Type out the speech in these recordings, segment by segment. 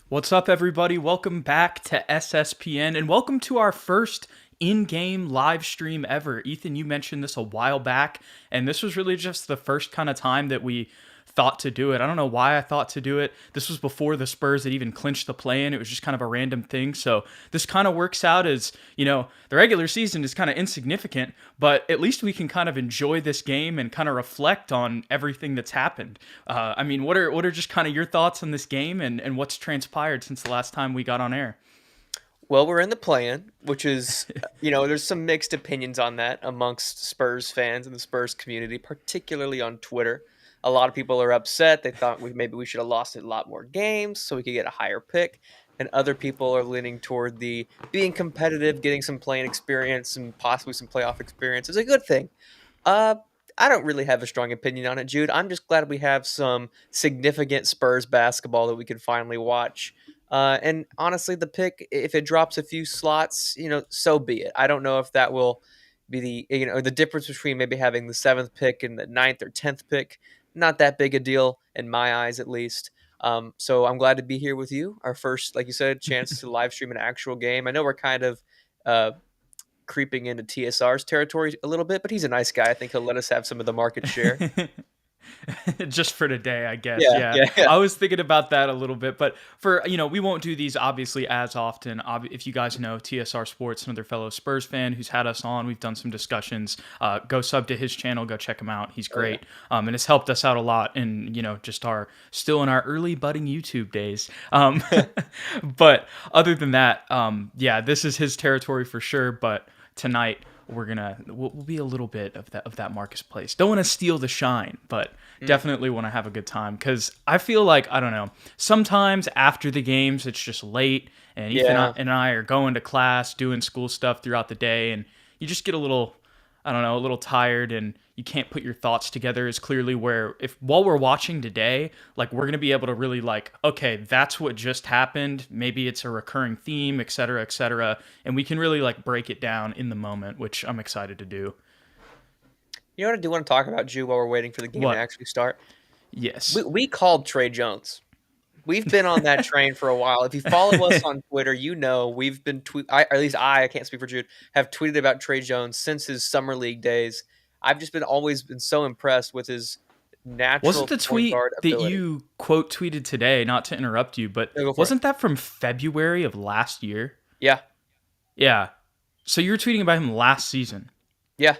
What's up, everybody? Welcome back to SSPN and welcome to our first in-game live stream ever. Ethan, you mentioned this a while back, and this was really just the first kind of time that we thought to do it. I don't know why I thought to do it. This was before the Spurs had even clinched the play-in. It was just kind of a random thing. So this kind of works out as, the regular season is kind of insignificant, but at least we can kind of enjoy this game and kind of reflect on everything that's happened. What are just kind of your thoughts on this game and what's transpired since the last time we got on air? Well, we're in the play-in, which is, there's some mixed opinions on that amongst Spurs fans and the Spurs community, particularly on Twitter. A lot of people are upset. They thought maybe we should have lost a lot more games so we could get a higher pick. And other people are leaning toward the being competitive, getting some playing experience and possibly some playoff experience is a good thing. Uh, I don't really have a strong opinion on it, Jude. I'm just glad we have some significant Spurs basketball that we can finally watch. And honestly, the pick, if it drops a few slots, so be it. I don't know if that will be the difference between maybe having the seventh pick and the ninth or 10th pick. Not that big a deal in my eyes, at least. So I'm glad to be here with you. Our first, like you said, chance to live stream an actual game. I know we're kind of uh, creeping into TSR's territory a little bit, but he's a nice guy. I think he'll let us have some of the market share. Just for today, I guess. Yeah, Yeah. yeah, yeah. I was thinking about that a little bit, but we won't do these obviously as often. If you guys know TSR Sports, another fellow Spurs fan who's had us on, we've done some discussions. Go sub to his channel, go check him out. He's Oh yeah. great. And it's helped us out a lot in, just still in our early budding YouTube days. But other than that, this is his territory for sure. But tonight, we'll be a little bit of that Marcus place. Don't want to steal the shine, but definitely want to have a good time because I feel like I don't know. Sometimes after the games, it's just late, and Ethan Yeah. and I are going to class, doing school stuff throughout the day, and you just get a little, I don't know, a little tired, and you can't put your thoughts together as clearly. Where if while we're watching today, like we're gonna be able to really like, okay, that's what just happened. Maybe it's a recurring theme, et cetera, and we can really like break it down in the moment, which I'm excited to do. You know what I do want to talk about, Jew, while we're waiting for the game to What? actually start? Yes. We called Trey Jones. We've been on that train for a while. If you follow us on Twitter, we've been or at least I can't speak for Jude, have tweeted about Trey Jones since his summer league days. I've just been always been so impressed with his Wasn't natural the point tweet guard that ability. you quote tweeted today, not to interrupt you, but No, go for it. wasn't that from February of last year? Yeah, Yeah. So you were tweeting about him last season. yeah,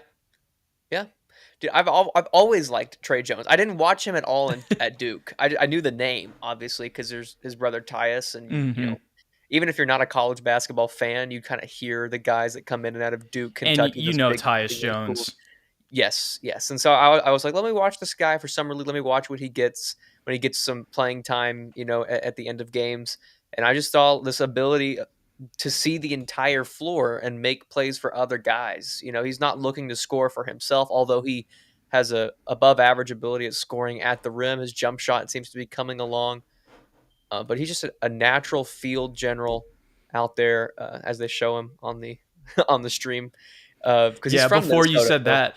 yeah. Dude, I've always liked Trey Jones. I didn't watch him at all at Duke. I knew the name obviously because there's his brother Tyus, and Hmm. even if you're not a college basketball fan, you kind of hear the guys that come in and out of Duke, And Kentucky, you those know big Tyus name schools. Jones. Yes, yes. And so I was like, let me watch this guy for summer league. Let me watch what he gets when he gets some playing time, at the end of games. And I just saw this ability to see the entire floor and make plays for other guys. He's not looking to score for himself, although he has a above average ability at scoring at the rim. His jump shot seems to be coming along, but he's just a natural field general out there, as they show him on the on the stream, because he's Yeah, from before you Minnesota. said So that,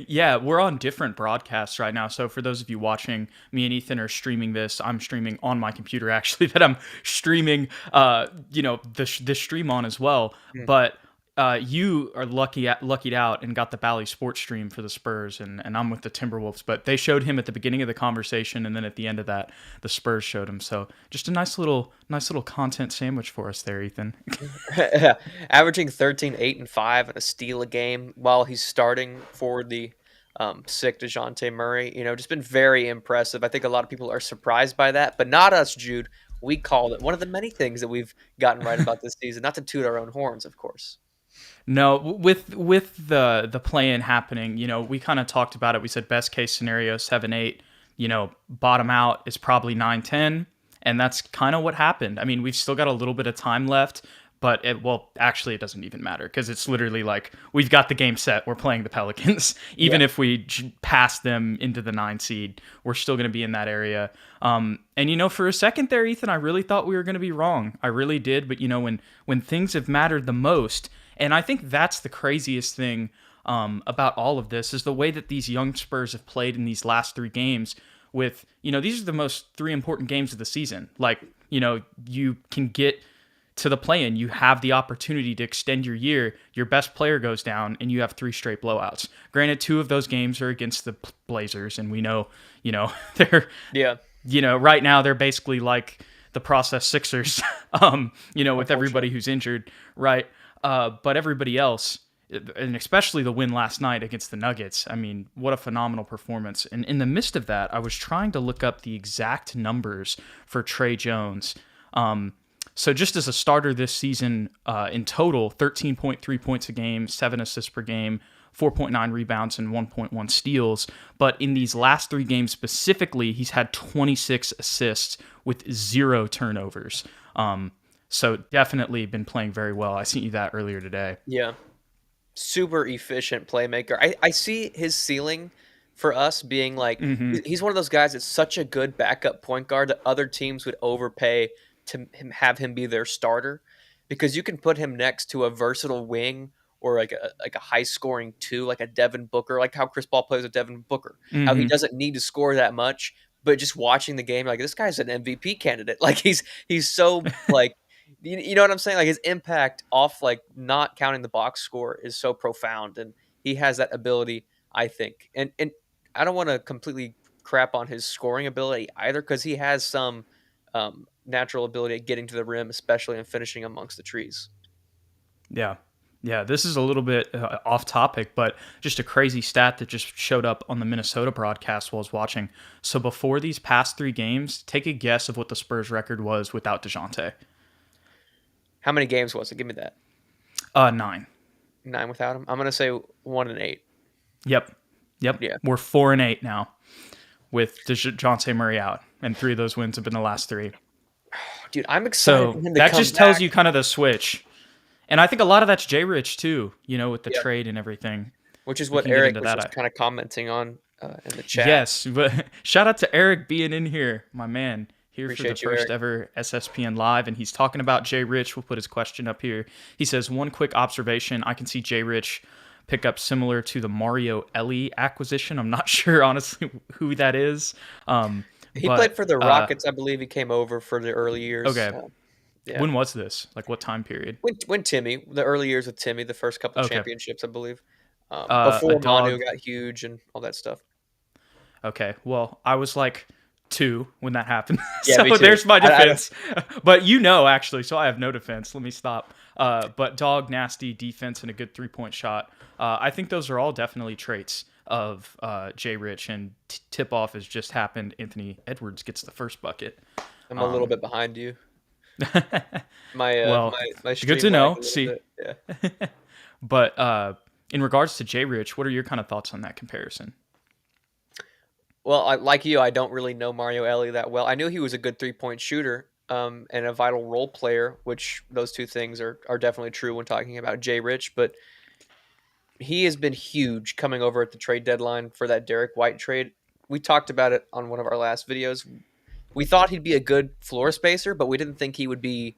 yeah, we're on different broadcasts right now. So for those of you watching, me and Ethan are streaming this. I'm streaming on my computer actually that I'm streaming this stream on as well. mm, But you are luckied out and got the Bally Sports stream for the Spurs, and I'm with the Timberwolves. But they showed him at the beginning of the conversation, and then at the end of that, the Spurs showed him. So just a nice little content sandwich for us there, Ethan. averaging 13, 8, and 5 and a steal a game while he's starting for the sick DeJounte Murray. Just been very impressive. I think a lot of people are surprised by that, but not us, Jude. We called it one of the many things that we've gotten right about this season. Not to toot our own horns, of course. No, with the play-in happening, we kind of talked about it. We said best case scenario 7-8, bottom out is probably 9-10, and that's kind of what happened. I mean, we've still got a little bit of time left, but actually it doesn't even matter because it's literally like we've got the game set. We're playing the Pelicans. Yeah. Even if we pass them into the 9 seed, we're still going to be in that area. And for a second there, Ethan, I really thought we were going to be wrong. I really did, but when things have mattered the most. And I think that's the craziest thing about all of this is the way that these young Spurs have played in these last 3 games. With these are the most 3 important games of the season. Like you can get to the play-in. You have the opportunity to extend your year. Your best player goes down, and you have 3 straight blowouts. Granted, 2 of those games are against the Blazers, and we know, they're, Yeah. right now they're basically like the process Sixers, with everybody who's injured, right? But everybody else, and especially the win last night against the Nuggets, I mean, what a phenomenal performance. And in the midst of that, I was trying to look up the exact numbers for Trey Jones. So just as a starter this season, in total, 13.3 points a game, 7 assists per game, 4.9 rebounds, and 1.1 steals. But in these last 3 games specifically, he's had 26 assists with 0 turnovers. So definitely been playing very well. I sent you that earlier today. Yeah. Super efficient playmaker. I see his ceiling for us being like, he's one of those guys that's such a good backup point guard that other teams would overpay to have him be their starter, because you can put him next to a versatile wing or like a high scoring 2, like a Devin Booker, like how Chris Paul plays with Devin Booker, how he doesn't need to score that much, but just watching the game, like, this guy's an MVP candidate. Like, he's so like, you know what I'm saying? Like, his impact off, like, not counting the box score is so profound, and he has that ability, I think. And I don't want to completely crap on his scoring ability either, because he has some natural ability at getting to the rim, especially in finishing amongst the trees. Yeah, this is a little bit off topic, but just a crazy stat that just showed up on the Minnesota broadcast while I was watching. So before these past 3 games, take a guess of what the Spurs record was without DeJounte. How many games was it? Give me that. 9. 9 without him? I'm going to say 1-8. Yep. Yeah. We're 4-8 now with DeJounte Murray out, and 3 of those wins have been the last 3. Dude, I'm excited for him to that come just back. tells you kind of the switch. And I think a lot of that's J. Rich too, with the trade and everything. Which is what Eric was just kind of commenting on in the chat. Yes, but shout out to Eric being in here, my man, here Appreciate for the first ever SSPN Live, and he's talking about J. Rich. We'll put his question up here. He says, one quick observation, I can see J. Rich pick up similar to the Mario Ellie acquisition. I'm not sure, honestly, who that is. He played for the Rockets, I believe. He came over for the early years. Okay. Yeah. When was this? Like, what time period? When Timmy, the early years with Timmy, the first couple of championships, I believe. Before Manu got huge and all that stuff. Okay, well, I was like 2 when that happened. Yeah, so there's my defense. But actually, so I have no defense. Let me stop. But dog, nasty defense, and a good 3-point shot. I think those are all definitely traits of J. Rich, and tip-off has just happened. Anthony Edwards gets the first bucket. I'm a little bit behind you. My good to know. See, yeah. But in regards to J. Rich, what are your kind of thoughts on that comparison? Well, like you, I don't really know Mario Ellie that well. I knew he was a good 3-point shooter and a vital role player, which those 2 things are definitely true when talking about J. Rich. But he has been huge coming over at the trade deadline for that Derek White trade. We talked about it on one of our last videos. We thought he'd be a good floor spacer, but we didn't think he would be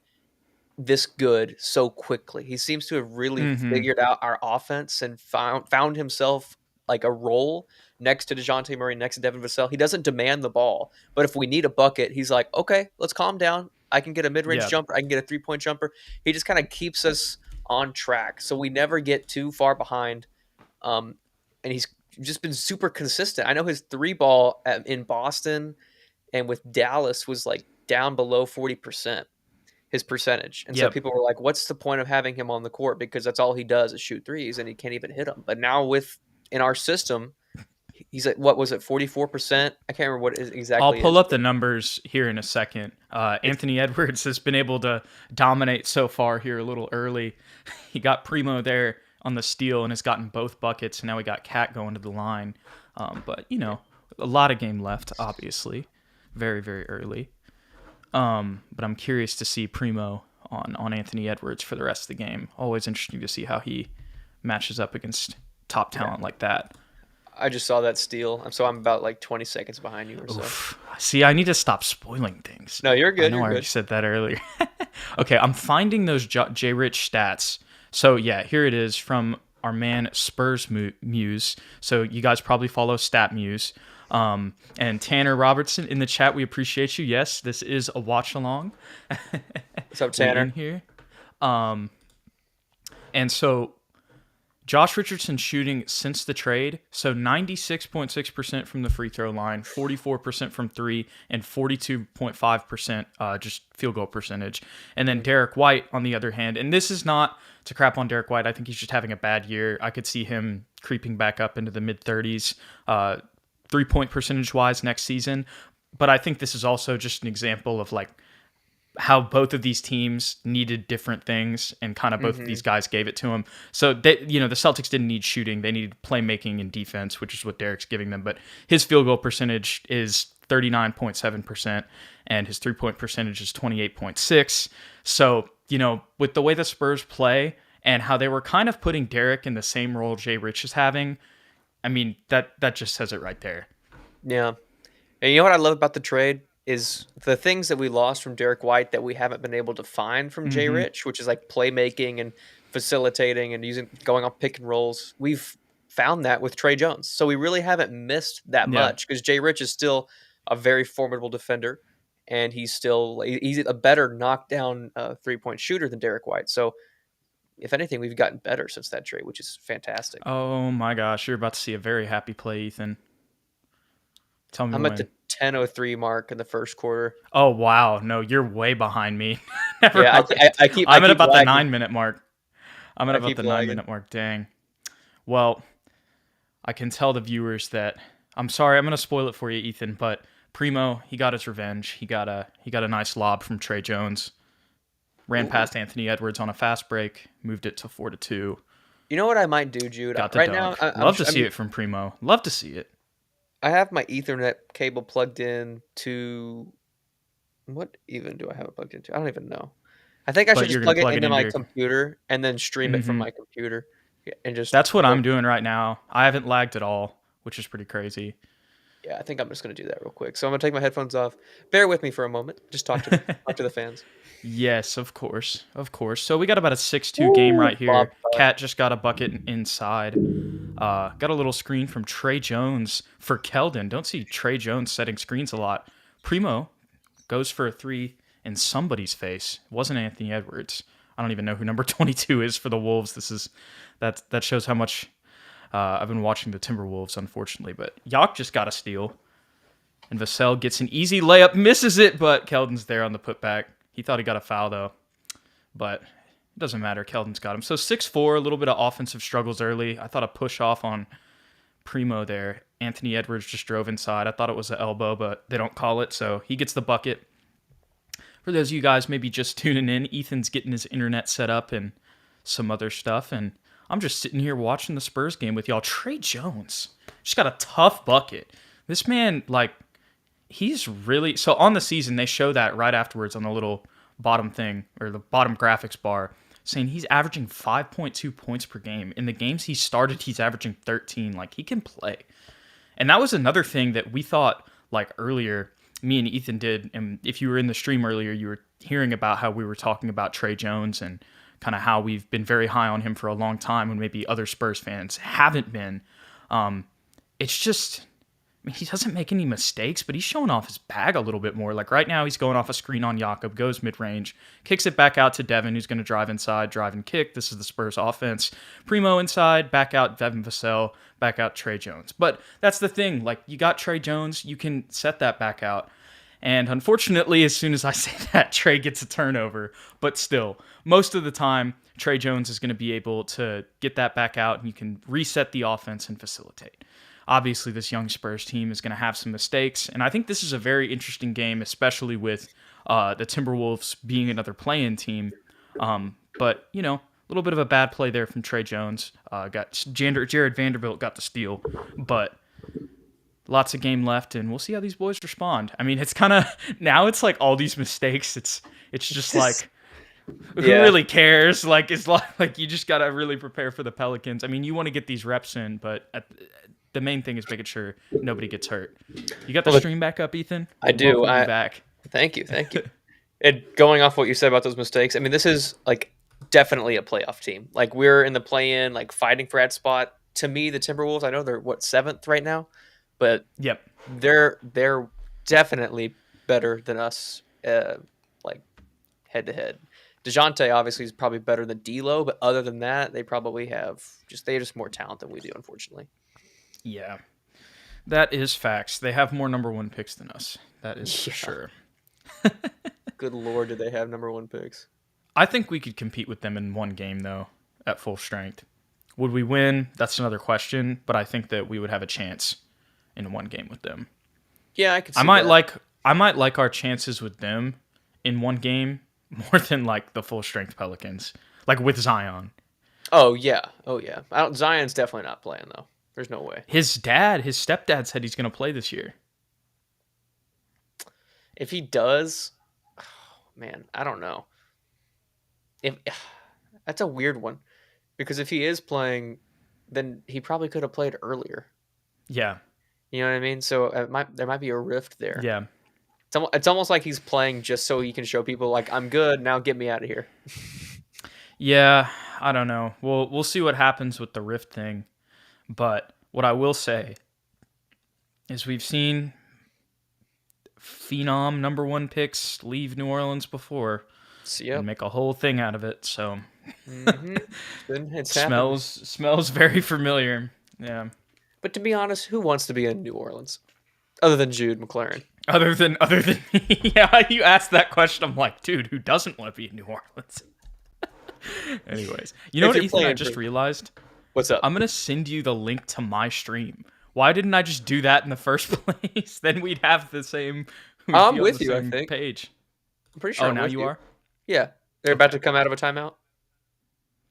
this good so quickly. He seems to have really figured out our offense and found himself like a role next to DeJounte Murray, next to Devin Vassell. He doesn't demand the ball, but if we need a bucket, he's like, okay, let's calm down. I can get a mid-range jumper. I can get a 3-point jumper. He just kind of keeps us on track, so we never get too far behind. And he's just been super consistent. I know his 3-ball in Boston and with Dallas was like down below 40%, his percentage. And so people were like, what's the point of having him on the court? Because that's all he does is shoot threes and he can't even hit them. But now in our system, he's at, what was it, 44%? I can't remember what it exactly I'll pull up the numbers here in a second. Anthony Edwards has been able to dominate so far here a little early. He got Primo there on the steal and has gotten both buckets. And now we got Cat going to the line. But, a lot of game left, obviously. Very, very early. But I'm curious to see Primo on Anthony Edwards for the rest of the game. Always interesting to see how he matches up against top talent like that. I just saw that steal. So I'm about like 20 seconds behind you or so. See, I need to stop spoiling things. No, you're good. I already said that earlier. Okay, I'm finding those J. Rich stats. So, yeah, here it is from our man Spurs Muse. So you guys probably follow Stat Muse. And Tanner Robertson in the chat, we appreciate you. Yes, this is a watch along. What's up, We in Tanner? here. And so Josh Richardson shooting since the trade, so 96.6% from the free throw line, 44% from three, and 42.5% just field goal percentage. And then Derek White, on the other hand, and this is not to crap on Derek White. I think he's just having a bad year. I could see him creeping back up into the mid-30s, 3-point percentage-wise next season. But I think this is also just an example of like how both of these teams needed different things, and kind of both of these guys gave it to them. So they, the Celtics didn't need shooting; they needed playmaking and defense, which is what Derek's giving them. But his field goal percentage is 39.7%, and his 3-point percentage is 28.6. So with the way the Spurs play and how they were kind of putting Derek in the same role Jay Rich is having, I mean that just says it right there. Yeah. And you know what I love about the trade is the things that we lost from Derek White that we haven't been able to find from Jay Rich, which is like playmaking and facilitating and going off pick and rolls. We've found that with Trey Jones. So we really haven't missed that Yeah. much, because Jay Rich is still a very formidable defender, and he's a better knockdown 3-point shooter than Derek White. So if anything, we've gotten better since that trade, which is fantastic. Oh my gosh, you're about to see a very happy play, Ethan. Tell me I'm when. at the 10:03 mark in the first quarter. Oh wow, no, you're way behind me. Never Yeah, mind. I keep. I'm I at keep about lagging. the 9-minute mark. I'm at I about keep the lagging. 9-minute mark. Dang. Well, I can tell the viewers that I'm sorry. I'm gonna spoil it for you, Ethan. But Primo, he got his revenge. He got a nice lob from Trey Jones. Ran past Anthony Edwards on a fast break. Moved it to 4-2. You know what I might do, Jude? Got the Right dunk. now, Love to see it from Primo. Love to see it. I have my Ethernet cable plugged in to. What even do I have it plugged into? I don't even know. I think I But should you're just gonna plug it plug it into into my your. computer and then stream it from my computer, and just. That's what I'm doing right now. I haven't lagged at all, which is pretty crazy. Yeah, I think I'm just gonna do that real quick. So I'm gonna take my headphones off. Bear with me for a moment. Just talk to the fans. Yes, of course. Of course. So we got about a 6-2 game right here. Cat just got a bucket inside. Got a little screen from Trey Jones for Keldon. Don't see Trey Jones setting screens a lot. Primo goes for a three in somebody's face. It wasn't Anthony Edwards. I don't even know who number 22 is for the Wolves. That shows how much I've been watching the Timberwolves, unfortunately. But Yak just got a steal. And Vassell gets an easy layup, misses it, but Keldon's there on the putback. He thought he got a foul, though. But it doesn't matter. Keldon's got him. So 6-4, a little bit of offensive struggles early. I thought a push off on Primo there. Anthony Edwards just drove inside. I thought it was an elbow, but they don't call it, so he gets the bucket. For those of you guys maybe just tuning in, Ethan's getting his internet set up and some other stuff, and I'm just sitting here watching the Spurs game with y'all. Trey Jones just got a tough bucket. This man, like, he's really... So on the season, they show that right afterwards on the little bottom thing, or the bottom graphics bar, saying he's averaging 5.2 points per game. In the games he started, he's averaging 13. Like, he can play. And that was another thing that we thought, like, earlier, me and Ethan did. And if you were in the stream earlier, you were hearing about how we were talking about Trey Jones and kind of how we've been very high on him for a long time when maybe other Spurs fans haven't been. It's just... I mean, he doesn't make any mistakes, but he's showing off his bag a little bit more. Like right now, he's going off a screen on Jakob, goes mid-range, kicks it back out to Devin, who's going to drive inside, drive and kick. This is the Spurs offense. Primo inside, back out Devin Vassell, back out Trey Jones. But that's the thing. Like, you got Trey Jones, you can set that back out. And unfortunately, as soon as I say that, Trey gets a turnover. But still, most of the time, Trey Jones is going to be able to get that back out, and you can reset the offense and facilitate. Obviously, this young Spurs team is going to have some mistakes, and I think this is a very interesting game, especially with the Timberwolves being another play-in team. But, you know, a little bit of a bad play there from Trey Jones. Jared Vanderbilt got the steal, but lots of game left, and we'll see how these boys respond. I mean, it's kind of now it's like all these mistakes. It's just like who really cares? Like it's like you just gotta really prepare for the Pelicans. I mean, you want to get these reps in, but the main thing is making sure nobody gets hurt. You got the stream back up, Ethan? I do. Welcome you back. Thank you. And going off what you said about those mistakes, I mean, this is like definitely a playoff team. Like we're in the play-in, like fighting for that spot. To me, the Timberwolves, I know they're what, 7th right now, but Yep. they're definitely better than us, like head to head. DeJounte obviously is probably better than D'Lo, but other than that, they're just more talent than we do, unfortunately. Yeah. That is facts. They have more number one picks than us. That is for Yeah. sure. Good lord, do they have number one picks? I think we could compete with them in one game though, at full strength. Would we win? That's another question, but I think that we would have a chance in one game with them. Yeah, I could I see might that. like I might like our chances with them in one game more than like the full strength Pelicans. Like with Zion. Oh yeah, oh yeah. Zion's definitely not playing though. There's no way. His stepdad said he's gonna play this year. If he does, oh, man, I don't know. If that's a weird one, because if he is playing, then he probably could have played earlier. Yeah. You know what I mean? So there might be a rift there. Yeah. It's almost like he's playing just so he can show people like I'm good now. Get me out of here. Yeah, I don't know. We'll see what happens with the Rift thing. But what I will say is we've seen phenom number one picks leave New Orleans before So, and make a whole thing out of it. So mm-hmm. It's happened. smells very familiar. Yeah. But to be honest, who wants to be in New Orleans other than Jude McLaren? Other than me, yeah, you asked that question. I'm like, dude, who doesn't want to be in New Orleans? Anyways, you know If what, you're Ethan? I playing just for- realized What's up? I'm gonna send you the link to my stream. Why didn't I just do that in the first place? Then we'd have the same. We'd I'm be on with the you, I same think. page. I'm pretty sure. Oh, I'm now with you are. Yeah, they're about to come out of a timeout.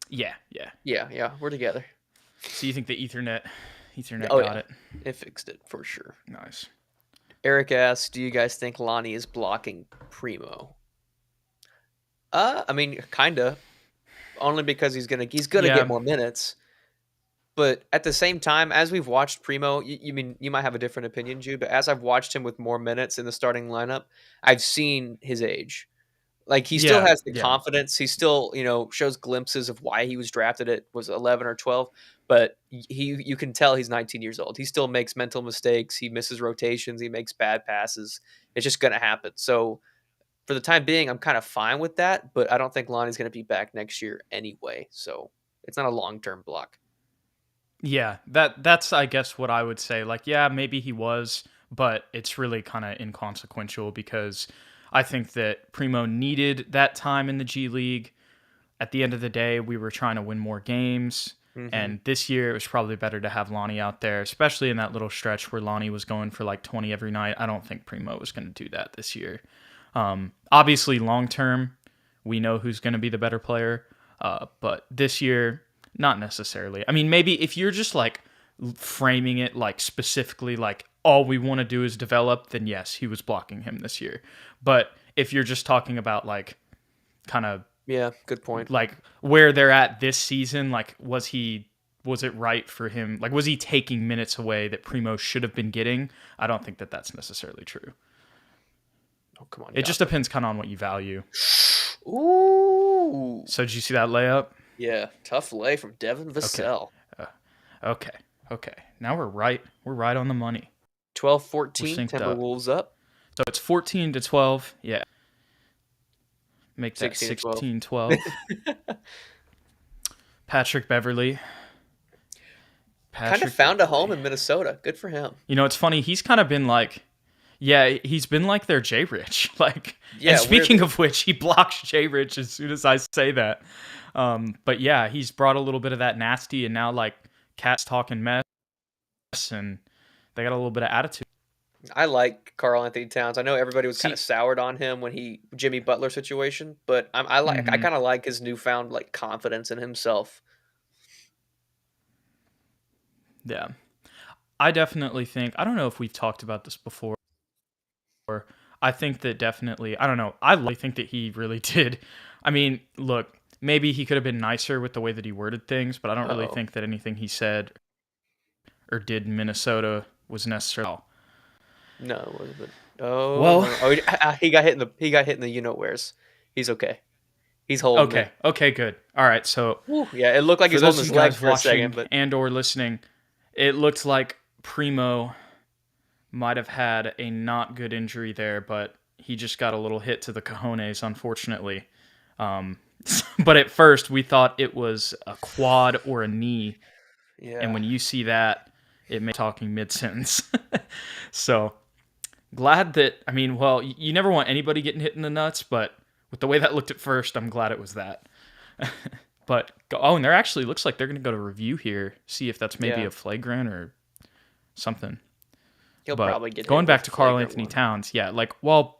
Yeah. Yeah, we're together. So you think the Ethernet Oh got yeah, it? it fixed it for sure. Nice. Eric asks, "Do you guys think Lonnie is blocking Primo?" I mean, kinda. Only because he's gonna Yeah. get more minutes. But at the same time, as we've watched Primo, you mean you might have a different opinion, Jude, but as I've watched him with more minutes in the starting lineup, I've seen his age. Like he still Yeah. has the Yeah. confidence. He still, shows glimpses of why he was drafted at was 11 or 12, but you can tell he's 19 years old. He still makes mental mistakes. He misses rotations. He makes bad passes. It's just going to happen. So for the time being, I'm kind of fine with that, but I don't think Lonnie's going to be back next year anyway. So it's not a long-term block. Yeah. That's I guess what I would say. Like, yeah, maybe he was, but it's really kind of inconsequential because I think that Primo needed that time in the G League. At the end of the day, we were trying to win more games. Mm-hmm. And this year, it was probably better to have Lonnie out there, especially in that little stretch where Lonnie was going for like 20 every night. I don't think Primo was going to do that this year. Obviously, long term, we know who's going to be the better player. But this year, not necessarily. I mean, maybe if you're just like framing it like specifically like all we want to do is develop, then yes, he was blocking him this year. But if you're just talking about like kind of Yeah, good point. like where they're at this season, like was it right for him? Like was he taking minutes away that Primo should have been getting? I don't think that that's necessarily true. Oh, come on. It just depends kind of on what you value. Ooh. So did you see that layup? Yeah, tough lay from Devin Vassell. Okay. Now we're right on the money. 12-14, We're synced up. Timberwolves up. So it's 14-12. Yeah. Make that 16-12. 16-12. Patrick Beverly. Kind of found a home in Minnesota. Good for him. You know, it's funny. He's kind of been like, he's been like their J Rich. Like, Yeah, and speaking weirdly. of which, he blocks J Rich as soon as I say that. But yeah, he's brought a little bit of that nasty, and now like Cat's talking mess, and they got a little bit of attitude. I like Karl Anthony Towns. I know everybody was kind of See- soured on him when Jimmy Butler situation, but I Mhm. kind of like his newfound like confidence in himself. Yeah, I definitely think. I don't know if we've talked about this before. I think that definitely. I don't know. I really think that he really did. I mean, look, maybe he could have been nicer with the way that he worded things, but I don't really Uh-oh. think that anything he said or did in Minnesota was necessarily. No, it wasn't. Oh, Well- no. Oh, he got hit in the you know where's. He's okay. He's holding it. Okay, good. All right, so Whew, yeah, it looked like for he's those holding of his you leg guys for a second, watching but and or listening, it looked like Primo might have had a not good injury there, but he just got a little hit to the cojones, unfortunately. Um, but at first, we thought it was a quad or a knee, and yeah. when you see that, it may talking mid-sentence. So glad that, I mean, well, you never want anybody getting hit in the nuts, but with the way that looked at first, I'm glad it was that. But, and there actually looks like they're going to go to review here, see if that's maybe Yeah. a flagrant or something. He'll But probably get hit going with back a to Karl flagrant Anthony one. Towns, yeah, like, well,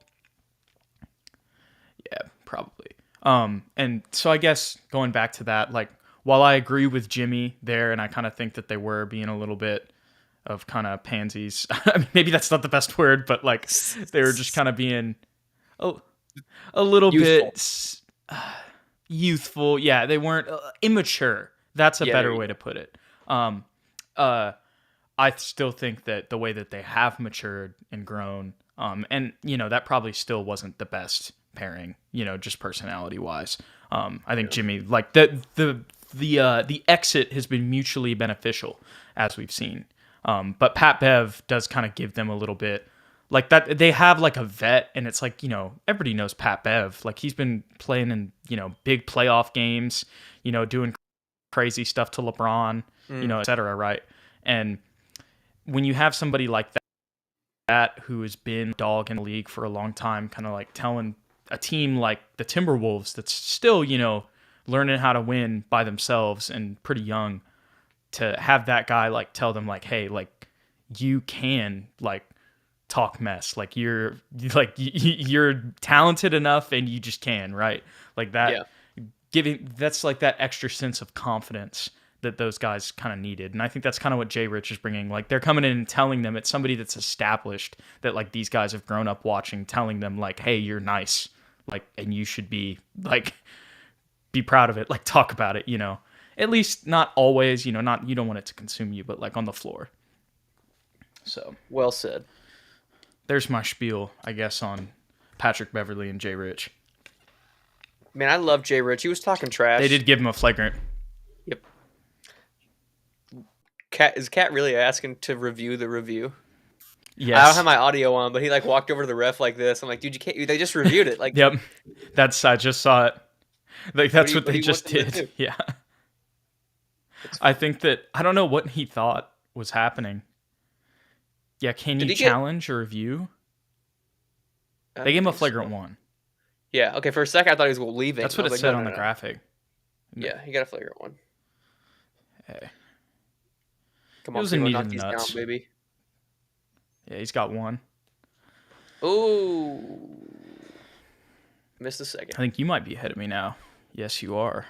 yeah, probably. And so I guess going back to that, like, while I agree with Jimmy there, and I kind of think that they were being a little bit of kind of pansies. I mean, maybe that's not the best word, but like they were just kind of being a, a little Youthful. bit youthful. Yeah, they weren't immature. That's a Yeah, there better you way go. to put it. Uh, I still think that the way that they have matured and grown, and that probably still wasn't the best pairing, just personality wise. I think Yeah. Jimmy, like the exit has been mutually beneficial as we've seen. But Pat Bev does kind of give them a little bit like that. They have like a vet, and it's like, everybody knows Pat Bev. Like he's been playing in, big playoff games, doing crazy stuff to LeBron, et cetera, right? And when you have somebody like that who has been a dog in the league for a long time, kind of like telling a team like the Timberwolves that's still, learning how to win by themselves and pretty young, to have that guy like tell them like, hey, like you can like talk mess, like you're talented enough and you just can, right? Like Yeah. that, that's like that extra sense of confidence that those guys kind of needed. And I think that's kind of what Jay Rich is bringing. Like they're coming in and telling them, it's somebody that's established, that like these guys have grown up watching, telling them like, hey, you're nice, like, and you should be like, be proud of it, like talk about it, at least not always, not, you don't want it to consume you, but like on the floor. So Well said. there's my spiel, I guess, on Patrick Beverley and Jay Rich. Man, I love Jay Rich. He was talking They trash. did give him a flagrant. Yep. Is Cat really asking to review the review? I don't have Yes. my audio on, but he like walked over to the ref like this. I'm like, dude, you can't. They just reviewed it. Like, Yep. I just saw it. Like that's what what they do you want just them to did. do? Yeah. I think that, I don't know what he thought was happening. Yeah, can Did you he get? challenge a review? I They don't gave him a think flagrant so. one. Yeah. Okay. For a second, I thought he was leaving. That's I what was it like, no, said no, on no, the no. graphic. Yeah, he got a flagrant one. Hey. Come It on, was a Primo, knee to knock the these down, nuts. baby. Yeah, he's got one. Ooh, missed a second. I think you might be ahead of me now. Yes, you are.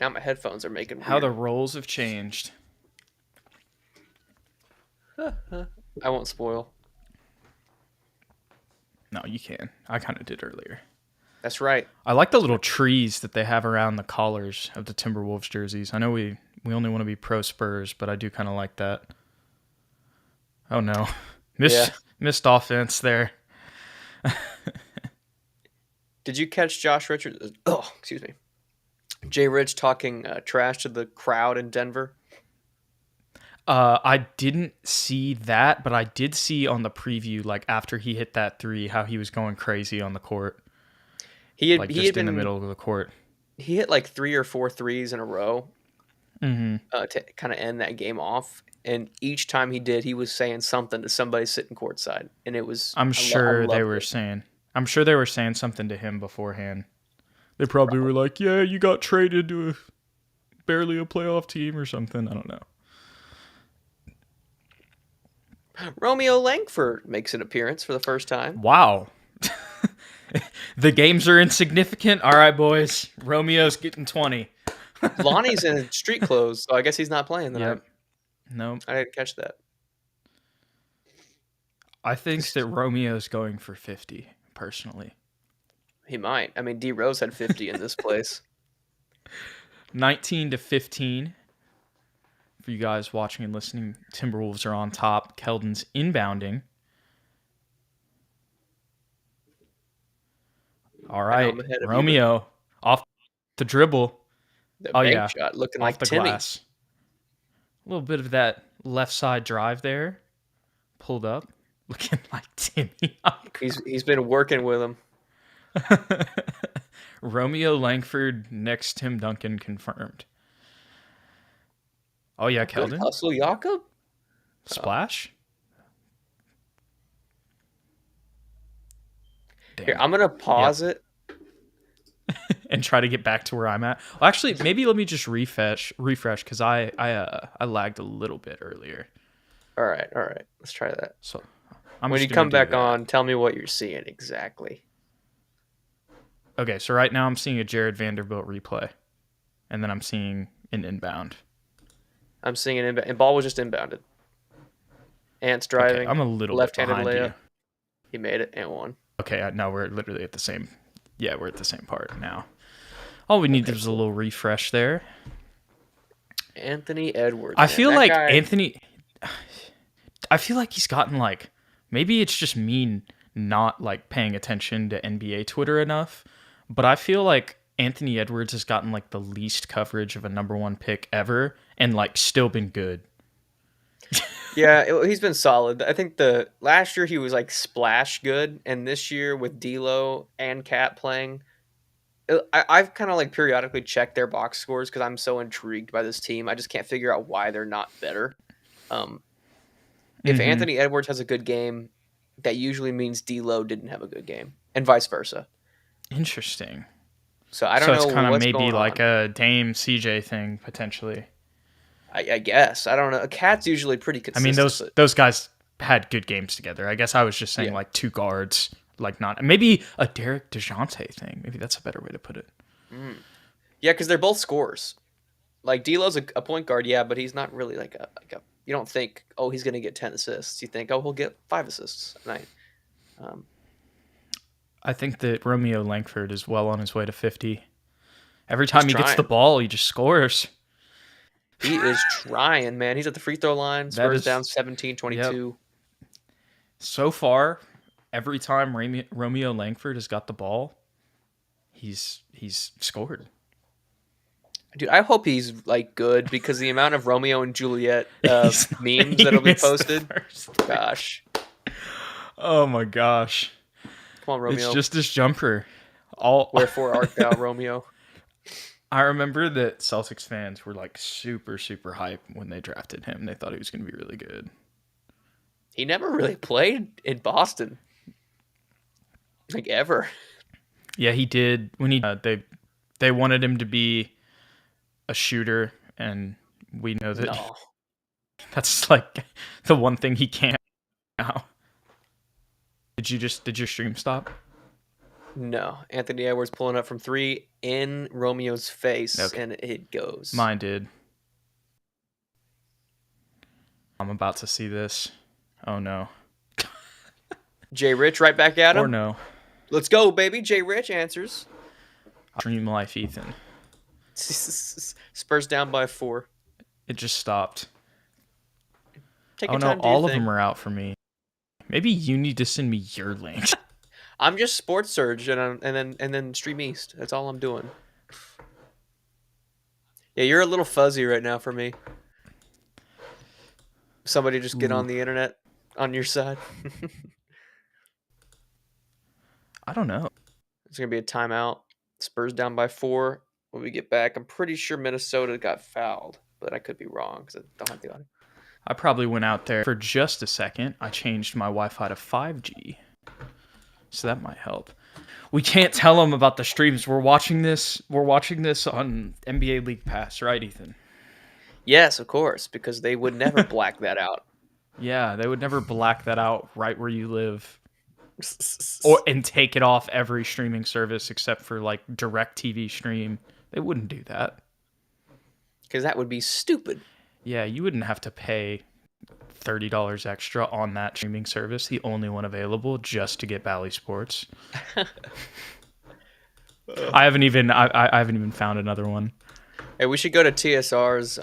Now my headphones are making How the weird. roles have changed. I won't spoil. No, you can. I kind of did earlier. That's right. I like the little trees that they have around the collars of the Timberwolves jerseys. I know we only want to be pro Spurs, but I do kind of like that. Oh no, Yeah. missed offense there. Did you catch Josh Richards? Oh, excuse me. Jay Rich talking trash to the crowd in Denver. I didn't see that, but I did see on the preview, like after he hit that three, how he was going crazy on the court, He had like he had just in the been middle of the court. he hit like 3 or 4 threes in a row Mm-hmm. to kind of end that game off. And each time he did, he was saying something to somebody sitting courtside, and it was I loved it. I'm sure they were saying something to him beforehand. They probably were like, "Yeah, you got traded to barely a playoff team or something." I don't know. Romeo Langford makes an appearance for the first time. Wow. The games are insignificant. All right, boys. Romeo's getting 20. Lonnie's in street clothes, so I guess he's not playing tonight. Yep. Nope. I didn't catch that. I think that Romeo's going for 50, personally. He might. I mean, D Rose had 50 in this place. 19-15. For you guys watching and listening, Timberwolves are on top. Keldon's inbounding. All I know right, I'm ahead of you, but Romeo off the dribble. the Oh bank yeah, shot looking off like the Timmy. glass. A little bit of that left side drive there. Pulled up, looking like Timmy. He's been working with him. Romeo Langford next Tim Duncan confirmed. Oh yeah, Good Keldon. hustle, Jakob. Splash. Here, Damn. I'm gonna pause it. And try to get back to where I'm at. Well, actually, maybe let me just refresh because I lagged a little bit earlier. All right. Let's try that. So I'm When just you gonna come do back that. on, tell me what you're seeing exactly. Okay, so right now I'm seeing a Jared Vanderbilt replay, and then I'm seeing an inbound. I'm seeing an inbound, and ball was just inbounded. Ant's driving. Okay, I'm a little bit left-handed behind layup. you. He made it and won. Okay, now we're literally at the same. Yeah, we're at the same part now. All we need is a little refresh there. Anthony Edwards. I feel like guy... Anthony. I feel like he's gotten like, maybe it's just me not like paying attention to NBA Twitter enough, but I feel like Anthony Edwards has gotten like the least coverage of a number one pick ever, and like still been good. Yeah, he's been solid. I think the last year he was like splash good, and this year with D'Lo and Cat playing, I've kind of like periodically checked their box scores because I'm so intrigued by this team. I just can't figure out why they're not better. If Anthony Edwards has a good game, that usually means D'Lo didn't have a good game, and vice versa. Interesting. So I don't know. It's kind of what's maybe going like on. a Dame CJ thing potentially. I guess I don't know. Cat's usually pretty I mean, consistent. those guys had good games together. I guess I was just saying like two guards, like not maybe a Derek DeJounte thing. Maybe that's a better way to put it. Yeah, because they're both scorers. Like D'Lo's a point guard, yeah, but he's not really like a. You don't think, oh, he's gonna get 10 assists. You think, oh, he'll get 5 assists a night. I think that Romeo Langford is well on his way to 50. Every time he gets trying. the ball, he just scores. He is trying, man. He's at the free throw line. Spurs down 17-22. Yep. So far, every time Romeo Langford has got the ball, he's scored. Dude, I hope he's like good because the amount of Romeo and Juliet memes that'll be posted. Gosh. Oh my gosh. Come on, Romeo. It's just this jumper. Wherefore art thou, Romeo? I remember that Celtics fans were like super, super hype when they drafted him. They thought he was going to be really good. He never really played in Boston. Like ever. Yeah, he did. When he they wanted him to be a shooter, and we know that that's like the one thing he can't now. Did your stream stop? No. Anthony Edwards pulling up from 3 in Romeo's face, and it goes. Mine did. I'm about to see this. Oh no. Jay Rich right back at him. Or no. Let's go, baby. Jay Rich answers. Dream life, Ethan. Spurs down by 4. It just stopped. Take oh your no, time, all of them are out for me. Maybe you need to send me your link. I'm just Sports Surge and then Stream East. That's all I'm doing. Yeah, you're a little fuzzy right now for me. Somebody just get on the internet on your side. I don't know. It's gonna be a timeout. Spurs down by 4. When we get back, I'm pretty sure Minnesota got fouled, but I could be wrong because I don't have the audio. I probably went out there for just a second. I changed my Wi-Fi to 5G. So that might help. We can't tell them about the streams. We're watching this on NBA League Pass, right, Ethan? Yes, of course, because they would never black that out. Yeah, they would never black that out right where you live. And take it off every streaming service except for like DirecTV Stream. They wouldn't do that. Because that would be stupid. Yeah, you wouldn't have to pay $30 extra on that streaming service, the only one available, just to get Bally Sports. I haven't even found another one. Hey, we should go to TSR's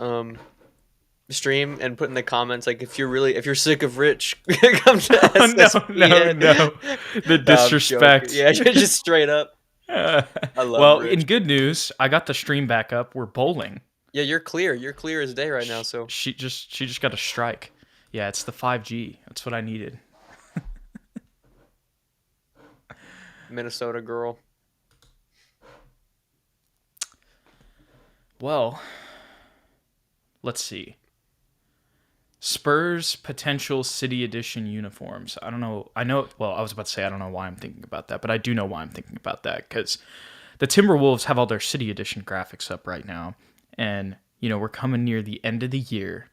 stream and put in the comments like if you're sick of Rich, come to SSPN. No. The disrespect. Yeah, just straight up. I love Well, in Rich. good news, I got the stream back up. We're bowling. Yeah, you're clear. You're clear as day right now. So She just got a strike. Yeah, it's the 5G. That's what I needed. Minnesota girl. Well, let's see. Spurs potential City Edition uniforms. I don't know. I know. Well, I was about to say I don't know why I'm thinking about that, but I do know why I'm thinking about that because the Timberwolves have all their City Edition graphics up right now, and we're coming near the end of the year,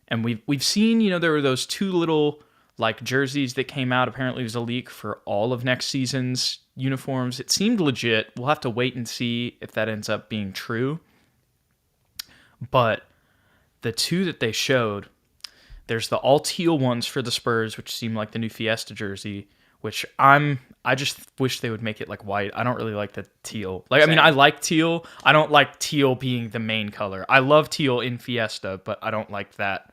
and we've seen there were those two little like jerseys that came out. Apparently, it was a leak for all of next season's uniforms. It seemed legit. We'll have to wait and see if that ends up being true. But the two that they showed, there's the all teal ones for the Spurs, which seem like the new Fiesta jersey, which I just wish they would make it like white. I don't really like the teal. Like, Same. I mean, I like teal. I don't like teal being the main color. I love teal in Fiesta, but I don't like that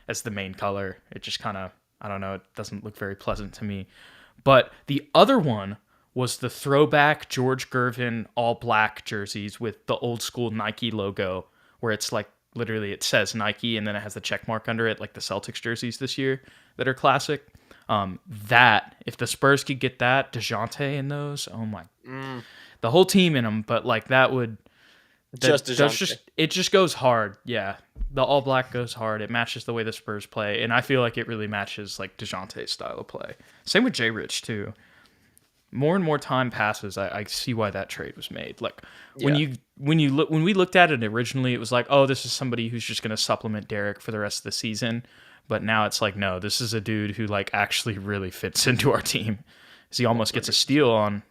as the main color. It just kind of, I don't know, it doesn't look very pleasant to me. But the other one was the throwback George Gervin all black jerseys with the old school Nike logo, where it's like literally it says Nike and then it has the check mark under it, like the Celtics jerseys this year that are classic. That if the Spurs could get that DeJounte in those, oh my, the whole team in them, but like that would Just DeJounte. it just goes hard. Yeah, the all black goes hard. It matches the way the Spurs play, and I feel like it really matches like DeJounte's style of play. Same with Jay Rich too. More and more time passes, I see why that trade was made. Like when we looked at it originally, it was like, oh, this is somebody who's just going to supplement Derek for the rest of the season. But now it's like, no, this is a dude who like actually really fits into our team. Because he almost gets a steal on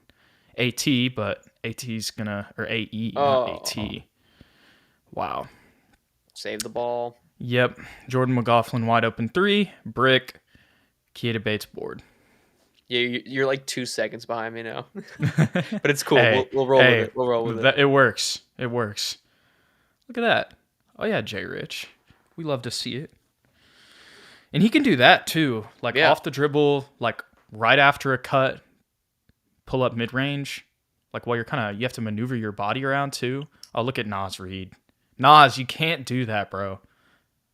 AT, but AT's gonna or AE, not AT. Wow. Save the ball. Yep. Jordan McLaughlin wide open three, brick, Keita Bates board. Yeah, you're like 2 seconds behind me now, but it's cool. Hey, we'll roll with it. We'll roll with it. It works. It works. Look at that. Oh yeah, Jay Rich. We love to see it. And he can do that too. Like off the dribble, like right after a cut, pull up mid range. Like while you have to maneuver your body around too. Oh, look at Nas Reed. Nas, you can't do that, bro.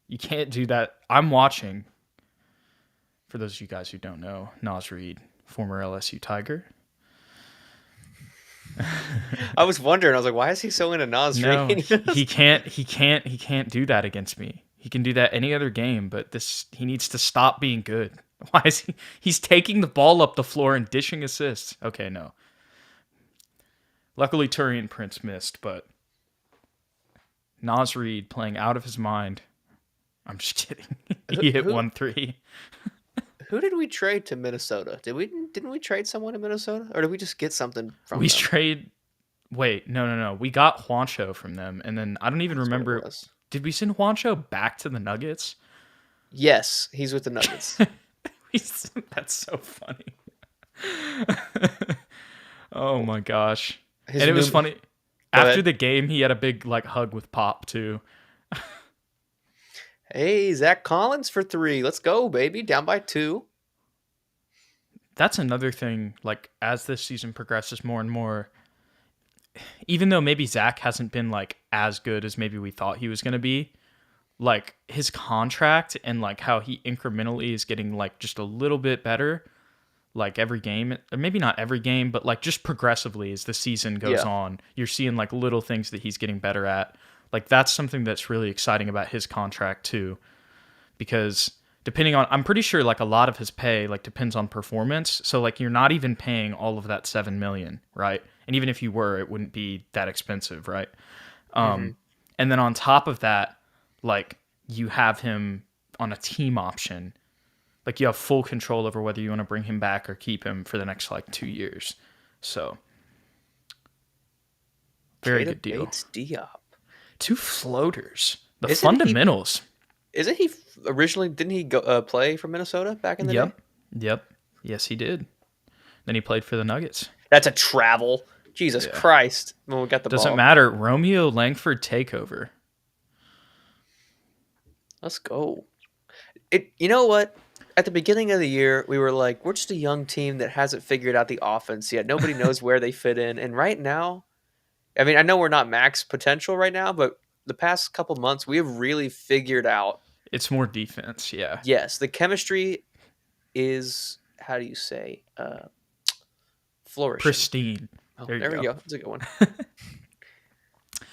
You can't do that. I'm watching. For those of you guys who don't know, Nas Reed, former LSU Tiger. I was wondering. I was like, why is he so into Nas Reed? he can't do that against me. He can do that any other game, but he needs to stop being good. Why is he's taking the ball up the floor and dishing assists? Okay, no. Luckily, Turian Prince missed, but Nas Reed playing out of his mind. I'm just kidding. He hit 1-3. Who did we trade to Minnesota? Didn't we trade someone in Minnesota, or did we just get something from them? Wait, no. We got Juancho from them, and then I don't even remember. Did we send Juancho back to the Nuggets? Yes, he's with the Nuggets. That's so funny. Oh my gosh. And it was funny. After the game, he had a big like hug with Pop too. Hey, Zach Collins for 3. Let's go, baby. Down by 2. That's another thing, like, as this season progresses more and more, even though maybe Zach hasn't been, like, as good as maybe we thought he was going to be, like, his contract and, like, how he incrementally is getting, like, just a little bit better, like, every game, or maybe not every game, but, like, just progressively as the season goes on, you're seeing, like, little things that he's getting better at. Like, that's something that's really exciting about his contract, too. Because I'm pretty sure, like, a lot of his pay, like, depends on performance. So, like, you're not even paying all of that $7 million, right? And even if you were, it wouldn't be that expensive, right? And then on top of that, like, you have him on a team option. Like, you have full control over whether you want to bring him back or keep him for the next, like, 2 years. So, very good deal. Bates Diop. 2 floaters. The fundamentals. Isn't he originally? Didn't he go play for Minnesota back in the day? Yep. Yes, he did. Then he played for the Nuggets. That's a travel. Jesus Christ! When we got the Doesn't ball. matter. Romeo Langford takeover. Let's go. You know what? at the beginning of the year, we were like, we're just a young team that hasn't figured out the offense yet. Nobody knows where they fit in. And right now, I mean, I know we're not max potential right now, but the past couple months, we have really figured out. It's more defense, yeah. Yes, the chemistry is, how do you say, flourishing. Pristine. Oh, There there you we go. go. That's a good one.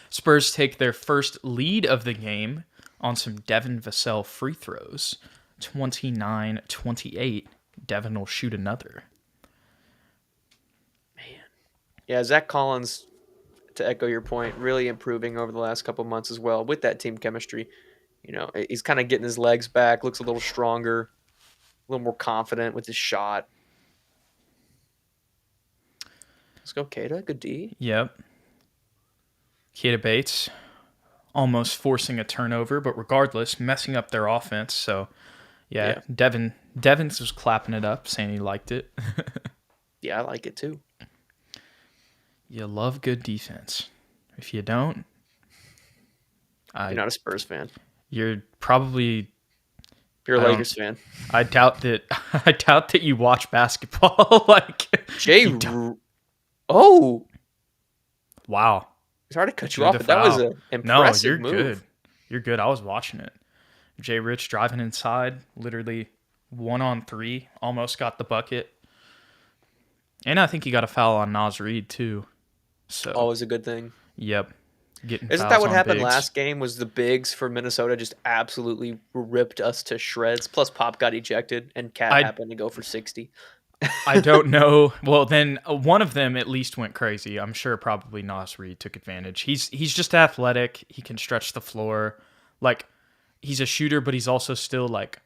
Spurs take their first lead of the game on some Devin Vassell free throws. 29-28. Devin will shoot another. Yeah, Zach Collins, to echo your point, really improving over the last couple months as well with that team chemistry. You know, he's kind of getting his legs back, looks a little stronger, a little more confident with his shot. Let's go, Keita. Good D. Yep. Keita Bates almost forcing a turnover, but regardless, messing up their offense. So, yeah. Devin was clapping it up, saying he liked it. Yeah, I like it too. You love good defense. If you don't, You're not a Spurs fan. You're probably... You're a Lakers fan. I doubt that you watch basketball. Oh! Wow. Sorry to cut you off, but that was an impressive move. Good. You're good. I was watching it. Jay Rich driving inside, literally 1-on-3, almost got the bucket. And I think he got a foul on Naz Reid, too. So always a good thing. Yep. Isn't that what happened last game? Was the bigs for Minnesota just absolutely ripped us to shreds? Plus, Pop got ejected, and Cat happened to go for 60. I don't know. Well, then one of them at least went crazy. I'm sure probably Naz Reid took advantage. He's just athletic. He can stretch the floor. Like, he's a shooter, but he's also still like,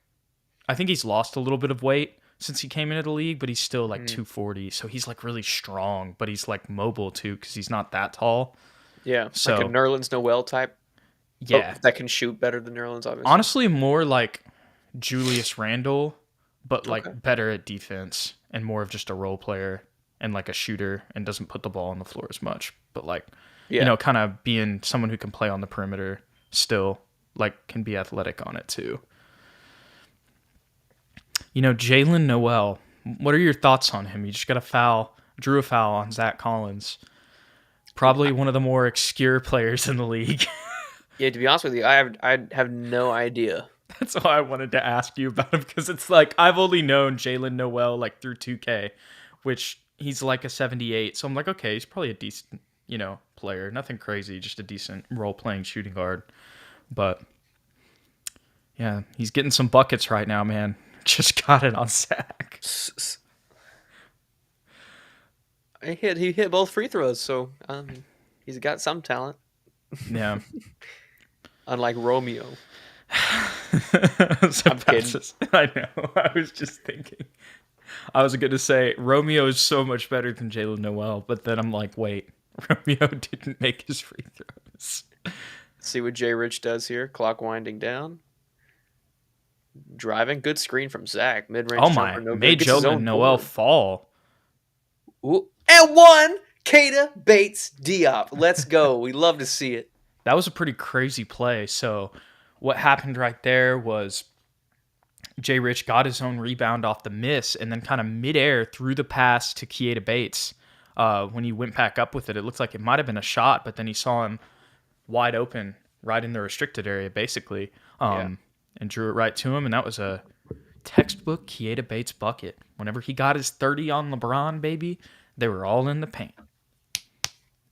I think he's lost a little bit of weight since he came into the league, but he's still like 240. So he's like really strong, but he's like mobile too because he's not that tall. Yeah, so, like a Nerlens Noel type. Yeah. That can shoot better than Nerlens, obviously. Honestly, more like Julius Randle, but like better at defense and more of just a role player and like a shooter and doesn't put the ball on the floor as much. But like, you know, kind of being someone who can play on the perimeter still, like can be athletic on it too. You know, Jalen Noel, what are your thoughts on him? He just got drew a foul on Zach Collins. Probably one of the more obscure players in the league. Yeah, to be honest with you, I have no idea. That's why I wanted to ask you about him, because it's like I've only known Jalen Noel like through 2K, which he's like a 78. So I'm like, okay, he's probably a decent, you know, player. Nothing crazy, just a decent role-playing shooting guard. But yeah, he's getting some buckets right now, man. Just got it on Zach. He hit both free throws, so he's got some talent. Yeah. Unlike Romeo. I'm kidding. I know. I was just thinking. I was going to say Romeo is so much better than Jalen Noel, but then I'm like, wait, Romeo didn't make his free throws. See what Jay Rich does here. Clock winding down. Driving. Good screen from Zach. Mid-range. Oh my. Made Jalen Noel fall. Ooh. And one. Keita Bates Diop. Let's go. We love to see it. That was a pretty crazy play. So what happened right there was Jay Rich got his own rebound off the miss and then kind of midair threw the pass to Keita Bates. When he went back up with it, it looked like it might have been a shot, but then he saw him wide open right in the restricted area, basically, and drew it right to him. And that was a textbook Keita Bates bucket. Whenever he got his 30 on LeBron, baby, they were all in the paint.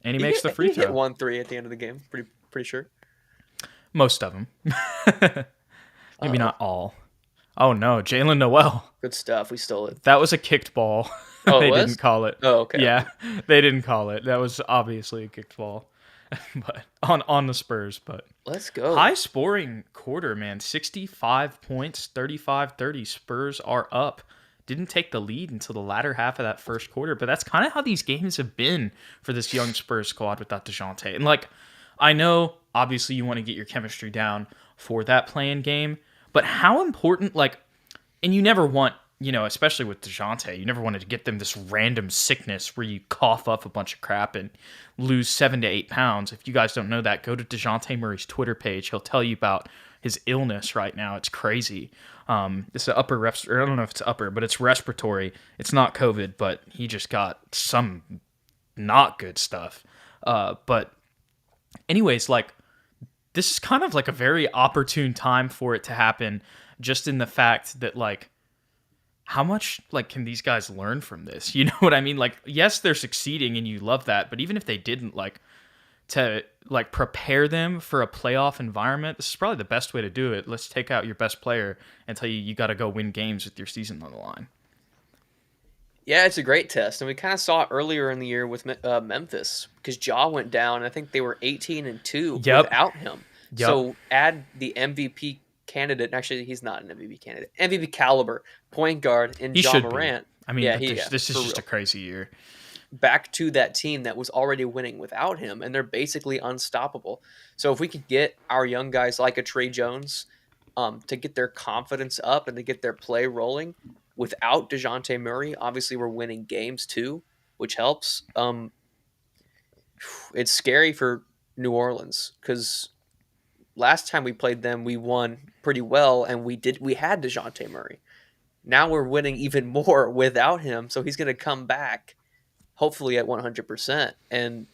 And he makes the free throw. He hit 1-3 at the end of the game. Pretty sure. Most of them. Maybe not all. Oh, no. Jalen Noel. Good stuff. We stole it. That was a kicked ball. Oh, They didn't call it. Oh, okay. Yeah, they didn't call it. That was obviously a kicked ball. But on the Spurs. But let's go. High scoring quarter, man. 65 points, 35-30. Spurs are up. Didn't take the lead until the latter half of that first quarter. But that's kind of how these games have been for this young Spurs squad without DeJounte. And, like, I know, obviously, you want to get your chemistry down for that play-in game. But how important, like, and you never want, you know, especially with DeJounte, you never wanted to get them this random sickness where you cough up a bunch of crap and lose 7 to 8 pounds. If you guys don't know that, go to DeJounte Murray's Twitter page. He'll tell you about his illness right now. It's crazy. It's an upper or I don't know if it's upper, but it's respiratory. It's not COVID, but he just got some not good stuff. But anyways, like, this is kind of like a very opportune time for it to happen, just in the fact that, like, how much, like, can these guys learn from this? You know what I mean? Like, yes, they're succeeding and you love that, but even if they didn't, like, to, like, prepare them for a playoff environment, this is probably the best way to do it. Let's take out your best player and tell you got to go win games with your season on the line. Yeah, it's a great test, and we kind of saw it earlier in the year with Memphis, because Ja went down. I think they were 18-2 without him. Yep. So add the MVP candidate. Actually, he's not an MVP candidate. MVP caliber point guard in Ja Morant. I mean, yeah, this is just a crazy year. Back to that team that was already winning without him, and they're basically unstoppable. So if we could get our young guys like a Trey Jones to get their confidence up and to get their play rolling without DeJounte Murray, obviously we're winning games too, which helps. It's scary for New Orleans because last time we played them, we won pretty well, and we had DeJounte Murray. Now we're winning even more without him, so he's going to come back hopefully at 100%, and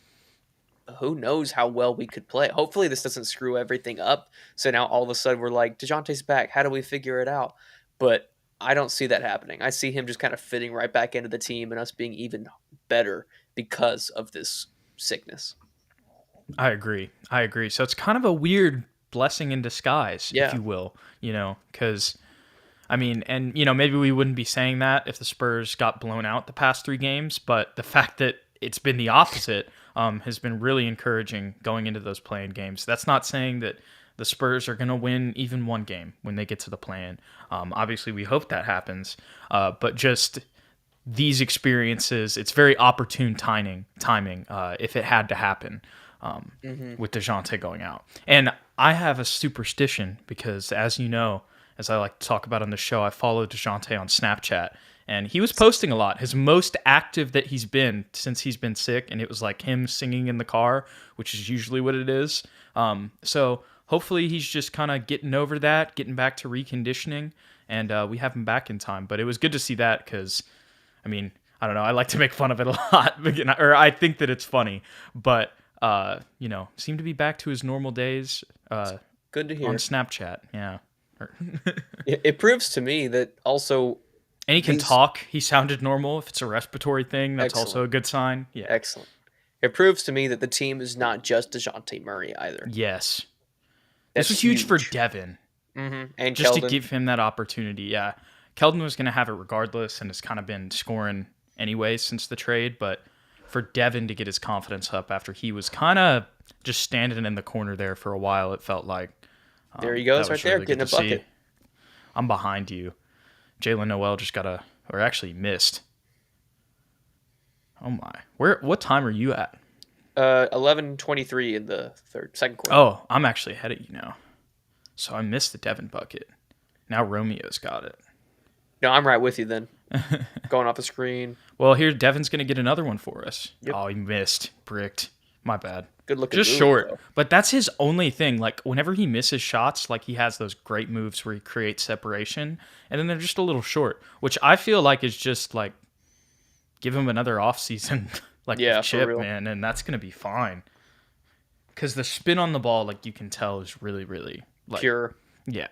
who knows how well we could play. Hopefully this doesn't screw everything up, so now all of a sudden we're like, DeJounte's back, how do we figure it out? But I don't see that happening. I see him just kind of fitting right back into the team and us being even better because of this sickness. I agree. So it's kind of a weird blessing in disguise, if you will, you know, because, I mean, and, you know, maybe we wouldn't be saying that if the Spurs got blown out the past 3 games, but the fact that it's been the opposite has been really encouraging going into those play-in games. That's not saying that the Spurs are going to win even one game when they get to the play-in. Obviously, we hope that happens, but just these experiences, it's very opportune timing if it had to happen with DeJounte going out. And I have a superstition because, as you know, as I like to talk about on the show, I follow DeJounte on Snapchat, and he was posting a lot. His most active that he's been since he's been sick, and it was like him singing in the car, which is usually what it is. So hopefully he's just kind of getting over that, getting back to reconditioning, and we have him back in time. But it was good to see that because, I mean, I don't know, I like to make fun of it a lot, or I think that it's funny, but, you know, seemed to be back to his normal days. Good to hear. On Snapchat, yeah. It proves to me that also... And he can talk. He sounded normal. If it's a respiratory thing, that's Excellent. also a good sign. Yeah. Excellent. It proves to me that the team is not just DeJounte Murray either. Yes. That's this was huge for Devin. And just Keldon. to give him that opportunity, yeah. Keldon was going to have it regardless and has kind of been scoring anyway since the trade, but for Devin to get his confidence up after he was kind of just standing in the corner there for a while, it felt like. There he goes right there, getting a bucket. See. I'm behind you. Jalen Noel just actually missed. Oh my. What time are you at? 11:23 in the second quarter. Oh, I'm actually ahead of you now. So I missed the Devin bucket. Now Romeo's got it. No, I'm right with you then. Going off the screen. Well, here Devin's going to get another one for us. Yep. Oh, he missed. Bricked. My bad. Good looking. Just move, short. though. But that's his only thing. Like, whenever he misses shots, like, he has those great moves where he creates separation, and then they're just a little short, which I feel like is just, like, give him another offseason, like, with Chip, man, and that's going to be fine. Because the spin on the ball, like, you can tell is really, really, like, pure. Yeah.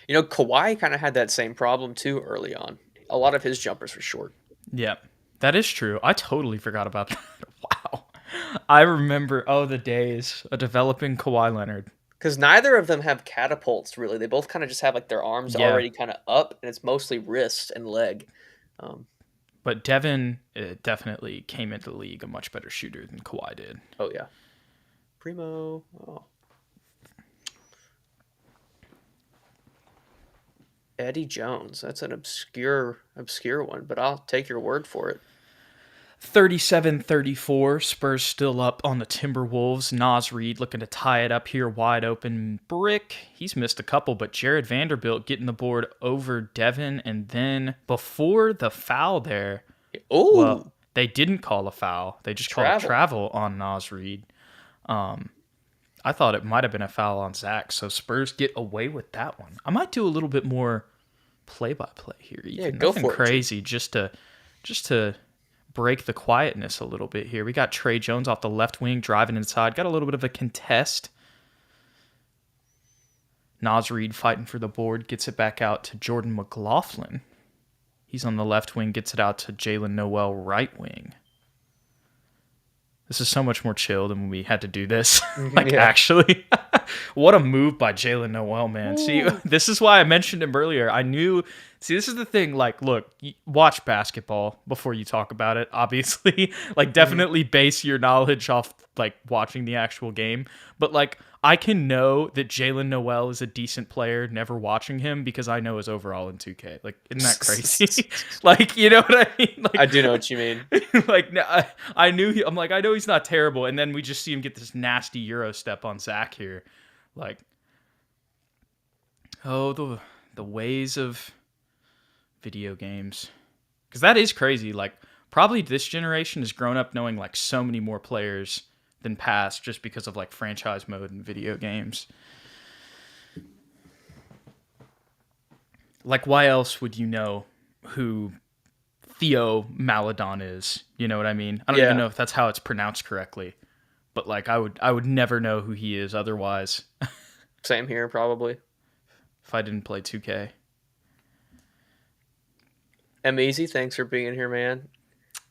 You know, Kawhi kind of had that same problem, too, early on. A lot of his jumpers were short. Yeah, that is true. I totally forgot about that. Wow. I remember, the days of developing Kawhi Leonard. Because neither of them have catapults, really. They both kind of just have, like, their arms already kind of up, and it's mostly wrist and leg. But Devin definitely came into the league a much better shooter than Kawhi did. Oh, yeah. Primo. Oh. Eddie Jones. That's an obscure one, but I'll take your word for it. 37-34, Spurs still up on the Timberwolves. Naz Reid looking to tie it up here, wide open. Brick, he's missed a couple, but Jared Vanderbilt getting the board over Devin. And then before the foul there, they didn't call a foul. They just called a travel on Naz Reid. I thought it might have been a foul on Zach, so Spurs get away with that one. I might do a little bit more play-by-play here, Yeah, Ethan. go Nothing for it. crazy, just to break the quietness a little bit here. We got Trey Jones off the left wing driving inside. Got a little bit of a contest. Naz Reid fighting for the board, gets it back out to Jordan McLaughlin. He's on the left wing, gets it out to Jalen Noel right wing. This is so much more chill than when we had to do this. Actually. What a move by Jalen Noel, man. Ooh. See, this is why I mentioned him earlier. I knew... See, this is the thing. Like, look, watch basketball before you talk about it, obviously. Like, definitely base your knowledge off, like, watching the actual game. But, like, I can know that Jalen Noel is a decent player never watching him because I know his overall in 2K. Like, isn't that crazy? Like, you know what I mean? Like, I do know what you mean. Like, I knew I'm like, I know he's not terrible. And then we just see him get this nasty Euro step on Zach here. Like, oh, the ways of video games. Because that is crazy. Like, probably this generation has grown up knowing, like, so many more players than past just because of, like, franchise mode and video games. Like, why else would you know who Theo Maladon is? You know what I mean? I don't even know if that's how it's pronounced correctly. But, like, I would never know who he is otherwise. Same here, probably. If I didn't play 2K. Easy, thanks for being here, man.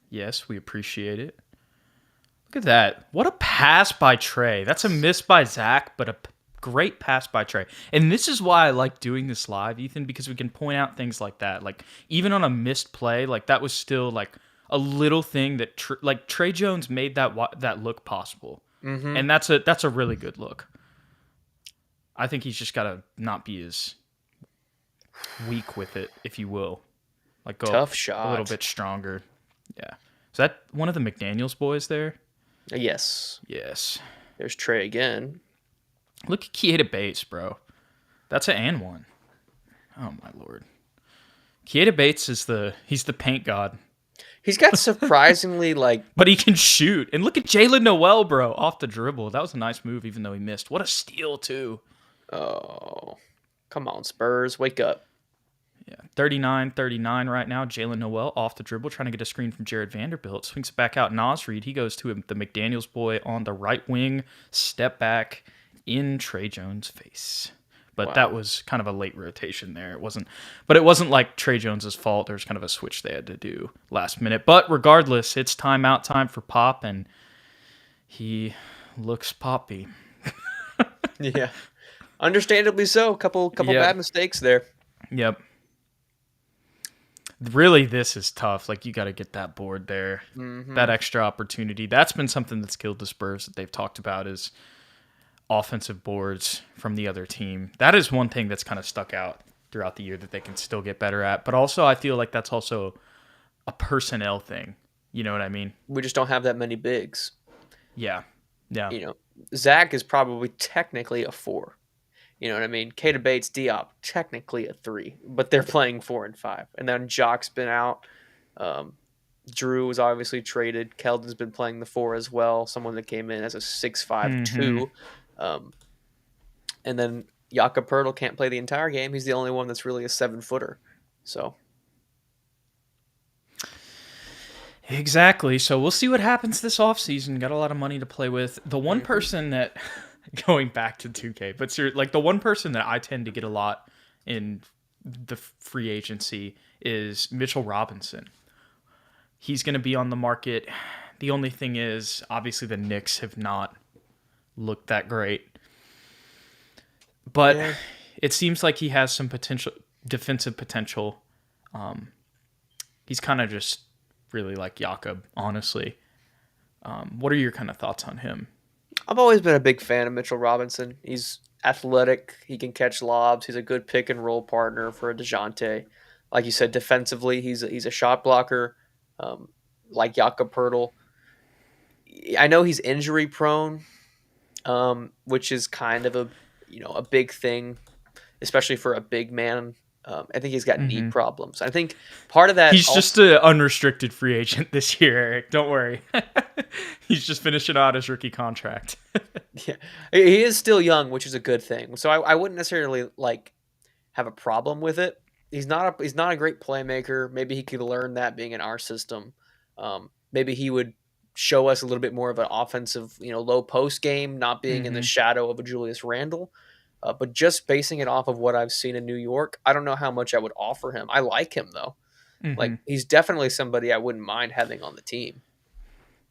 Yes, we appreciate it. Look at that. What a pass by Trey. That's a miss by Zach, but a great pass by Trey. And this is why I like doing this live, Ethan, because we can point out things like that. Like, even on a missed play, like, that was still, like, a little thing that, Trey Jones made that look possible. Mm-hmm. And that's a really good look. I think he's just got to not be as weak with it, if you will. Like, go tough shot. A little bit stronger. Yeah. Is that one of the McDaniels boys there? Yes. Yes. There's Trey again. Look at Keita Bates, bro. That's an and one. Oh, my Lord. Keita Bates he's the paint god. He's got surprisingly, like... But he can shoot. And look at Jalen Noel, bro, off the dribble. That was a nice move, even though he missed. What a steal, too. Oh. Come on, Spurs. Wake up. Yeah, 39-39 right now. Jalen Noel off the dribble, trying to get a screen from Jared Vanderbilt. Swings it back out. Naz Reid, he goes to the McDaniels boy on the right wing. Step back in Trey Jones' face. But That was kind of a late rotation there. It wasn't like Trey Jones' fault. There was kind of a switch they had to do last minute. But regardless, it's timeout time for Pop, and he looks poppy. Yeah. Understandably so. Couple bad mistakes there. Yep. Really, this is tough. Like, you got to get that board there. Mm-hmm. That extra opportunity. That's been something that's killed the Spurs that they've talked about is offensive boards from the other team. That is one thing that's kind of stuck out throughout the year that they can still get better at. But also, I feel like that's also a personnel thing. You know what I mean? We just don't have that many bigs. Yeah. Yeah. You know, Zach is probably technically a 4. You know what I mean? Keita Bates, Diop, technically a 3, but they're playing 4 and 5. And then Jock's been out. Drew was obviously traded. Keldon's been playing the 4 as well. Someone that came in as a 6'5", 2. And then Jakob Poeltl can't play the entire game. He's the only one that's really a 7-footer. So. Exactly. So we'll see what happens this offseason. Got a lot of money to play with. The one person that... Going back to 2K, but seriously, like, the one person that I tend to get a lot in the free agency is Mitchell Robinson. He's going to be on the market. The only thing is, obviously, the Knicks have not looked that great. But it seems like he has some defensive potential. He's kind of just really like Jakob, honestly. What are your kind of thoughts on him? I've always been a big fan of Mitchell Robinson. He's athletic. He can catch lobs. He's a good pick and roll partner for DeJounte. Like you said, defensively, he's a shot blocker, like Jakob Poeltl. I know he's injury prone, which is kind of a big thing, especially for a big man. I think he's got knee problems. I think part of that... He's just an unrestricted free agent this year, Eric. Don't worry. He's just finishing out his rookie contract. Yeah, he is still young, which is a good thing. So I wouldn't necessarily like have a problem with it. He's not a great playmaker. Maybe he could learn that being in our system. Maybe he would show us a little bit more of an offensive, low post game, not being in the Mm-hmm. shadow of a Julius Randle. But just basing it off of what I've seen in New York, I don't know how much I would offer him. I like him though. Mm-hmm. Like he's definitely somebody I wouldn't mind having on the team.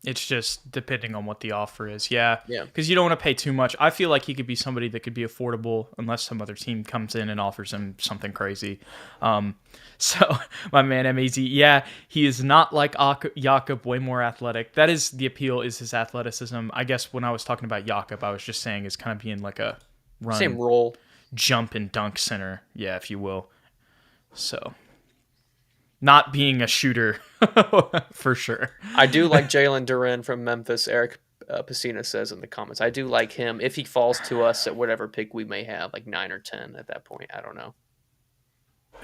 It's just depending on what the offer is. Yeah. Yeah. Because you don't want to pay too much. I feel like he could be somebody that could be affordable unless some other team comes in and offers him something crazy. So, my man, MEZ, yeah, he is not like Jakob, way more athletic. That is the appeal, is his athleticism. I guess when I was talking about Jakob, I was just saying is kind of being like a Same run, role. jump, and dunk center. Yeah, if you will. So, not being a shooter for sure. I do like Jalen Duren from Memphis. Eric Pacina says in the comments, I do like him if he falls to us at whatever pick we may have, like 9 or 10 at that point. I don't know.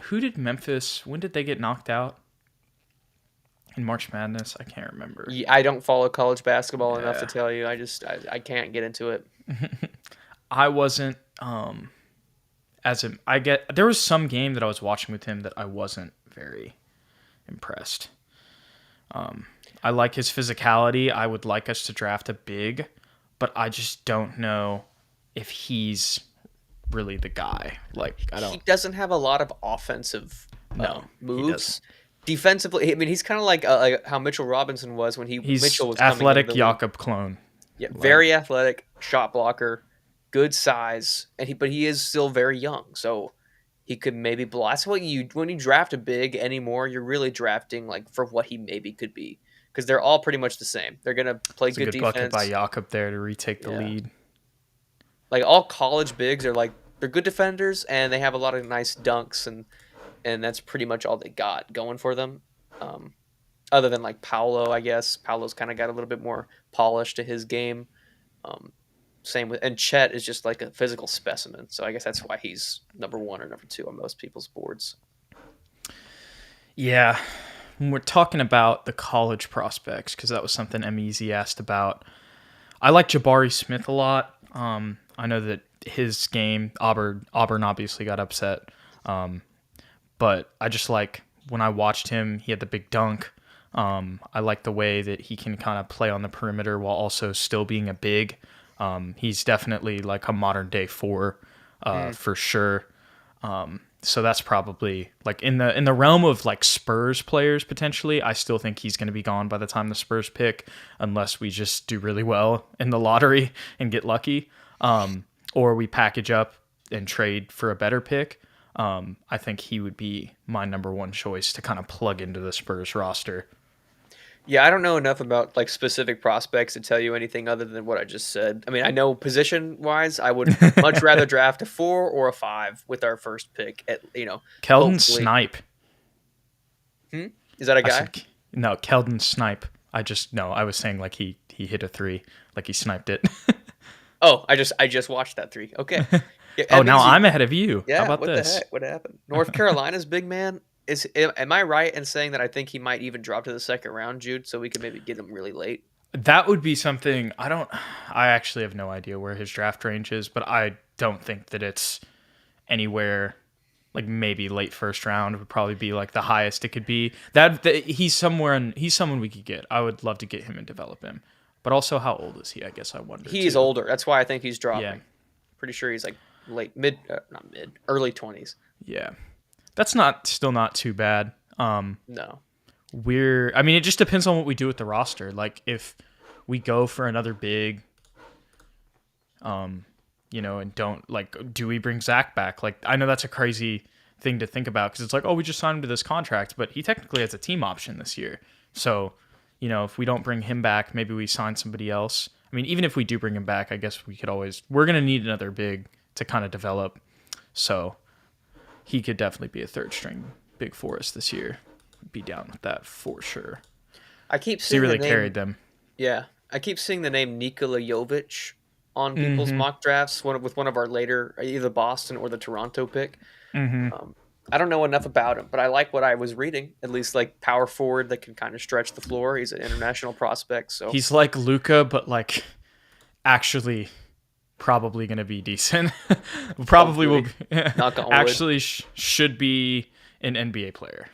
Who did Memphis? When did they get knocked out? In March Madness? I can't remember. Yeah, I don't follow college basketball enough to Yeah. tell you. I can't get into it. I wasn't there was some game that I was watching with him that I wasn't very impressed. I like his physicality. I would like us to draft a big, but I just don't know if he's really the guy. Like I He don't doesn't have a lot of offensive know. He moves. doesn't. Defensively, I mean, he's kind of like how Mitchell Robinson was when He's Mitchell was athletic coming into the league. Jakob clone. Yeah, Like, very athletic, shot blocker, good size, but he is still very young, so he could maybe blow. That's what when you draft a big anymore, you're really drafting like for what he maybe could be, because they're all pretty much the same. They're gonna play it's a good good bucket by defense. Jakob there to retake the Yeah, lead. like all college bigs are like they're good defenders and they have a lot of nice dunks and that's pretty much all they got going for them. Um, Other than like Paolo, I guess Paolo's kind of got a little bit more polish to his game. Um, Same with and Chet is just like a physical specimen, so I guess that's why he's number 1 or number 2 on most people's boards. Yeah, when we're talking about the college prospects, because that was something MEZ asked about, I like Jabari Smith a lot. I know that his game, Auburn obviously got upset, but I just like when I watched him, he had the big dunk. I like the way that he can kind of play on the perimeter while also still being a big. He's definitely like a modern day 4, for sure. So that's probably like in the realm of like Spurs players potentially. I still think he's going to be gone by the time the Spurs pick, unless we just do really well in the lottery and get lucky, or we package up and trade for a better pick. I think he would be my number 1 choice to kind of plug into the Spurs roster. Yeah, I don't know enough about like specific prospects to tell you anything other than what I just said. I mean, I know position wise, I would much rather draft a 4 or a 5 with our first pick. Keldon hopefully. Snipe. Is that a guy? No, Keldon Snipe. I was saying like he hit a 3, like he sniped it. Oh, I just watched that 3. Okay. Yeah, Oh, now MEZ I'm ahead of you. Yeah, How about what this? the heck? What happened? North Carolina's big man am I right in saying that I think he might even drop to the second round, Jude, so we could maybe get him really late? That would be something. I actually have no idea where his draft range is, but I don't think that it's anywhere like maybe late first round would probably be like the highest it could be. He's someone we could get. I would love to get him and develop him. But also, how old is he? I guess I wonder. He's too. older. That's why I think he's dropping. Yeah. Pretty sure he's like early 20s. Yeah. That's still not too bad. No. It just depends on what we do with the roster. Like if we go for another big, and don't like, do we bring Zach back? Like, I know that's a crazy thing to think about because it's like, oh, we just signed him to this contract, but he technically has a team option this year. So, if we don't bring him back, maybe we sign somebody else. I mean, even if we do bring him back, I guess we're going to need another big to kind of develop. So he could definitely be a third string big for us this year. Be down with that for sure. I keep He seeing really the name, carried them. Yeah. I keep seeing the name Nikola Jovic on people's mock drafts with one of our later, either Boston or the Toronto pick. I don't know enough about him, but I like what I was reading. At least like power forward that can kind of stretch the floor. He's an international prospect, so He's like Luka, but like actually probably going to be decent. Probably will Knock on wood. actually should be an NBA player.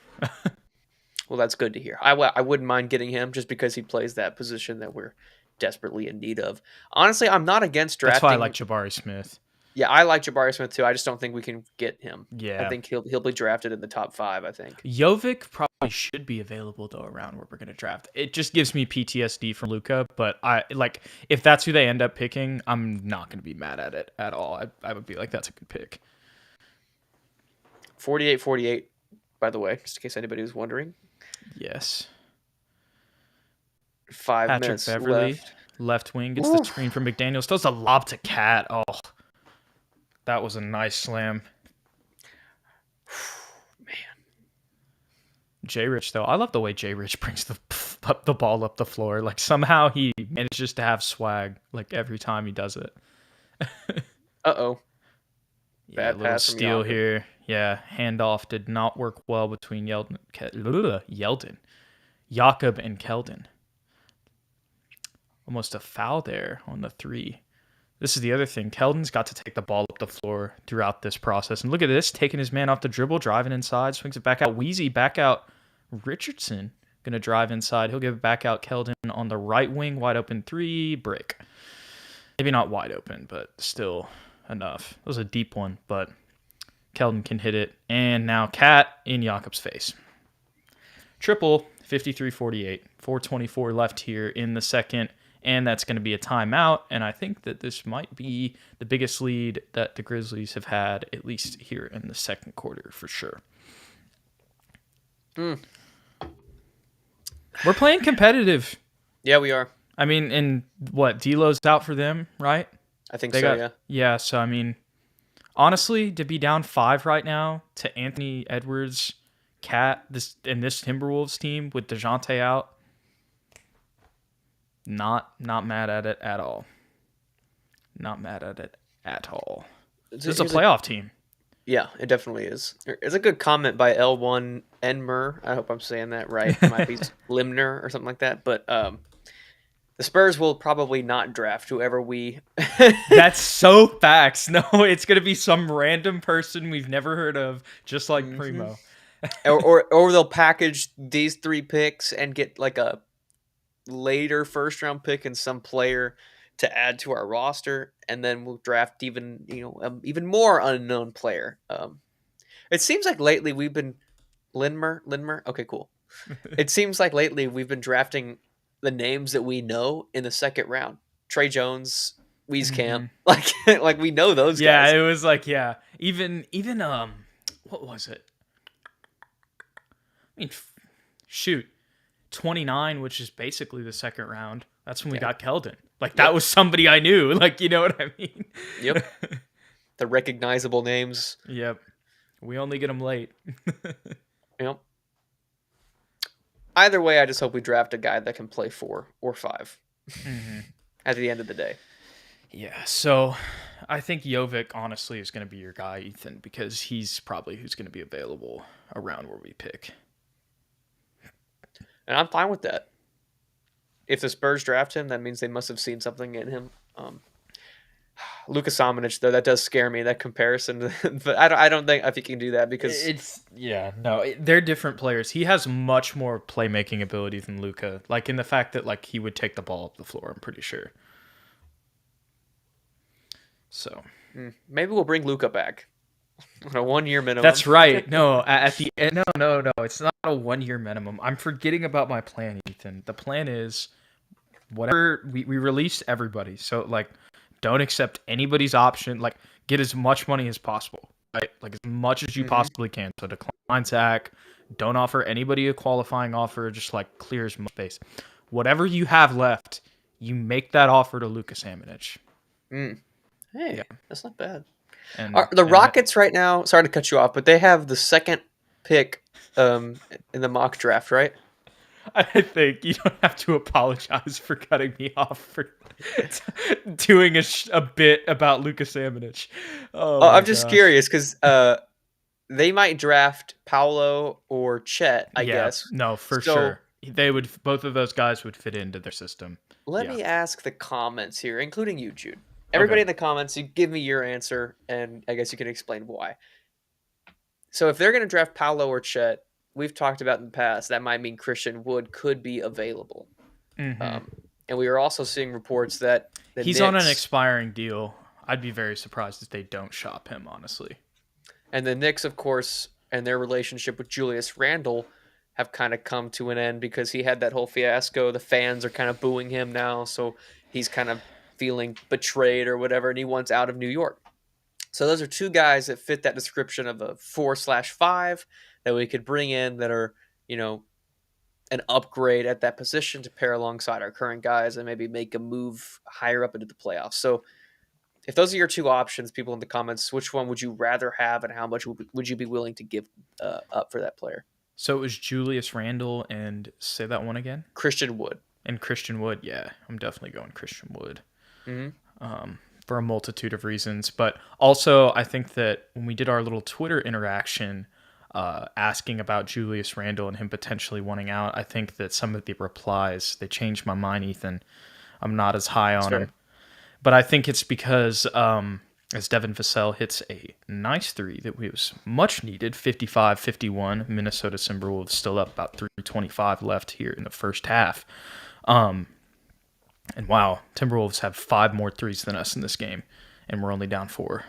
Well, that's good to hear. I wouldn't mind getting him just because he plays that position that we're desperately in need of. Honestly, I'm not against drafting. That's why I like Jabari Smith. Yeah, I like Jabari Smith too. I just don't think we can get him. Yeah. I think he'll be drafted in the top 5, I think. Jovic probably should be available though around where we're going to draft. It just gives me PTSD from Luka, but if that's who they end up picking, I'm not going to be mad at it at all. I would be like, that's a good pick. 48-48, by the way, just in case anybody was wondering. Yes. 5 Patrick minutes Beverly, left wing, gets the screen from McDaniels. Throws a lob to Cat. Oh, that was a nice slam. Man. J. Rich, though. I love the way J. Rich brings the ball up the floor. Like, somehow he manages to have swag, like, every time he does it. Uh-oh. Bad little steal here. Yeah, handoff did not work well between Jakob and Keldon. Almost a foul there on the 3. This is the other thing. Keldon's got to take the ball up the floor throughout this process. And look at this, taking his man off the dribble, driving inside, swings it back out. Wheezy back out. Richardson going to drive inside. He'll give it back out. Keldon on the right wing, wide open 3, break. Maybe not wide open, but still enough. It was a deep one, but Keldon can hit it. And now Cat in Jakob's face. Triple, 53-48. 4:24 left here in the second. And that's going to be a timeout. And I think that this might be the biggest lead that the Grizzlies have had, at least here in the second quarter, for sure. We're playing competitive. Yeah, we are. I mean, and what, D'Lo's out for them, right? I think yeah. Yeah, so I mean, honestly, to be down 5 right now to Anthony Edwards, Cat, this Timberwolves team with DeJounte out, not mad at it at all. Not mad at it at all. This is a playoff team. Yeah, it definitely is. It's a good comment by L1 Enmer. I hope I'm saying that right. It might be Limner or something like that. But the Spurs will probably not draft whoever we... That's so facts. No, it's going to be some random person we've never heard of, just like Primo. or they'll package these 3 picks and get like a later first-round pick and some player to add to our roster, and then we'll draft even more unknown player. It seems like lately we've been Lindmer. Okay, cool. It seems like lately we've been drafting the names that we know in the second round. Trey Jones, Wieskamp, like we know those guys. Yeah, it was like even what was it? I mean, shoot. 29, which is basically the second round. That's when we got Keldon. Like, that was somebody I knew. Like, you know what I mean? Yep. The recognizable names. Yep. We only get them late. Yep. Either way, I just hope we draft a guy that can play 4 or 5 at the end of the day. Yeah, so I think Jovic, honestly, is going to be your guy, Ethan, because he's probably who's going to be available around where we pick. And I'm fine with that. If the Spurs draft him, that means they must have seen something in him. Luka Samanic, though, that does scare me, that comparison. But I don't think if he can do that because... they're different players. He has much more playmaking ability than Luka. Like, in the fact that, like, he would take the ball up the floor, I'm pretty sure. So... Maybe we'll bring Luka back. On a 1-year minimum. That's right. No, at the end, no. It's not a 1-year minimum. I'm forgetting about my plan, Ethan. The plan is whatever we release everybody. So like, don't accept anybody's option. Like, get as much money as possible. Right? Like as much as you possibly can. So decline Zach. Don't offer anybody a qualifying offer. Just like clear as much space. Whatever you have left, you make that offer to Luka Samanic. Hey, that's not bad. And the Rockets right now, sorry to cut you off, but they have the second pick in the mock draft, right? I think you don't have to apologize for cutting me off for doing a bit about Luka Samanic. I'm just curious because they might draft Paolo or Chet, I guess. No, for sure. Both of those guys would fit into their system. Let me ask the comments here, including you, Jude. Everybody Okay. in the comments, you give me your answer, and I guess you can explain why. So if they're going to draft Paolo or Chet, we've talked about in the past, that might mean Christian Wood could be available. Mm-hmm. And we are also seeing reports that the He's on an Knicks expiring deal. I'd be very surprised if they don't shop him, honestly. and the Knicks, of course, and their relationship with Julius Randle have kind of come to an end because he had that whole fiasco. The fans are kind of booing him now, so he's kind of feeling betrayed or whatever, and he wants out of New York. So those are two guys that fit that description of a 4/5 that we could bring in that are, you know, an upgrade at that position to pair alongside our current guys and maybe make a move higher up into the playoffs. So if those are your two options, people in the comments, which one would you rather have and how much would you be willing to give up for that player? So it was Julius Randle and say that one again? Christian Wood. And Christian Wood. Yeah, I'm definitely going Christian Wood. Mm-hmm. For a multitude of reasons. But also, I think that when we did our little Twitter interaction asking about Julius Randle and him potentially wanting out, I think that some of the replies, they changed my mind, Ethan. I'm not as high on him. But I think it's because as Devin Vassell hits a nice three that was much needed, 55-51, Minnesota Timberwolves still up about 3:25 left here in the first half. And wow, Timberwolves have 5 more threes than us in this game, and we're only down 4.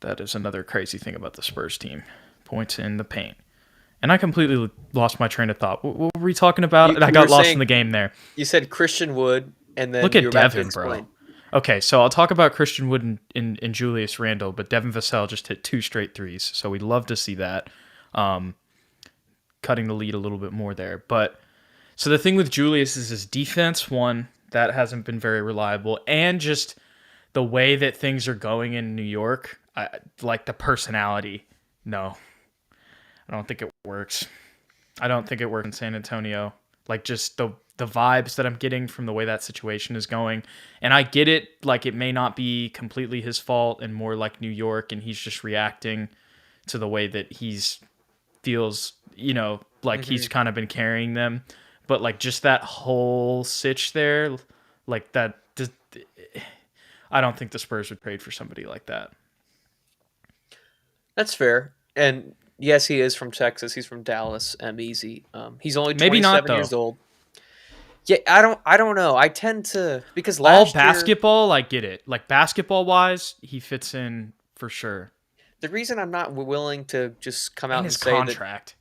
That is another crazy thing about the Spurs team. Points in the paint. And I completely lost my train of thought. What were we talking about? And I got lost in the game there. You said Christian Wood, and then look you at Devin, bro. Okay, so I'll talk about Christian Wood and Julius Randle, but Devin Vassell just hit 2 straight threes, so we'd love to see that. Cutting the lead a little bit more there. But so the thing with Julius is his defense, one, that hasn't been very reliable, and just the way that things are going in New York, like the personality. No, I don't think it works. I don't think it works in San Antonio. Like just the vibes that I'm getting from the way that situation is going. And I get it, like it may not be completely his fault and more like New York, and he's just reacting to the way that he's feels, like he's kind of been carrying them. But like just that whole sitch there, like that, I don't think the Spurs would trade for somebody like that. That's fair. And yes, he is from Texas. He's from Dallas. Easy. He's only 27 Maybe not, though. years old. Yeah, I don't know. I tend to because all basketball, I get it. Like basketball wise, he fits in for sure. The reason I'm not willing to just come out and say contract.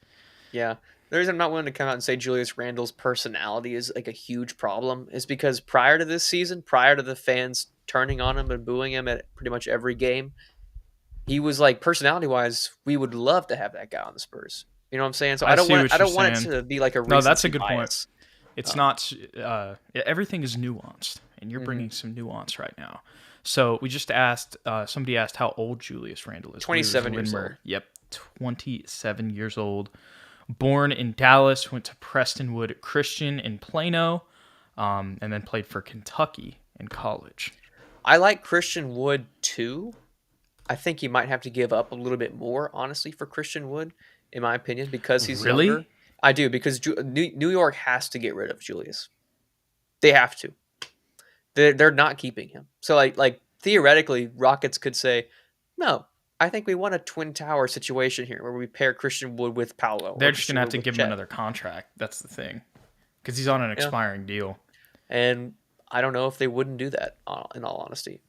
Yeah. The reason I'm not willing to come out and say Julius Randle's personality is like a huge problem is because prior to this season, prior to the fans turning on him and booing him at pretty much every game, he was like personality-wise, we would love to have that guy on the Spurs. You know what I'm saying? So I don't want it to be like a no. That's a good bias. Point. It's not. Everything is nuanced, and you're bringing some nuance right now. So we just asked. Somebody asked how old Julius Randle is. 27 years old. Yep, 27 years old. Born in Dallas, went to Prestonwood Christian in Plano, and then played for Kentucky in college. I like Christian Wood too. I think you might have to give up a little bit more, honestly, for Christian Wood, in my opinion, because he's younger. I do, because New York has to get rid of Julius. They have to. They're not keeping him. So, like theoretically, Rockets could say, no, I think we want a twin tower situation here where we pair Christian Wood with Paolo. They're just going to have to give him another contract. That's the thing. Because he's on an expiring deal. And I don't know if they wouldn't do that, in all honesty.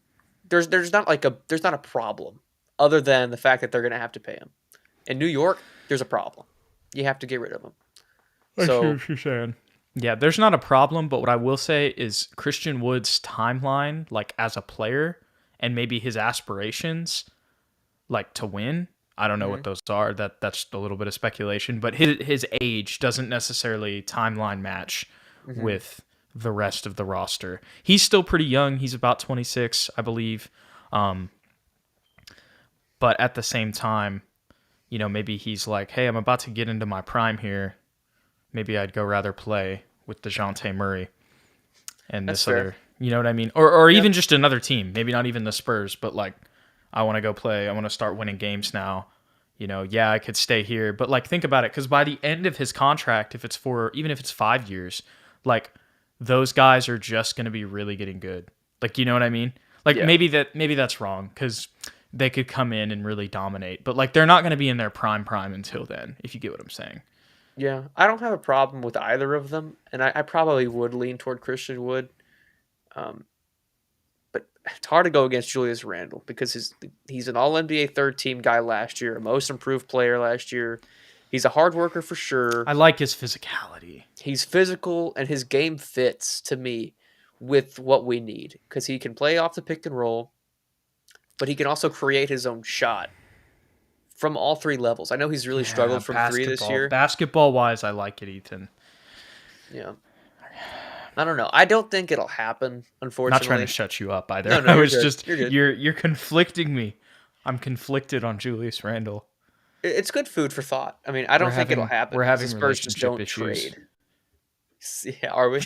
There's not a problem other than the fact that they're going to have to pay him. In New York, there's a problem. You have to get rid of him. I see what you're saying. Yeah, there's not a problem, but what I will say is Christian Wood's timeline, like as a player, and maybe his aspirations, like to win. I don't know what those are. That's a little bit of speculation, but his age doesn't necessarily timeline match with the rest of the roster. He's still pretty young. He's about 26, I believe. But at the same time, maybe he's like, hey, I'm about to get into my prime here. Maybe I'd go rather play with DeJounte Murray and That's this fair. other, you know what I mean? Or even just another team. Maybe not even the Spurs, but like, I want to go play. I want to start winning games now. I could stay here. But like, think about it. Because by the end of his contract, even if it's 5 years, like those guys are just going to be really getting good. Like, you know what I mean? Like Yeah. maybe that's wrong because they could come in and really dominate, but like they're not going to be in their prime until then. If you get what I'm saying. Yeah, I don't have a problem with either of them, and I probably would lean toward Christian Wood. Um, but it's hard to go against Julius Randle because he's an All NBA third team guy last year, a Most Improved player last year. He's a hard worker for sure. I like his physicality. He's physical, and his game fits to me with what we need because he can play off the pick and roll, but he can also create his own shot from all three levels. I know he's really struggled from three this year. Basketball wise, I like it, Ethan. Yeah. I don't know. I don't think it'll happen, unfortunately. Not trying to shut you up either. No, I was you're just good. you're conflicting me. I'm conflicted on Julius Randle. It's good food for thought. I mean, I don't think it'll happen. We're having the Spurs just don't issues. trade. Yeah, are we?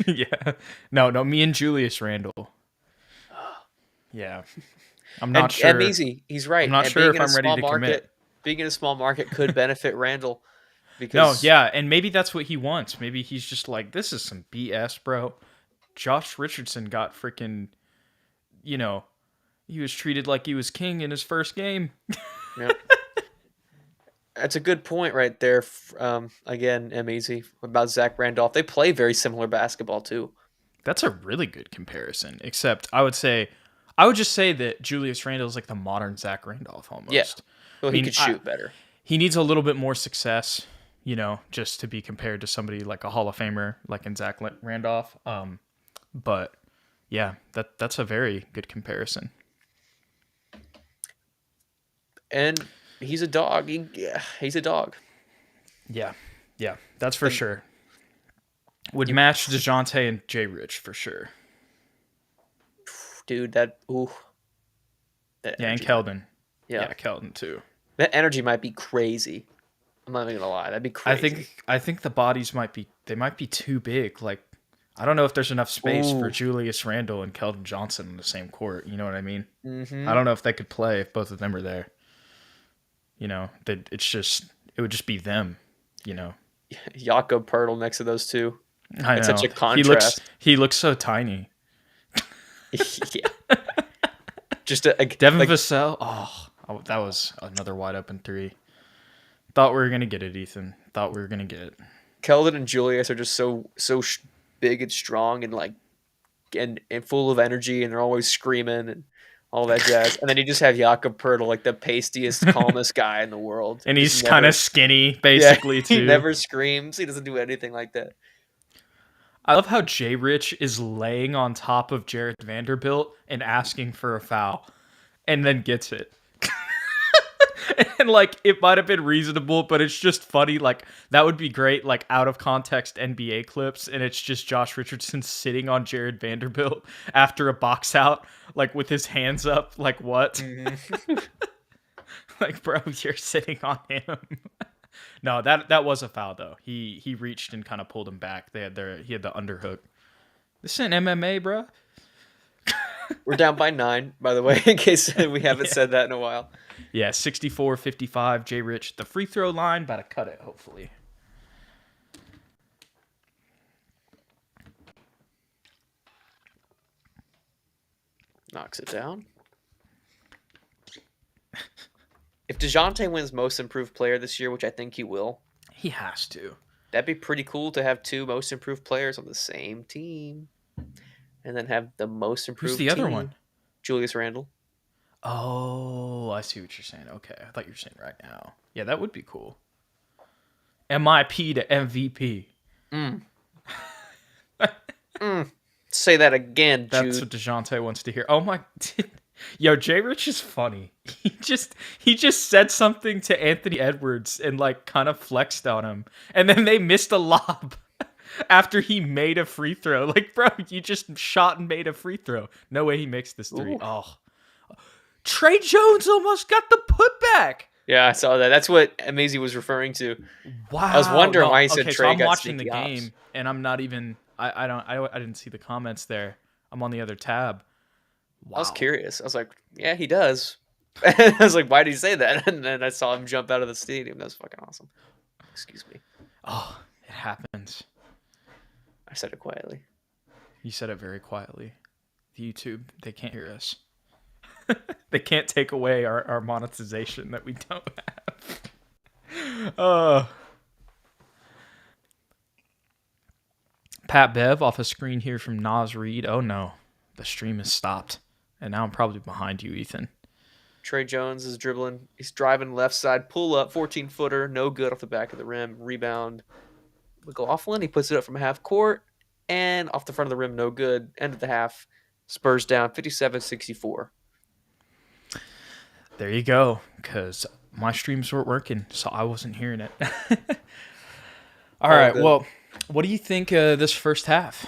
Yeah. No, me and Julius Randle. Yeah. I'm not sure. And easy. He's right. I'm not sure if I'm ready to commit. Being in a small market could benefit Randle. Because... No, yeah, and maybe that's what he wants. Maybe he's just like, this is some BS, bro. Josh Richardson got freaking, he was treated like he was king in his first game. Yep. That's a good point right there. Again, M-Easy, about Zach Randolph. They play very similar basketball, too. That's a really good comparison, except I would just say that Julius Randle is like the modern Zach Randolph almost. Yeah. Well, he could shoot better. He needs a little bit more success, just to be compared to somebody like a Hall of Famer like in Zach Randolph. But yeah, that's a very good comparison. And he's a dog. He's a dog. Yeah, that's for sure. Would match DeJounte and J. Rich for sure. Dude, and Keldon. Yeah, Keldon too. That energy might be crazy. I'm not even gonna lie. That'd be crazy. I think the bodies might be too big. Like, I don't know if there's enough space for Julius Randle and Keldon Johnson in the same court. You know what I mean? Mm-hmm. I don't know if they could play if both of them are there. It would just be them. Jakob Pertl next to those two. I know. Such a contrast. He looks so tiny. Yeah. Just Devin Vassell. Oh, that was another wide open three. Thought we were gonna get it, Ethan. Thought we were gonna get it. Keldon and Julius are just so big and strong and full of energy, and they're always screaming and all that jazz. And then you just have Jakob Pertl, like the pastiest, calmest guy in the world. And he's kind of skinny, basically, too. He never screams. He doesn't do anything like that. I love how J. Rich is laying on top of Jared Vanderbilt and asking for a foul, and then gets it. And like, it might have been reasonable, but it's just funny. Like, that would be great, like, out of context NBA clips, and it's just Josh Richardson sitting on Jared Vanderbilt after a box out, like, with his hands up. Like, what? Mm-hmm. Like, bro, you're sitting on him. No, that was a foul though. He reached and kind of pulled him back. He had the underhook. This isn't MMA, bro. We're down by 9, by the way, in case we haven't said that in a while. Yeah, 64-55. J. Rich, the free throw line, about to cut it, hopefully. Knocks it down. If DeJounte wins Most Improved Player this year, which I think he will. He has to. That'd be pretty cool to have 2 Most Improved players on the same team. And then have the Most Improved Who's the other one? Julius Randle. Oh, I see what you're saying. Okay, I thought you were saying right now. Yeah, that would be cool. MIP to MVP. Say that again, Jude. That's what DeJounte wants to hear. Oh my... Yo, J. Rich is funny. He just said something to Anthony Edwards and like kind of flexed on him. And then they missed a lob after he made a free throw. Like, bro, you just shot and made a free throw. No way he makes this three. Ooh. Oh. Trey Jones almost got the putback. Yeah, I saw that. That's what Amazy was referring to. Wow. I was wondering why he said Trey so I'm got watching the ops. game and I'm not even I didn't see the comments there. I'm on the other tab. Wow. I was curious. I was like, yeah, he does. I was like, why did he say that? And then I saw him jump out of the stadium. That was fucking awesome. Excuse me. Oh, it happens. I said it quietly. You said it very quietly. YouTube, they can't hear us. They can't take away our monetization that we don't have. Pat Bev off a screen here from Nas Reed. Oh no, the stream has stopped. And now I'm probably behind you, Ethan. Trey Jones is dribbling. He's driving left side, pull up, 14-footer, no good off the back of the rim. Rebound. McLaughlin, he puts it up from half court and off the front of the rim, no good. End of the half. Spurs down 57-64. There you go, because my streams weren't working, so I wasn't hearing it. All right, good. well, what do you think of this first half?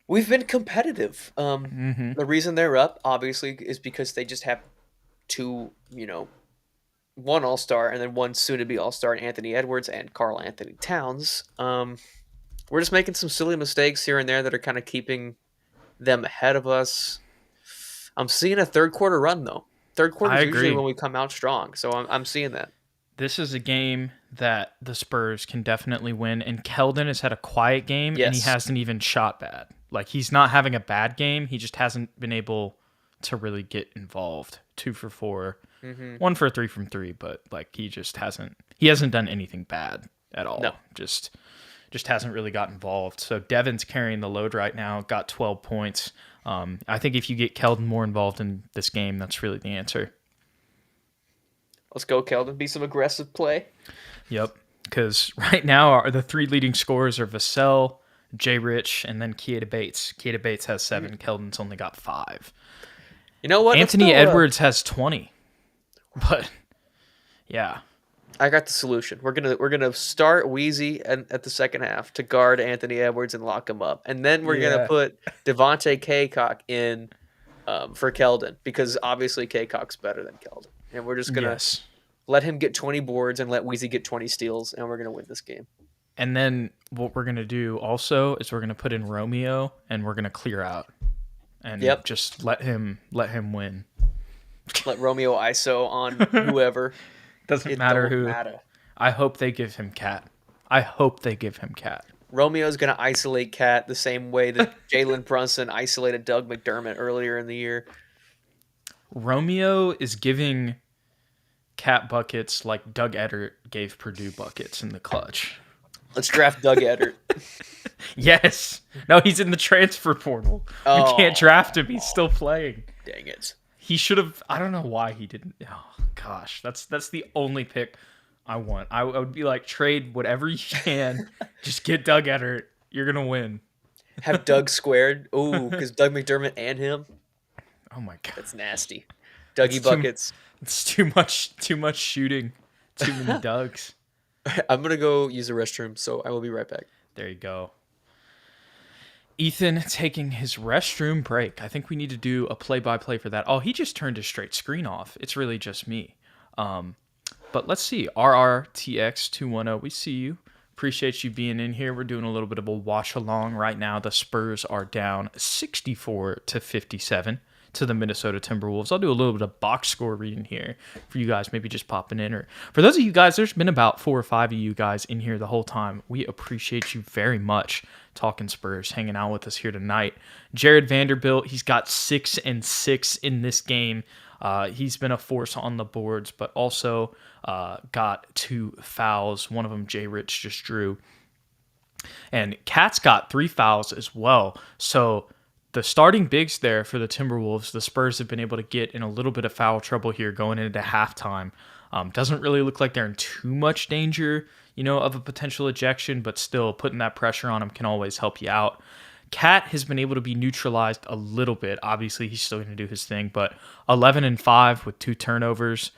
We've been competitive. The reason they're up, obviously, is because they just have two, one All-Star and then one soon-to-be All-Star, Anthony Edwards and Karl Anthony Towns. We're just making some silly mistakes here and there that are kind of keeping them ahead of us. I'm seeing a third-quarter run, though. Third quarter is usually when we come out strong, so I'm seeing that. This is a game that the Spurs can definitely win, and Keldon has had a quiet game, and he hasn't even shot bad. Like, he's not having a bad game, he just hasn't been able to really get involved. 2 for 4, 1 for 3 from 3, but like he hasn't done anything bad at all. No. Just hasn't really got involved. So Devin's carrying the load right now, got 12 points. I think if you get Keldon more involved in this game, that's really the answer. Let's go, Keldon. Be some aggressive play. Yep, because right now the 3 leading scorers are Vassell, Jay Rich, and then Keita Bates. Keita Bates has 7. Keldon's only got 5. You know what? Anthony Edwards has 20. But, yeah. I got the solution. We're gonna start Weezy at the second half to guard Anthony Edwards and lock him up, and then we're gonna put Devontae Kaycock in for Keldon because obviously Kaycock's better than Keldon, and we're just gonna let him get 20 boards and let Weezy get 20 steals, and we're gonna win this game. And then what we're gonna do also is we're gonna put in Romeo and we're gonna clear out and just let him win. Let Romeo ISO on whoever. Doesn't matter who. I hope they give him Cat. Romeo's going to isolate Cat the same way that Jalen Brunson isolated Doug McDermott earlier in the year. Romeo is giving Cat buckets like Doug Edert gave Purdue buckets in the clutch. Let's draft Doug Edert. Yes. No, he's in the transfer portal. You can't draft him. He's still playing. Dang it. He should have. I don't know why he didn't. Oh gosh, that's the only pick I want. I would be like, trade whatever you can, just get Doug Edert. You're gonna win. Have Doug squared. Ooh, because Doug McDermott and him. Oh my god, that's nasty. Dougie buckets. It's too much shooting. Too many Dougs. I'm gonna go use the restroom, so I will be right back. There you go. Ethan taking his restroom break. I think we need to do a play-by-play for that. Oh, he just turned his straight screen off. It's really just me. But let's see. RRTX210, we see you. Appreciate you being in here. We're doing a little bit of a watch-along right now. The Spurs are down 64-57 to the Minnesota Timberwolves. I'll do a little bit of box score reading here for you guys, maybe just popping in. Or for those of you guys, there's been about 4 or 5 of you guys in here the whole time. We appreciate you very much. Talking Spurs, hanging out with us here tonight. Jared Vanderbilt, he's got 6 and 6 in this game. He's been a force on the boards, but also got 2 fouls. One of them Jay Rich just drew. And Cat's got 3 fouls as well. So the starting bigs there for the Timberwolves, the Spurs have been able to get in a little bit of foul trouble here going into halftime. Doesn't really look like they're in too much danger, of a potential ejection, but still putting that pressure on him can always help you out. Cat has been able to be neutralized a little bit. Obviously, he's still going to do his thing, but 11 and 5 with 2 turnovers.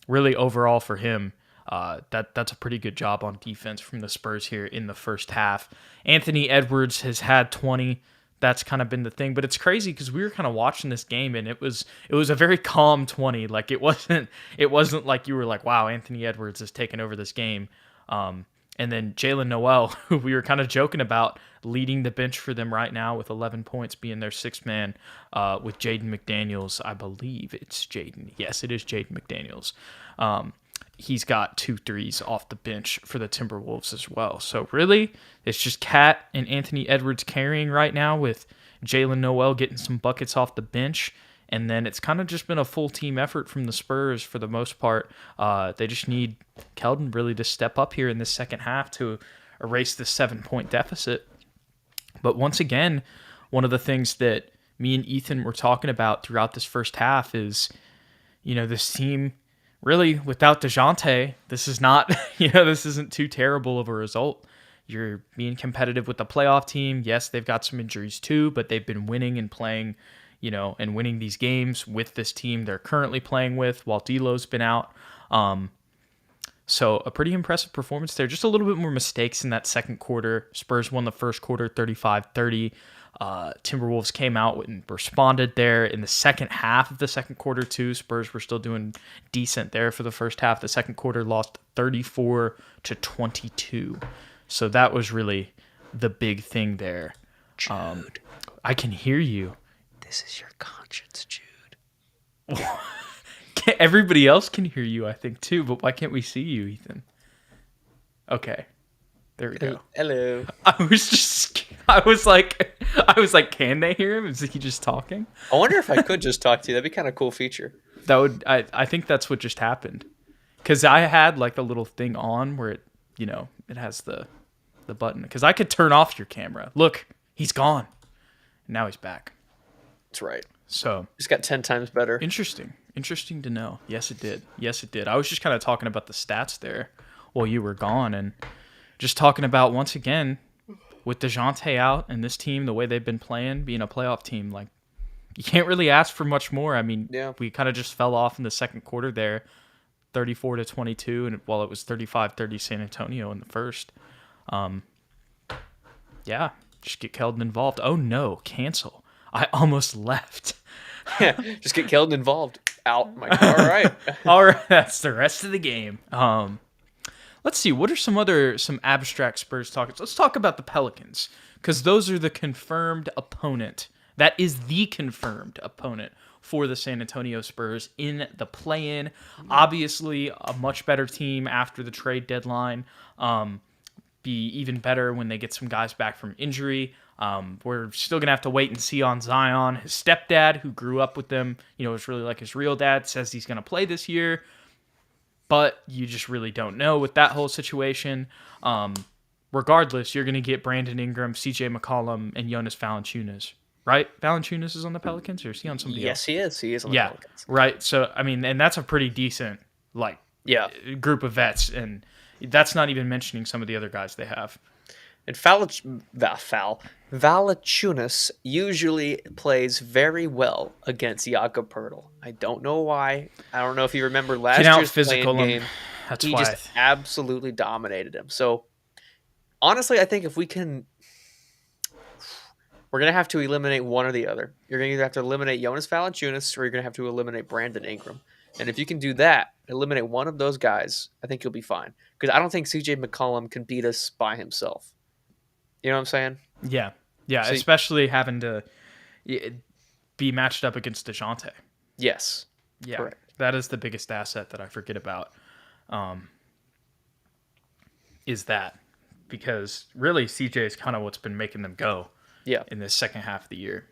Really, overall for him, that's a pretty good job on defense from the Spurs here in the first half. Anthony Edwards has had 20. That's kind of been the thing, but it's crazy because we were kind of watching this game and it was a very calm 20. Like it wasn't like you were like, wow, Anthony Edwards is taking over this game. And then Jalen Noel, who we were kind of joking about, leading the bench for them right now with 11 points, being their 6th man, with Jaden McDaniels. I believe it's Jaden. Yes, it is Jaden McDaniels. He's got 2 threes off the bench for the Timberwolves as well. So really, it's just Cat and Anthony Edwards carrying right now with Jalen Noel getting some buckets off the bench. And then it's kind of just been a full team effort from the Spurs for the most part. They just need Keldon really to step up here in the second half to erase the 7-point deficit. But once again, one of the things that me and Ethan were talking about throughout this first half is, this team really without DeJounte, this is not, this isn't too terrible of a result. You're being competitive with the playoff team. Yes, they've got some injuries too, but they've been winning and playing, and winning these games with this team they're currently playing with while D'Lo's been out. So a pretty impressive performance there. Just a little bit more mistakes in that second quarter. Spurs won the first quarter 35-30. Timberwolves came out and responded there in the second half of the second quarter too. Spurs were still doing decent there for the first half. The second quarter lost 34-22. So that was really the big thing there. Jude, I can hear you. this is your conscience, Jude. Everybody else can hear you, I think, too, but why can't we see you, Ethan? Okay. There we go. Hello. I was like, can they hear him? Is he just talking? I wonder if I could just talk to you. That'd be kind of cool feature. I think that's what just happened. Because I had like a little thing on where it, it has the button. Because I could turn off your camera. Look, he's gone. Now he's back. That's right. So It's got 10 times better. Interesting to know. Yes, it did. I was just kind of talking about the stats there while you were gone, and just talking about, once again, with DeJounte out and this team, the way they've been playing, being a playoff team, like, you can't really ask for much more. I mean, we kind of just fell off in the second quarter there, 34-22, and while it was 35-30 San Antonio in the first. Just get Keldon involved. Oh no, cancel. I almost left. Yeah, just get Keldon involved. Out. I'm like, all right. All right, that's the rest of the game. Let's see, what are some abstract Spurs talkers? Let's talk about the Pelicans, because those are the confirmed opponent. That is the confirmed opponent for the San Antonio Spurs in the play-in. Obviously, a much better team after the trade deadline. Be even better when they get some guys back from injury. We're still going to have to wait and see on Zion. His stepdad, who grew up with them, is really like his real dad, says he's going to play this year. But you just really don't know with that whole situation. Regardless, you're going to get Brandon Ingram, CJ McCollum, and Jonas Valanciunas. Right? Valanciunas is on the Pelicans, or is he on somebody else? Yes, he is. He is on the Pelicans. Right. So, I mean, and that's a pretty decent, group of vets. And that's not even mentioning some of the other guys they have. And Valanciunas usually plays very well against Jakob Poeltl. I don't know why. I don't know if you remember last year's playing game. That's he why. Just absolutely dominated him. So, honestly, I think if we can... We're going to have to eliminate one or the other. You're going to either have to eliminate Jonas Valanciunas or you're going to have to eliminate Brandon Ingram. And if you can do that, eliminate one of those guys, I think you'll be fine. Because I don't think CJ McCollum can beat us by himself. You know what I'm saying? Yeah. Yeah, so, especially having to be matched up against DeJounte. Yes. Yeah, correct. That is the biggest asset that I forget about, is that. Because really, CJ is kind of what's been making them go in this second half of the year.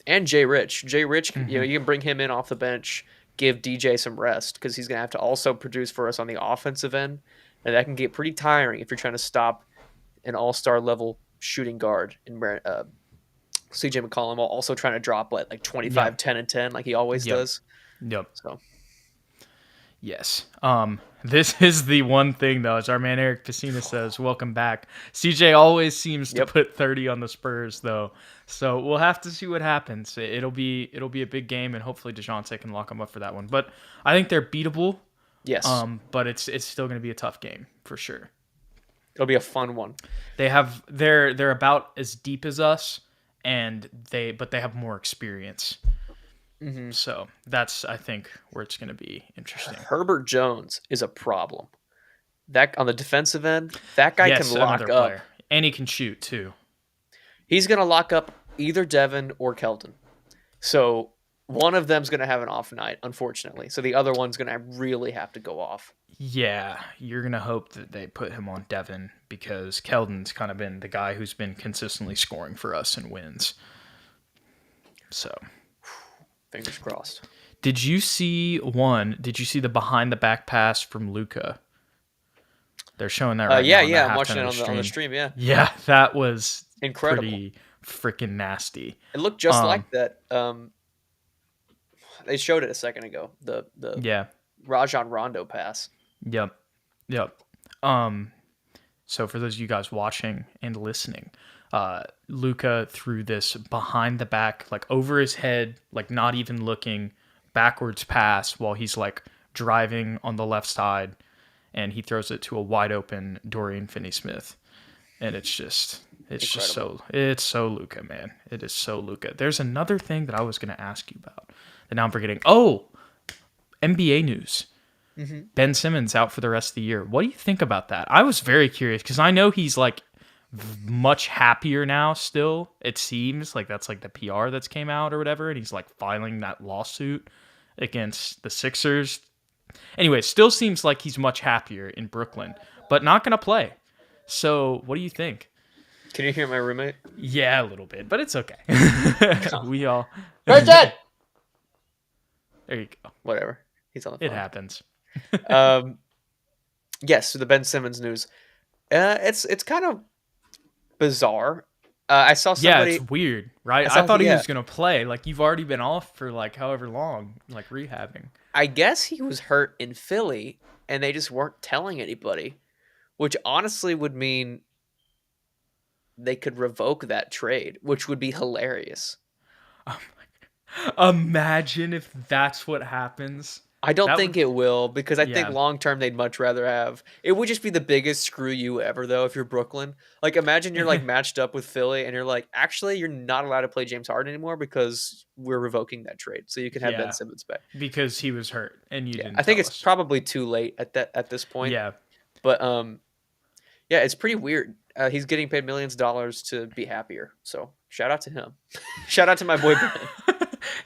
And Jay Rich. You can bring him in off the bench, give DJ some rest, because he's going to have to also produce for us on the offensive end. And that can get pretty tiring if you're trying to stop an all-star level shooting guard in CJ McCollum, while also trying to drop like 25, 10, and 10 like he always does. Yep. So, yes. This is the one thing, though, as our man Eric Pacina says, welcome back. CJ always seems to put 30 on the Spurs, though. So we'll have to see what happens. It'll be a big game, and hopefully DeJounte can lock them up for that one. But I think they're beatable. Yes. But it's still going to be a tough game for sure. It'll be a fun one. They're about as deep as us, but they have more experience. Mm-hmm. So that's, I think, where it's going to be interesting. Herbert Jones is a problem. That on the defensive end, that guy can lock up, player. And he can shoot too. He's going to lock up either Devin or Keldon. So one of them's going to have an off night, unfortunately. So the other one's going to really have to go off. Yeah, you're going to hope that they put him on Devin, because Keldon's kind of been the guy who's been consistently scoring for us and wins. So, Fingers crossed. did you see the behind the back pass from Luka? They're showing that right now on the I'm watching halftime it of the on the stream. stream. Yeah, Yeah, that was incredible. pretty freaking nasty. It looked just like that. They showed it a second ago. The Yeah. Rajon Rondo pass. Yep. So for those of you guys watching and listening, Luka threw this behind the back, like over his head, like not even looking, backwards pass while he's like driving on the left side, and he throws it to a wide open Dorian Finney-Smith, and it's so Luka, man. It is so Luka. There's another thing that I was going to ask you about that now I'm forgetting. Oh, NBA news. Mm-hmm. Ben Simmons out for the rest of the year. What do you think about that? I was very curious because I know he's like much happier now still. It seems like that's like the PR that's came out or whatever. And he's like filing that lawsuit against the Sixers. Anyway, still seems like he's much happier in Brooklyn, but not going to play. So what do you think? Can you hear my roommate? Yeah, a little bit, but it's okay. We all... There you go. Whatever. He's on the phone. It happens. Yes, so the Ben Simmons news. It's kind of bizarre. I saw somebody. Yeah, it's weird, right? I thought he was gonna play. Like you've already been off for like however long, like rehabbing. I guess he was hurt in Philly, and they just weren't telling anybody, which honestly would mean they could revoke that trade, which would be hilarious. Oh my God. Imagine if that's what happens. I don't think it will, because I think long term they'd much rather have. It would just be the biggest screw you ever, though, if you're Brooklyn. Like, imagine you're like matched up with Philly, and you're like, actually, you're not allowed to play James Harden anymore because we're revoking that trade, so you can have Ben Simmons back because he was hurt, and you didn't. I think it's probably too late at this point. Yeah, but yeah, it's pretty weird. He's getting paid millions of dollars to be happier, so shout out to him. Shout out to my boy Ben.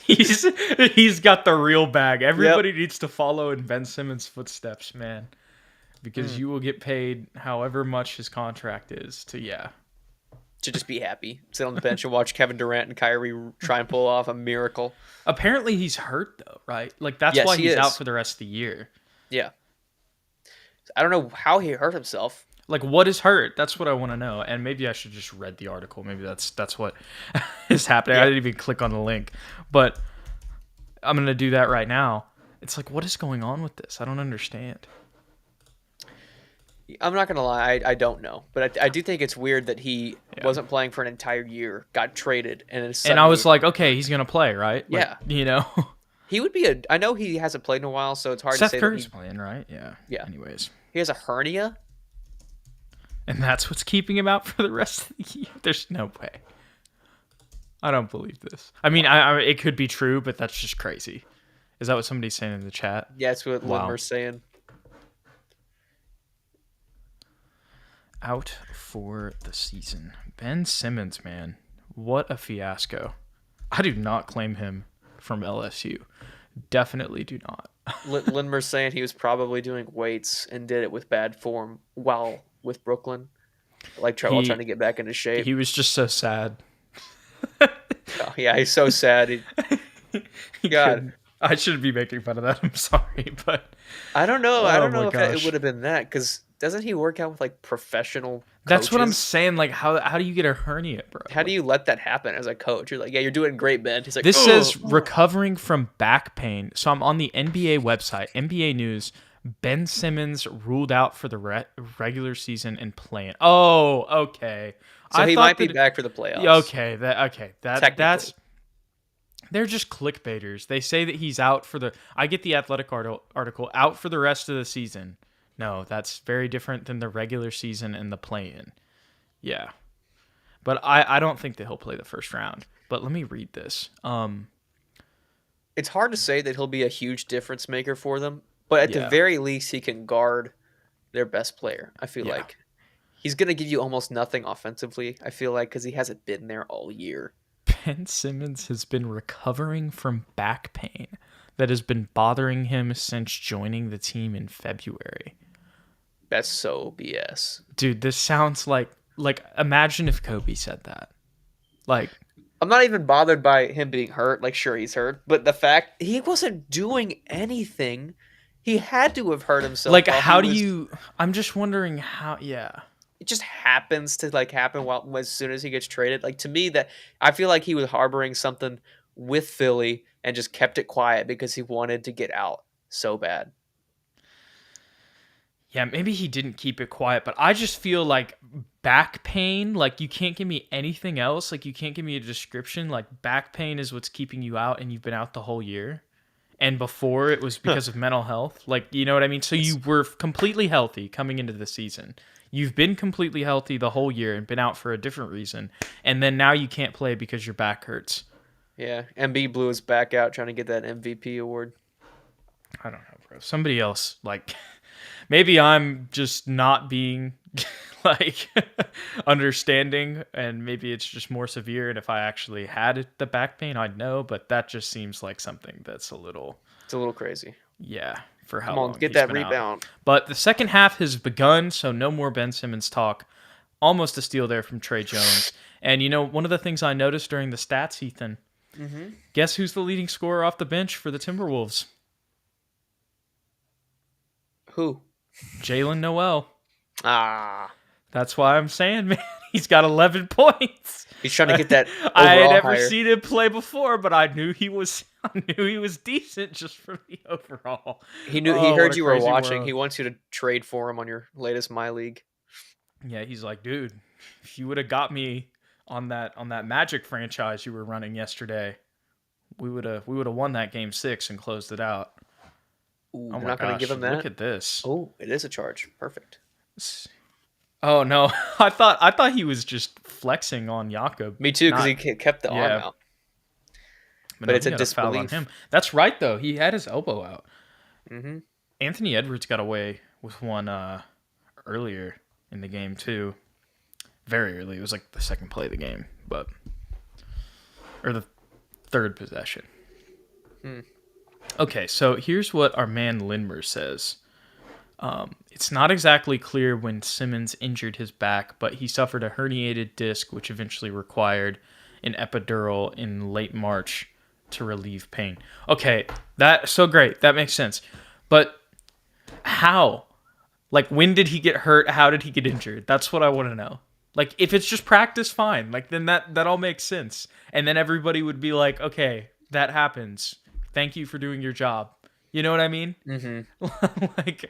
He's got the real bag. Everybody needs to follow in Ben Simmons' footsteps, man, because you will get paid however much his contract is to just be happy, sit on the bench and watch Kevin Durant and Kyrie try and pull off a miracle. Apparently he's hurt though, right? Like that's why he's out for the rest of the year. Yeah, I don't know how he hurt himself. Like, what is hurt? That's what I want to know. And maybe I should just read the article. Maybe that's what is happening. I didn't even click on the link. But I'm going to do that right now. It's like, what is going on with this? I don't understand. I'm not going to lie. I don't know. But I do think it's weird that he wasn't playing for an entire year, got traded. And I was like, okay, he's going to play, right? Like, yeah. You know? He would be I know he hasn't played in a while, so it's hard to say. Seth Curry's playing, right? Yeah. Yeah. Anyways. He has a hernia? And that's what's keeping him out for the rest of the year. There's no way. I don't believe this. I mean, it could be true, but that's just crazy. Is that what somebody's saying in the chat? Yeah, that's what Limmer's saying. Out for the season. Ben Simmons, man. What a fiasco. I do not claim him from LSU. Definitely do not. Lindmer's saying he was probably doing weights and did it with bad form while with Brooklyn, like trying to get back into shape. He was just so sad. Oh, yeah, he's so sad. God, I shouldn't be making fun of that. I'm sorry, but I don't know. I don't know if it would have been that, because doesn't he work out with like professional coaches? That's what I'm saying. Like, how do you get a hernia, bro? How do you let that happen as a coach? You're like, yeah, you're doing great, Ben. He's like, this says recovering from back pain. So I'm on the NBA website, NBA news. Ben Simmons ruled out for the regular season and playing. Oh, okay. So he might be back for the playoffs. Okay, that's. They're just clickbaiters. They say that he's out for the. I get the Athletic article out for the rest of the season. No, that's very different than the regular season and the play-in. Yeah, but I don't think that he'll play the first round. But let me read this. It's hard to say that he'll be a huge difference maker for them. But at the very least, he can guard their best player. I feel like he's going to give you almost nothing offensively, I feel like, because he hasn't been there all year. Ben Simmons has been recovering from back pain that has been bothering him since joining the team in February. That's so BS. Dude, this sounds like imagine if Kobe said that. Like, I'm not even bothered by him being hurt. Like, sure, he's hurt, but the fact he wasn't doing anything, he had to have hurt himself Like, while he how do was. you? I'm just wondering how. Yeah. It just happens to like happen while as soon as he gets traded. Like to me, that I feel like he was harboring something with Philly and just kept it quiet because he wanted to get out so bad. Yeah, maybe he didn't keep it quiet, but I just feel like back pain, like you can't give me anything else. Like you can't give me a description. Like back pain is what's keeping you out and you've been out the whole year. And before it was because of mental health. Like, you know what I mean? So you were completely healthy coming into the season. You've been completely healthy the whole year and been out for a different reason. And then now you can't play because your back hurts. Yeah, MB blew his back out trying to get that MVP award. I don't know, bro. Somebody else, like, maybe I'm just not being like understanding, and maybe it's just more severe. And if I actually had the back pain, I'd know. But that just seems like something that's a little, It's a little crazy. yeah, for how Come on, long get he's that been out. rebound. But the second half has begun, so no more Ben Simmons talk. Almost a steal there from Trey Jones. And you know, one of the things I noticed during the stats, Ethan, guess who's the leading scorer off the bench for the Timberwolves? Who? Jalen Noel. Ah, That's why I'm saying, man, he's got 11 points. he's trying to get that I had overall never higher. seen him play before, but I knew he was decent just from the overall. He Oh, what heard a you were crazy watching. world. He wants you to trade for him on your latest My League. Yeah, he's like, dude, if you would have got me on that Magic franchise you were running yesterday, we would have won that game 6 and closed it out. Ooh, Oh you're my not going to gosh, give him that? look at this. Oh, it is a charge. Perfect. Oh no, I thought he was just flexing on Jakob. Me too, because Not- he kept the arm yeah, out. but But no, it's he a got a foul on disbelief. him. That's right though. He had his elbow out. Mm-hmm. Anthony Edwards got away with one earlier in the game too. Very early. It was like the second play of the game, or the third possession. Okay, so here's what our man Lindmer says. It's not exactly clear when Simmons injured his back, but he suffered a herniated disc, which eventually required an epidural in late March to relieve pain. Okay, that's so great. That makes sense. But how? Like, when did he get hurt? How did he get injured? That's what I want to know. Like, if it's just practice, fine. Like, then that all makes sense. And then everybody would be like, okay, that happens. Thank you for doing your job. You know what I mean? Mm-hmm.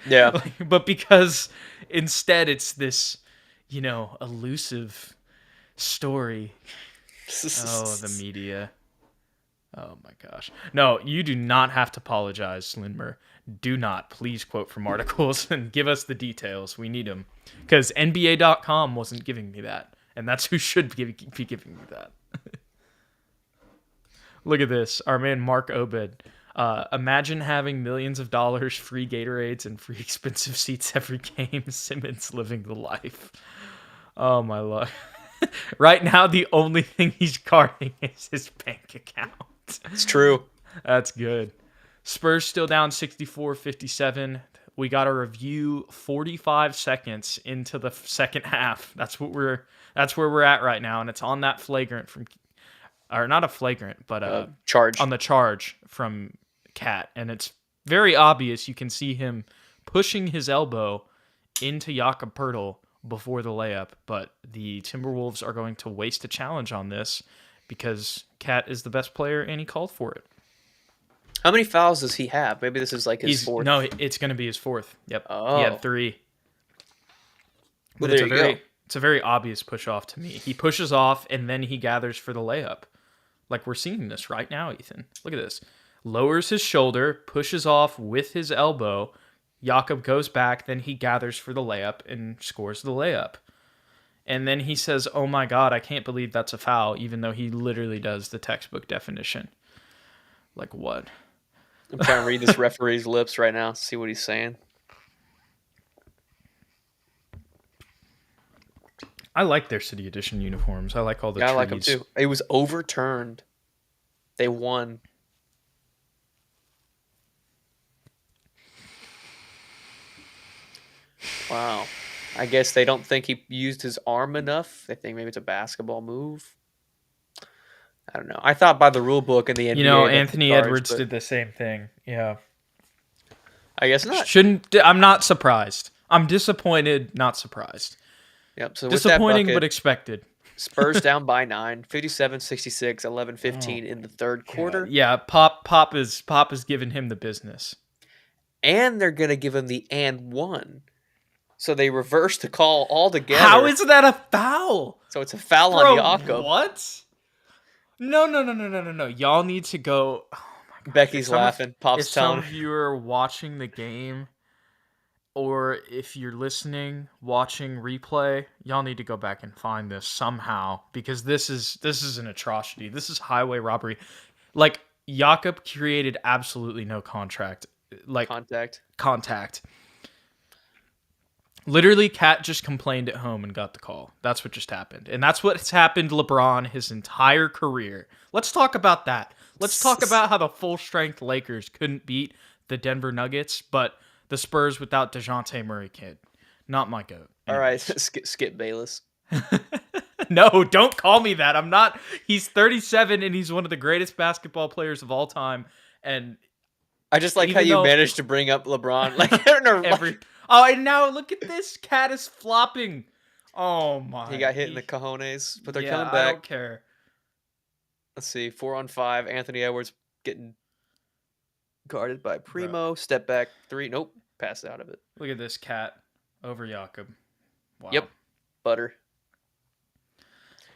Yeah. But because instead it's this, elusive story. Oh, the media. Oh my gosh. No, you do not have to apologize, Lindmer. Do not. Please quote from articles and give us the details. We need them. Because NBA.com wasn't giving me that. And that's who should be giving me that. Look at this. Our man Mark Obed. Imagine having millions of dollars, free Gatorades, and free expensive seats every game. Simmons living the life. Oh my lord. Right now, the only thing he's guarding is his bank account. It's true. That's good. Spurs still down 64-57. We got to review 45 seconds into the second half. That's where we're at right now, and it's on that flagrant from, or not a flagrant, but charge on the charge from Cat, and it's very obvious. You can see him pushing his elbow into Jakob Poeltl before the layup, but the Timberwolves are going to waste a challenge on this because Cat is the best player and he called for it. How many fouls does he have? Maybe this is like his fourth. No, it's going to be his fourth. Yep. Oh. He had 3. But Well, it's a very obvious push off to me. He pushes off and then he gathers for the layup. Like we're seeing this right now, Ethan. Look at this. Lowers his shoulder, pushes off with his elbow. Jakob goes back, then he gathers for the layup and scores the layup. And then he says, "Oh my God, I can't believe that's a foul," even though he literally does the textbook definition. Like what? I'm trying to read this referee's lips right now, see what he's saying. I like their City Edition uniforms. I like all the trees. I like them too. It was overturned. They won. Wow. I guess they don't think he used his arm enough. They think maybe it's a basketball move. I don't know. I thought by the rule book in the NBA, that's the Anthony charge, Edwards but did the same thing. Yeah. I guess not. I'm not surprised. I'm disappointed, not surprised. Yep. So with that Disappointing, bucket, but expected. Spurs down by 9, 57-66, 11-15 in the third quarter. Yeah, Pop is giving him the business. And they're going to give him the and one. So they reverse the call altogether. How is that a foul? So it's a foul Bro, on Jakob. What? No. Y'all need to go. Oh my gosh. Becky's laughing. Pop's If telling some of you are watching the game, or if you're listening, watching replay, y'all need to go back and find this somehow, because this is an atrocity. This is highway robbery. Like, Jakob created absolutely no contact. Literally, Kat just complained at home and got the call. That's what just happened. And that's what's happened to LeBron his entire career. Let's talk about that. Let's talk about how the full-strength Lakers couldn't beat the Denver Nuggets, but the Spurs without DeJounte Murray kid. Not my goat. All right, Skip Bayless. No, don't call me that. I'm not. He's 37 and he's one of the greatest basketball players of all time. And I just like how you managed to bring up LeBron. Oh, and now look at this. Cat is flopping. Oh my. He got hit in the cojones, but they're coming back. I don't care. Let's see. 4-on-5. Anthony Edwards getting guarded by Primo. Step back 3. Nope. Passed out of it. Look at this, Cat over Jakob. Wow. Yep. Butter.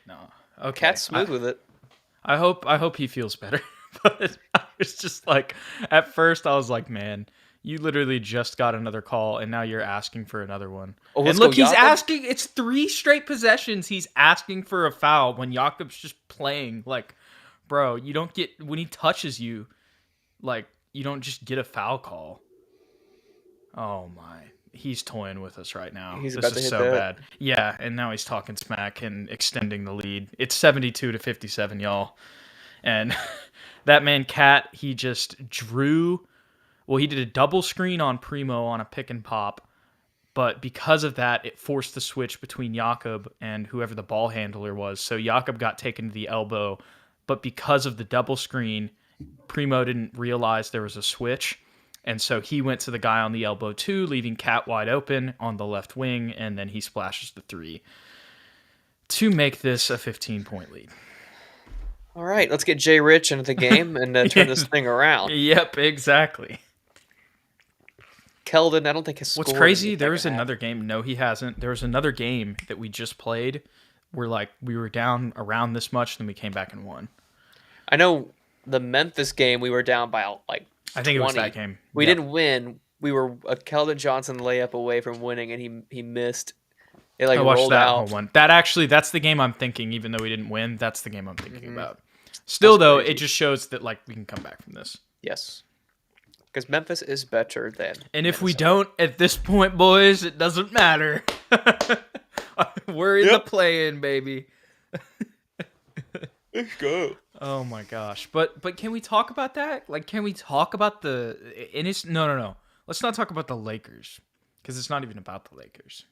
No. Okay. Cat's smooth with it. I hope he feels better. But I was just like, at first I was like, man, you literally just got another call, and now you're asking for another one. Oh, and look, he's asking. It's 3 straight possessions. He's asking for a foul when Jakob's just playing. Like, bro, you don't get when he touches you. Like, you don't just get a foul call. Oh my, he's toying with us right now. This is so bad. Yeah, and now he's talking smack and extending the lead. It's 72-57, y'all, and that man Cat, he just drew. Well, he did a double screen on Primo on a pick and pop, but because of that, it forced the switch between Jakob and whoever the ball handler was. So Jakob got taken to the elbow, but because of the double screen, Primo didn't realize there was a switch, and so he went to the guy on the elbow too, leaving Cat wide open on the left wing, and then he splashes the 3 to make this a 15-point lead. All right, let's get Jay Rich into the game and turn this thing around. Yep, exactly. Keldon, I don't think has scored. What's crazy, there was another game. No, he hasn't. There was another game that we just played where we were down around this much, then we came back and won. I know the Memphis game, we were down by like 20. I think it was that game. We didn't win. We were a Keldon Johnson layup away from winning, and he missed. It I watched that whole one. That's the game I'm thinking. Even though we didn't win, that's the game I'm thinking about. Still, though, it just shows that we can come back from this. Yes. Because Memphis is better than And if we don't, at this point, boys, it doesn't matter. We're in the play-in, baby. Let's go. Oh, my gosh. But can we talk about that? Can we talk about the... And it's, no. Let's not talk about the Lakers. Because it's not even about the Lakers.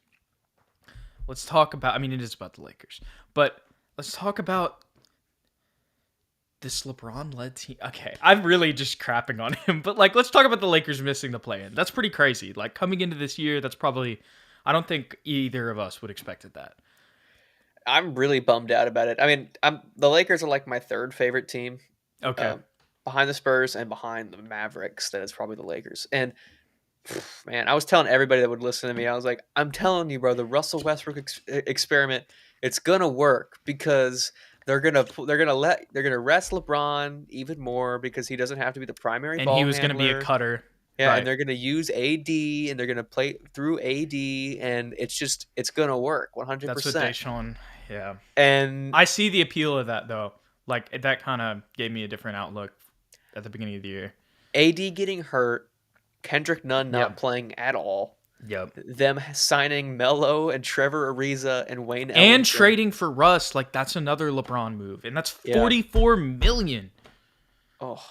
Let's talk about... I mean, it is about the Lakers. But let's talk about... this LeBron-led team. Okay, I'm really just crapping on him, but let's talk about the Lakers missing the play-in. That's pretty crazy. Coming into this year, that's probably, I don't think either of us would expected that. I'm really bummed out about it. I mean, the Lakers are my 3rd favorite team. Okay. Behind the Spurs and behind the Mavericks, that is probably the Lakers. And man, I was telling everybody that would listen to me, I was like, I'm telling you, bro, the Russell Westbrook experiment, it's gonna work because they're gonna rest LeBron even more because he doesn't have to be the primary ball handler. And he was gonna be a cutter. Yeah, right. And they're gonna use AD and they're gonna play through AD, and it's gonna work 100%. That's what Deshaun. Yeah. And I see the appeal of that though. That kind of gave me a different outlook at the beginning of the year. AD getting hurt, Kendrick Nunn not playing at all. Yep. Them signing Melo and Trevor Ariza and Wayne Ellington. And trading for Russ, that's another LeBron move. And that's $44 million. Oh,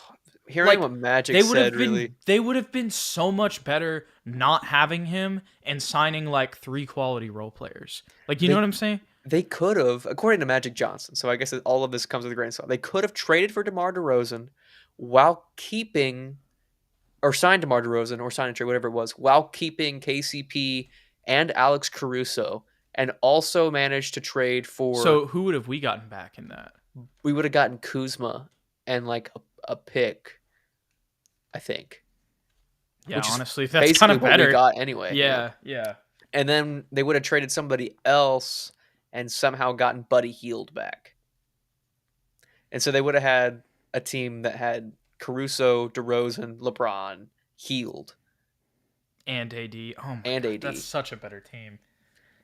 hearing what Magic said, really. They would have been so much better not having him and signing 3 quality role players. You know what I'm saying? They could have, according to Magic Johnson, so I guess all of this comes with a grain of salt. They could have traded for DeMar DeRozan while keeping, or signed DeMar DeRozan, or signed a trade, whatever it was, while keeping KCP and Alex Caruso, and also managed to trade for. So who would have we gotten back in that? We would have gotten Kuzma and like a pick, I think. Yeah, Which is honestly, that's basically kind of what better. we got anyway. Yeah. And then they would have traded somebody else and somehow gotten Buddy Hield back. And so they would have had a team that had Caruso, DeRozan, LeBron, Hield, And AD. Oh my and god, AD. that's such a better team.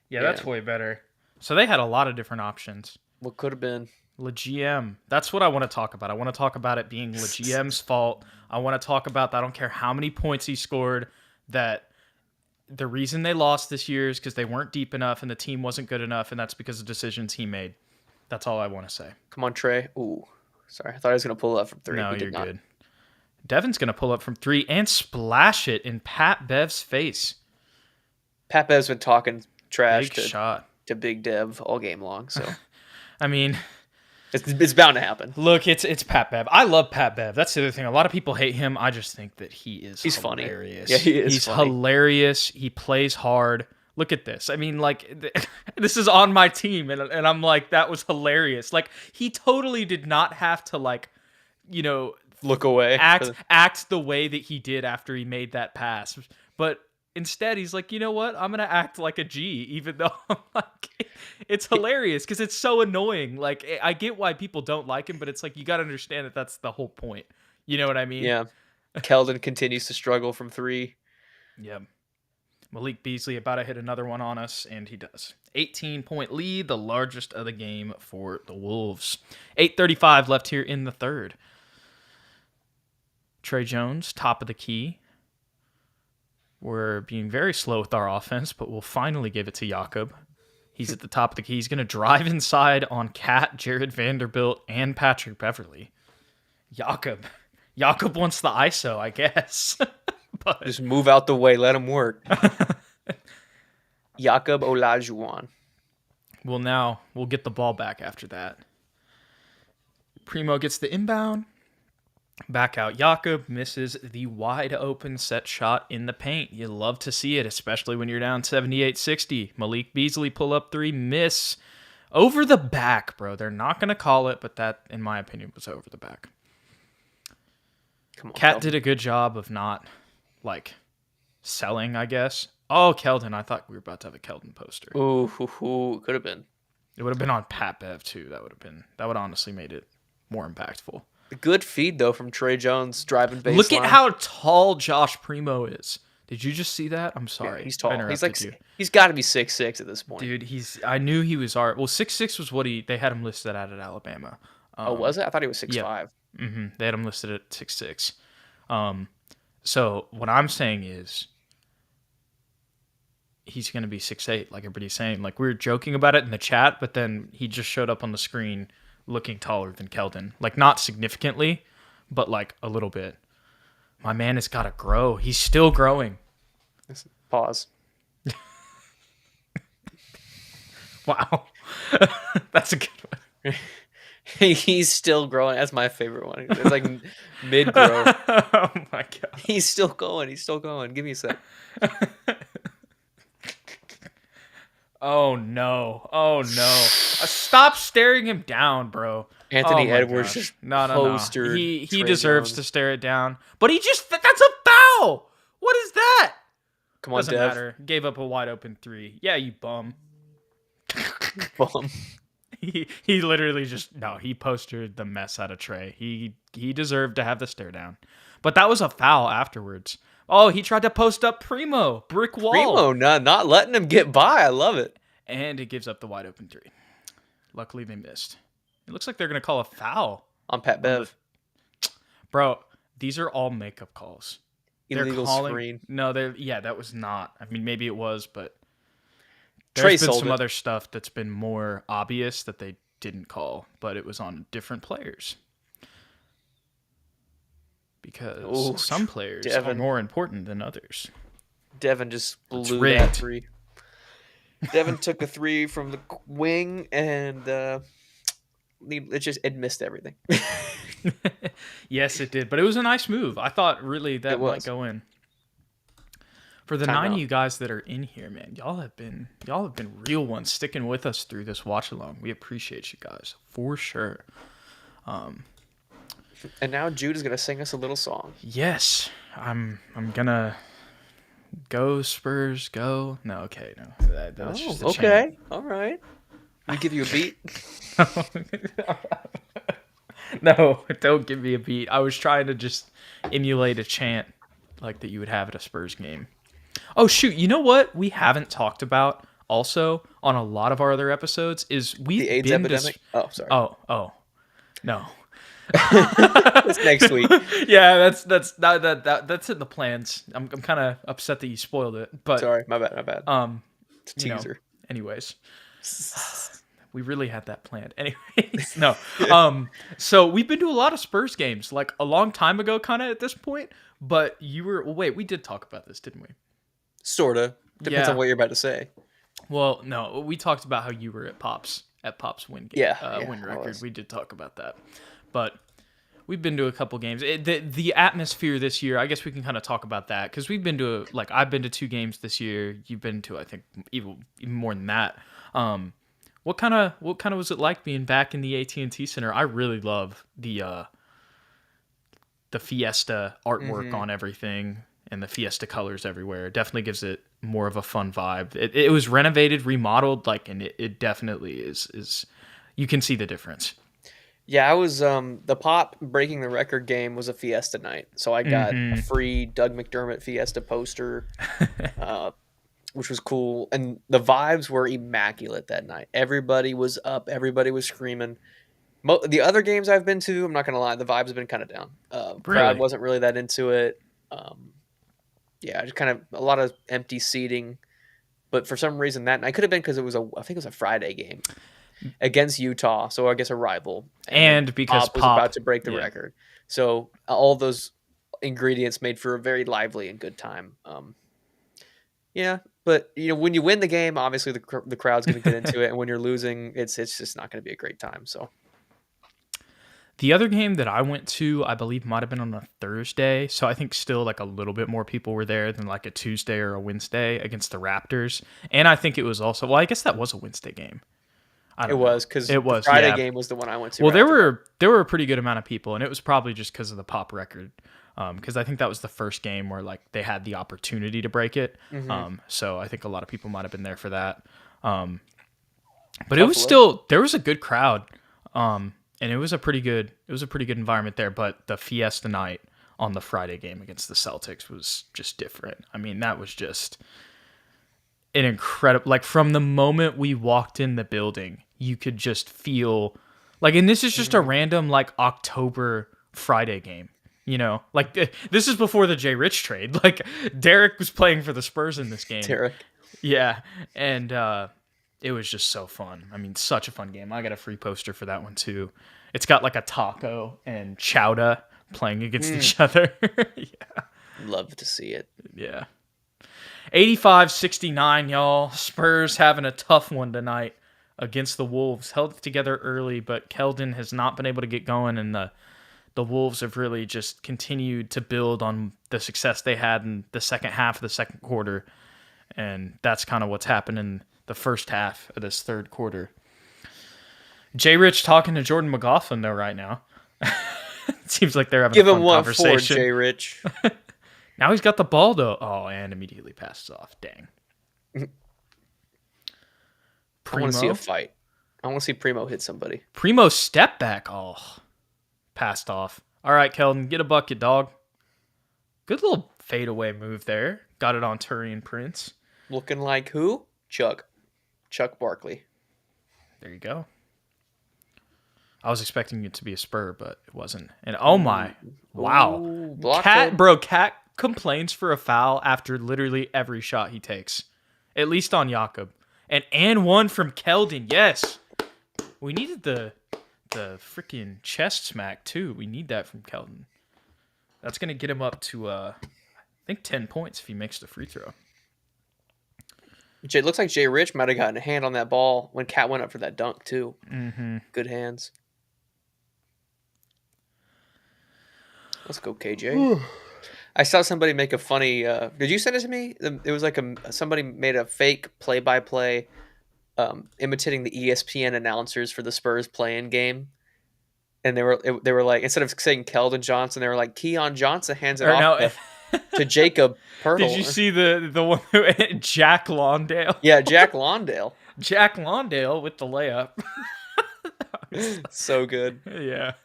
Yeah, Yeah. that's way better. So they had a lot of different options. What could have been? LeGM. That's what I want to talk about. I want to talk about it being LeGM's fault. I want to talk about that. I don't care how many points he scored, that the reason they lost this year is because they weren't deep enough and the team wasn't good enough, and that's because of decisions he made. That's all I want to say. Come on, Trey. Ooh, sorry. I thought I was going to pull up from 3. No, He you're did not. good. Devin's going to pull up from 3 and splash it in Pat Bev's face. Pat Bev's been talking trash Big shot. to Big Dev all game long, so I mean, it's bound to happen. look, it's Pat Bev. I love Pat Bev. That's the other thing. A lot of people hate him. I just think that he's hilarious. Funny. Yeah, he is. He's funny. hilarious. He plays hard. Look at this. I mean, like, this is on my team, and I'm like, that was hilarious. Like, he totally did not have to, like, you know, Look away. act the way that he did after he made that pass. But instead, he's like, you know what? I'm going to act like a G, even though I'm like, it's hilarious because it's so annoying. Like, I get why people don't like him, but it's like, you got to understand that that's the whole point. You know what I mean? Yeah. Keldon continues to struggle from 3. Yeah. Malik Beasley about to hit another one on us, and he does. 18-point lead, the largest of the game for the Wolves. 8:35 left here in the third. Trey Jones, top of the key. We're being very slow with our offense, but we'll finally give it to Jakob. He's at the top of the key. He's going to drive inside on Cat, Jared Vanderbilt, and Patrick Beverly. Jakob wants the ISO, I guess. But Just move out the way. Let him work. Jakob Olajuwon. well, we'll get the ball back after that. Primo gets the inbound. Back out. Jakob misses the wide open set shot in the paint. You love to see it, especially when you're down 78-60. Malik Beasley pull up 3, miss. Over the back, bro. They're not going to call it, but that, in my opinion, was over the back. Come on. Cat did a good job of not, like, selling, I guess. Oh, Keldon. I thought we were about to have a Keldon poster. Ooh, could have been. It would have been on Pat Bev, too. That would honestly made it more impactful. A good feed, though, from Trey Jones driving baseline. Look at how tall Josh Primo is. Did you just see that? I'm sorry. Yeah, he's tall. I He's like interrupted you. he's got to be 6'6" at this point. Dude, I knew he was our. Well, 6'6" was what they had him listed at Alabama. Oh, was it? I thought he was 6'5". Yeah. They had him listed at 6'6". So what I'm saying is, he's going to be 6'8", like everybody's saying. Like, we were joking about it in the chat, but then he just showed up on the screen looking taller than Keldon. Like, not significantly, but like a little bit. My man has got to grow. He's still growing. Pause. Wow. That's a good one. He's still growing. That's my favorite one. It's like mid-grow. Oh, my God. He's still going. Give me a sec. Oh, no. Stop staring him down, bro. Anthony Oh my Edwards gosh. just No. postered He Trey deserves Jones. to stare it down. But that's a foul. What is that? Come on, Doesn't Dev. matter. Gave up a wide open 3. Yeah, you bum. Bum. He literally he postered the mess out of Trey. He deserved to have the stare down. But that was a foul afterwards. Oh, he tried to post up Primo. Brick wall. Primo not letting him get by. I love it. And it gives up the wide open 3. Luckily, they missed. It looks like they're going to call a foul. On Pat Bev. Bro, these are all makeup calls. Illegal screen. No, that was not. I mean, maybe it was, but Trey there's been sold some it. other stuff that's been more obvious that they didn't call, but it was on different players. Because some players are Devin. more important than others. Devin just blew that rigged. 3. Devin took a three from the wing, and it missed everything. Yes, it did, but it was a nice move. I thought really It that might was go in. For the 9 of timeout. you guys that are in here, man, y'all have been real ones sticking with us through this watch along. We appreciate you guys for sure. And now Jude is gonna sing us a little song. Yes, I'm gonna go Spurs go. No, okay, no, that's just a chant. Okay, all right. We give you a beat. No, don't give me a beat. I was trying to just emulate a chant like that you would have at a Spurs game. Oh shoot, you know what we haven't talked about also on a lot of our other episodes is The AIDS epidemic. Oh, sorry. Oh no. That's next week. Yeah, that's in the plans. I'm kind of upset that you spoiled it, but Sorry, my bad. It's a you know, teaser. anyways. We really had that planned. Anyways, no. So we've been to a lot of Spurs games, like a long time ago, kind of at this point. But you were wait, we did talk about this, didn't we? Sorta. Depends on what you're about to say. Well, no, we talked about how you were at Pop's win game, win record. We did talk about that, but we've been to a couple games. The atmosphere this year, I guess we can kind of talk about that because we've been to I've been to 2 games this year. You've been to I think even more than that. What kind of was it like being back in the AT&T Center? I really love the Fiesta artwork on everything and the Fiesta colors everywhere. It definitely gives it more of a fun vibe. It was renovated, remodeled, and it definitely is. You can see the difference. Yeah, I was the Pop breaking the record game was a Fiesta night, so I got a free Doug McDermott Fiesta poster. Which was cool, and the vibes were immaculate that night. Everybody was up, everybody was screaming. The other games I've been to, I'm not gonna lie, the vibes have been kind of down. Crowd wasn't really that into it. Yeah, just kind of a lot of empty seating. But for some reason that night, could have been because I think it was a Friday game against Utah, so I guess a rival. And because Pop was about to break the record, so all those ingredients made for a very lively and good time. Yeah, but when you win the game, obviously the crowd's going to get into it, and when you're losing, it's just not going to be a great time. So, the other game that I went to, I believe, might have been on a Thursday, so I think still a little bit more people were there than a Tuesday or a Wednesday against the Raptors, and I think it was also I guess that was a Wednesday game. It was because the Friday game was the one I went to. Well, there were a pretty good amount of people, and it was probably just because of the Pop record. Because I think that was the first game where they had the opportunity to break it. So I think a lot of people might have been there for that. But it was still there was a good crowd, and it was a pretty good environment there. But the Fiesta night on the Friday game against the Celtics was just different. I mean, that was just an incredible. From the moment we walked in the building, you could just feel and this is just a random October Friday game. This is before the Jay Rich trade. Derek was playing for the Spurs in this game. Derek. Yeah, and it was just so fun. I mean, such a fun game. I got a free poster for that one too. It's got a taco and chowder playing against each other. Yeah. Love to see it. Yeah. 85-69, y'all. Spurs having a tough one tonight against the Wolves. Held it together early, but Keldon has not been able to get going, and the Wolves have really just continued to build on the success they had in the second half of the second quarter. And that's kind of what's happened in the first half of this third quarter. Jay Rich talking to Jordan McLaughlin, though, right now. It seems like they're having a fun conversation. Give him 1 for Jay Rich. Now he's got the ball, though. Oh, and immediately passes off. Dang. I want to see a fight. I want to see Primo hit somebody. Primo step back. Oh. Passed off. All right, Keldon, get a bucket, dog. Good little fadeaway move there. Got it on Turian Prince. Looking like who? Chuck Barkley. There you go. I was expecting it to be a Spur, but it wasn't. And oh my. Wow. Cat complains for a foul after literally every shot he takes. At least on Jakob. And one from Keldon. Yes. We needed the freaking chest smack too. We need that from Keldon. That's going to get him up to I think 10 points if he makes the free throw. It looks like Jay Rich might have gotten a hand on that ball when Cat went up for that dunk too. Mm-hmm. Good hands. Let's go, KJ. I saw somebody make a funny. Did you send it to me? It was like somebody made a fake play-by-play, imitating the ESPN announcers for the Spurs play-in game, and they were like, instead of saying Keldon Johnson, they were like, Keon Johnson hands it Or off no. to Jacob Did you Pertl. see the one who Jack Lawndale? Yeah, Jack Lawndale. Jack Lawndale with the layup. So good. Yeah.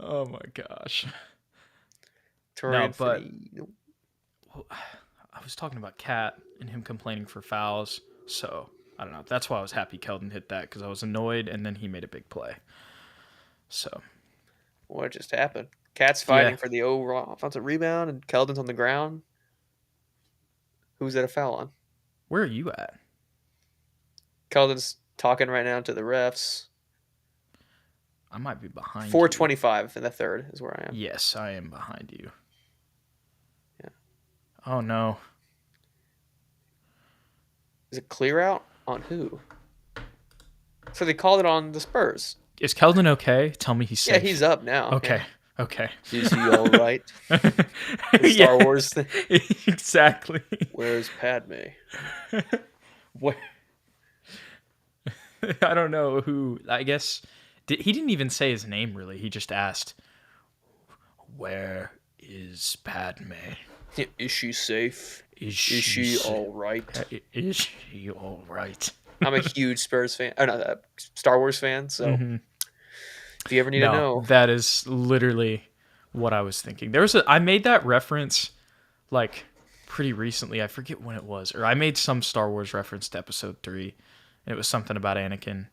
Oh my gosh. Torian but Finney. Nope. I was talking about Cat and him complaining for fouls, so I don't know. That's why I was happy Keldon hit that, because I was annoyed, and then he made a big play. So What just happened? Cat's fighting for the overall offensive rebound, and Keldon's on the ground. Who's that a foul on? Where are you at? Keldon's talking right now to the refs. I might be behind 4:25 in the third is where I am. Yes, I am behind you. Yeah. Oh, no. Is it clear out on who? So they called it on the Spurs. Is Keldon okay? Tell me he's safe. Yeah, he's up now. Okay. Yeah. Okay. Is he all right? The Star Wars thing. Exactly. Where's Padme? What? I don't know who. I guess he didn't even say his name really. He just asked, "Where is Padme? Is she safe? Is she all right? Is she all right?" I'm a huge Spurs fan. Oh no, Star Wars fan. So if you ever need to know, that is literally what I was thinking. I made that reference like pretty recently. I forget when it was, or I made some Star Wars reference to Episode 3. And it was something about Anakin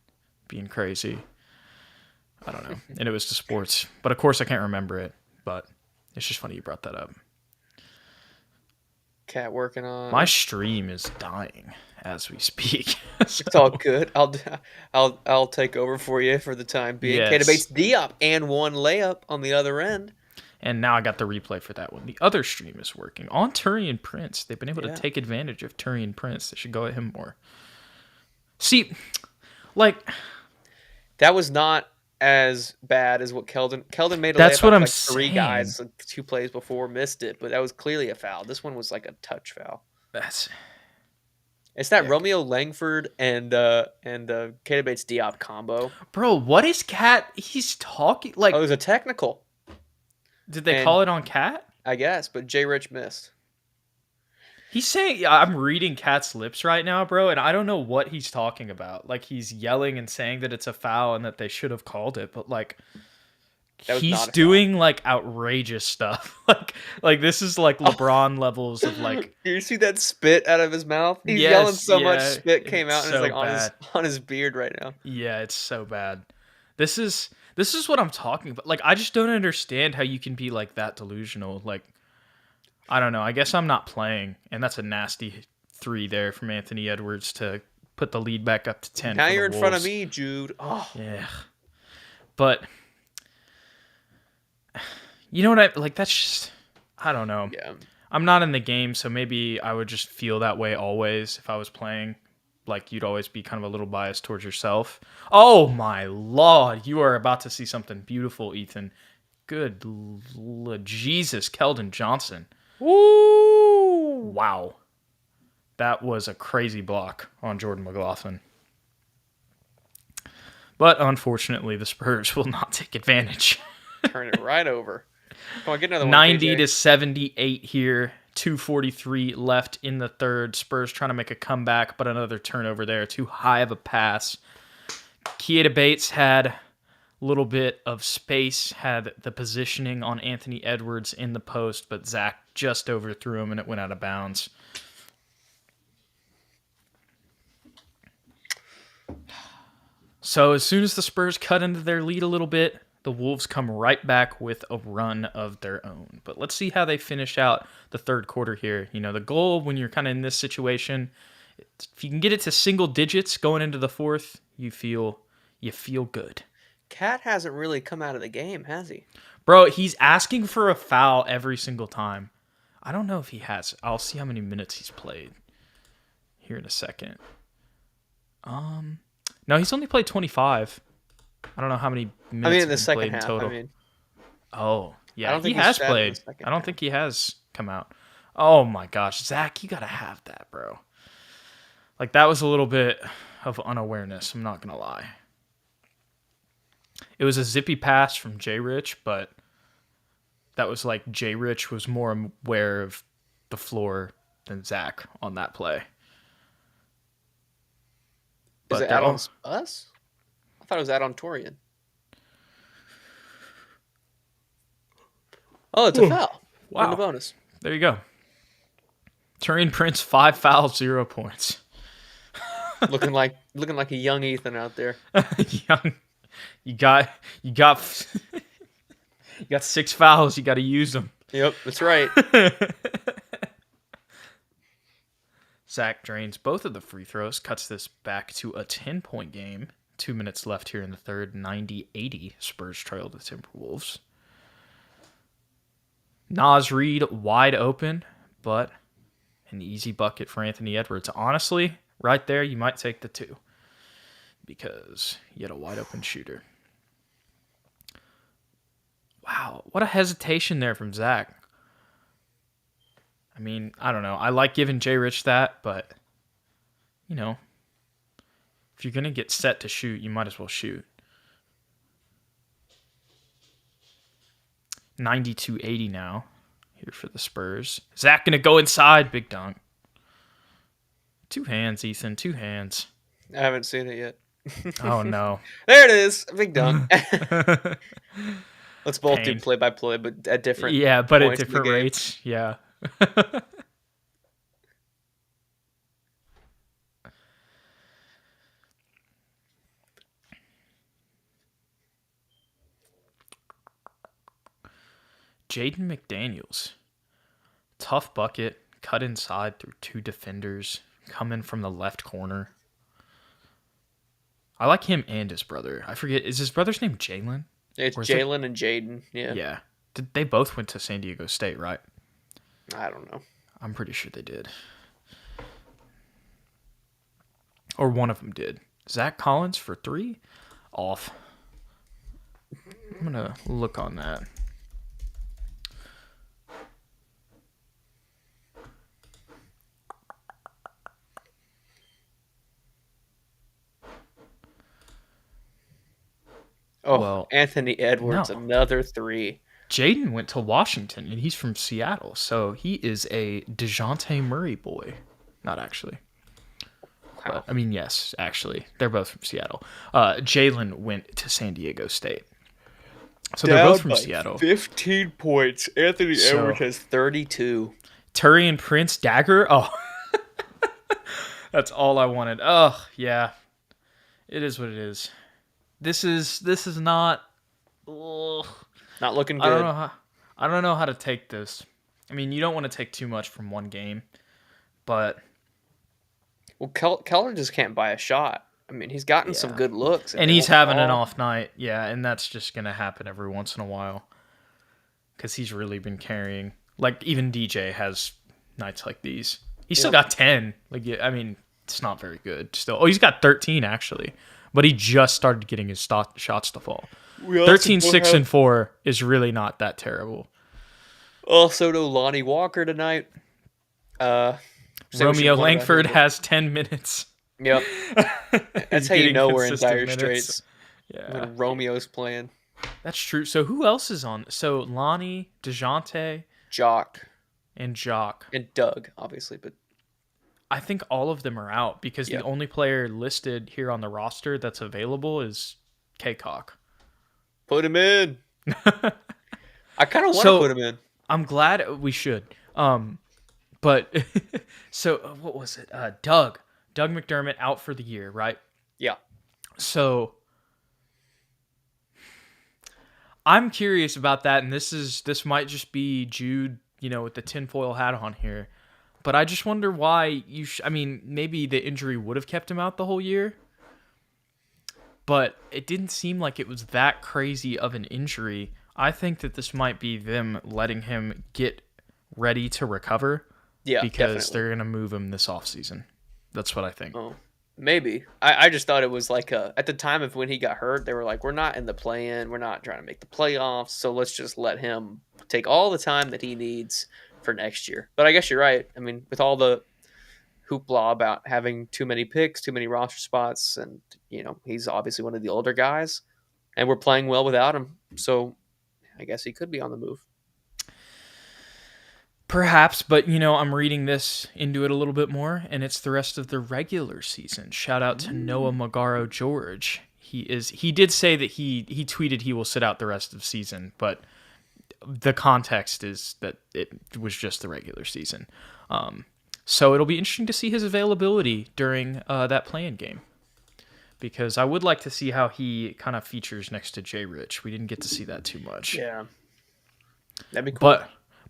being crazy. I don't know. And it was to sports. But of course I can't remember it. But it's just funny you brought that up. Cat working on. My stream is dying as we speak. So. It's all good. I'll take over for you for the time being. Yes. K debates Diop and one layup on the other end. And now I got the replay for that one. The other stream is working on Turian Prince. They've been able to take advantage of Turian Prince. They should go at him more. See, like, that was not as bad as what Keldon made. That's what I'm saying. 3 guys, like 2 plays before, missed it, but that was clearly a foul. This one was like a touch foul. It's that Romeo Langford and K Bates Diop combo. Bro, what is Cat? He's talking like. Oh, it was a technical. Did they call it on Cat? I guess, but Jay Rich missed. He's saying, I'm reading Cat's lips right now, bro, and I don't know what he's talking about. Like, he's yelling and saying that it's a foul and that they should have called it, but, like, he's doing, like, outrageous stuff. like this is, like, LeBron levels of, like... Do you see that spit out of his mouth? He's yelling so much spit came out and it's, like, on his beard right now. Yeah, it's so bad. This is what I'm talking about. Like, I just don't understand how you can be, like, that delusional, like... I don't know. I guess I'm not playing, and that's a nasty 3 there from Anthony Edwards to put the lead back up to 10. Now you're in front of me, Jude. Oh. Yeah. But, you know what I... Like, that's just... I don't know. Yeah. I'm not in the game, so maybe I would just feel that way always if I was playing. Like, you'd always be kind of a little biased towards yourself. Oh, my Lord. You are about to see something beautiful, Ethan. Good Jesus, Keldon Johnson. Woo! Wow. That was a crazy block on Jordan McLaughlin. But unfortunately, the Spurs will not take advantage. Turn it right over. Come on, get another one. 90 to 78 here. 2:43 left in the third. Spurs trying to make a comeback, but another turnover there. Too high of a pass. Keita Bates had a little bit of space, had the positioning on Anthony Edwards in the post, but Zach just overthrew him and it went out of bounds. So as soon as the Spurs cut into their lead a little bit, the Wolves come right back with a run of their own. But let's see how they finish out the third quarter here. You know, the goal when you're kind of in this situation, if you can get it to single digits going into the fourth, you feel good. Cat hasn't really come out of the game, has he? Bro, he's asking for a foul every single time. I don't know if he has. I'll see how many minutes he's played. here in a second. No, he's only played 25. I don't know how many minutes in the he's second played in half. total. Oh, yeah, I don't he think he has sat in the played. second I don't half. think he has come out. Oh my gosh, Zach, you gotta have that, bro. Like, that was a little bit of unawareness, I'm not gonna lie. It was a zippy pass from J. Rich, but that was like J. Rich was more aware of the floor than Zach on that play. Is But it add-on us? I thought it was add-on Torian. Oh, it's a foul. Wow. In the bonus. There you go. Turian Prince, 5 fouls, 0 points. looking like a young Ethan out there. Young, you got you got 6 fouls. You got to use them. Yep, that's right. Zach drains both of the free throws, cuts this back to a 10-point game. 2 minutes left here in the third. 90-80. Spurs trail the Timberwolves. Naz Reid wide open, but an easy bucket for Anthony Edwards. Honestly, right there, you might take the 2 because you had a wide open shooter. Wow, what a hesitation there from Zach. I mean, I don't know. I like giving J. Rich that, but, you know, if you're going to get set to shoot, you might as well shoot. 92-80 now here for the Spurs. Zach going to go inside. Big dunk. 2 hands, Ethan. 2 hands. I haven't seen it yet. Oh, no. There it is. Big dunk. Let's both do play-by-play, but at different Yeah, but at points in the different game. rates. Yeah. Jaden McDaniels. Tough bucket. Cut inside through 2 defenders. Coming from the left corner. I like him and his brother. I forget. Is his brother's name Jalen? It's Jalen and Jaden. Yeah. Yeah. They both went to San Diego State, right? I don't know. I'm pretty sure they did. Or one of them did. Zach Collins for 3? Off. I'm going to look on that. Oh, Well, Anthony Edwards, no. another 3. Jaden went to Washington, and he's from Seattle, so he is a DeJounte Murray boy. Not actually. Wow. But, I mean, yes, actually. They're both from Seattle. Jalen went to San Diego State. So they're both from Seattle. 15 points. Anthony Edwards has 32. Turian Prince dagger? Oh. That's all I wanted. Oh, yeah. It is what it is. This is not... Ugh. Not looking good. I don't know how to take this. I mean, you don't want to take too much from one game, but... Well, Keller just can't buy a shot. I mean, he's gotten some good looks. And he's having an off night. Yeah, and that's just going to happen every once in a while. Because he's really been carrying... Like, even DJ has nights like these. He's still got 10. Like, I mean, it's not very good still. Oh, he's got 13, actually. But he just started getting his shots to fall. 13, 6, and 4 is really not that terrible. Also, no Lonnie Walker tonight. Romeo Langford has 10 minutes. Yep. That's how you know we're in dire minutes. straits. Yeah. When Romeo's playing. That's true. So who else is on? So Lonnie, DeJounte, Jock. And Jock. And Doug, obviously. But I think all of them are out because the only player listed here on the roster that's available is K-Cock. Put him in. I kind of want to put him in. I'm glad we should. But so what was it? Doug McDermott out for the year, right? Yeah. So I'm curious about that, and this might just be Jude, with the tinfoil hat on here. But I just wonder why I mean, maybe the injury would have kept him out the whole year. But it didn't seem like it was that crazy of an injury. I think that this might be them letting him get ready to recover. Yeah, because definitely. they're going to move him this offseason. That's what I think. Oh, maybe. I just thought it was like at the time of when he got hurt, they were like, we're not in the play-in, we're not trying to make the playoffs, so let's just let him take all the time that he needs for next year. But I guess you're right. I mean, with all the hoopla about having too many picks, too many roster spots, and he's obviously one of the older guys, and we're playing well without him. So I guess he could be on the move. Perhaps, but I'm reading this into it a little bit more, and it's the rest of the regular season. Shout out to Noah Magaro George. He did say that he tweeted he will sit out the rest of the season, but the context is that it was just the regular season. So it'll be interesting to see his availability during that play-in game, because I would like to see how he kind of features next to Jay Rich. We didn't get to see that too much. Yeah, that'd be cool.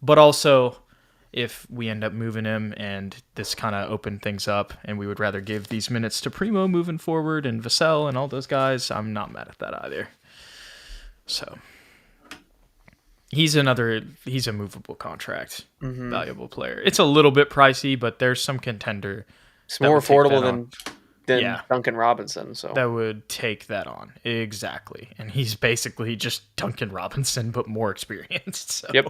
But also, if we end up moving him and this kind of opened things up and we would rather give these minutes to Primo moving forward and Vassell and all those guys, I'm not mad at that either. So he's a movable contract, valuable player. It's a little bit pricey, but there's some contender. It's more affordable than Duncan Robinson. So that would take that on. Exactly. And he's basically just Duncan Robinson, but more experienced. So. Yep.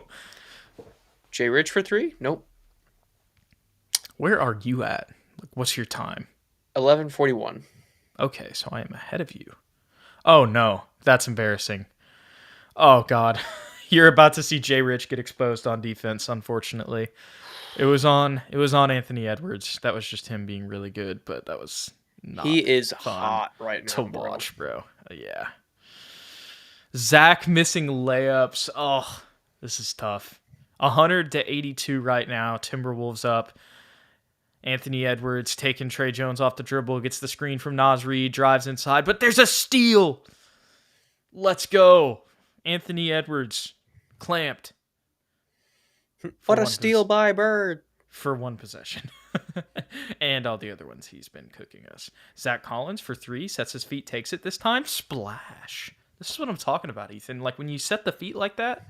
Jay Rich for 3? Nope. Where are you at? What's your time? 11:41. Okay, so I am ahead of you. Oh no, that's embarrassing. Oh God, you're about to see Jay Rich get exposed on defense. Unfortunately, it was on Anthony Edwards. That was just him being really good, but that was not. He is fun hot right now to watch, bro. Yeah. Zach missing layups. Oh, this is tough. 100-82 right now. Timberwolves up. Anthony Edwards taking Trey Jones off the dribble, gets the screen from Naz Reid, drives inside, but there's a steal. Let's go. Anthony Edwards clamped. What a steal by Bird. For one possession. And all the other ones he's been cooking us. Zach Collins for 3, sets his feet, takes it this time. Splash. This is what I'm talking about, Ethan. Like when you set the feet like that,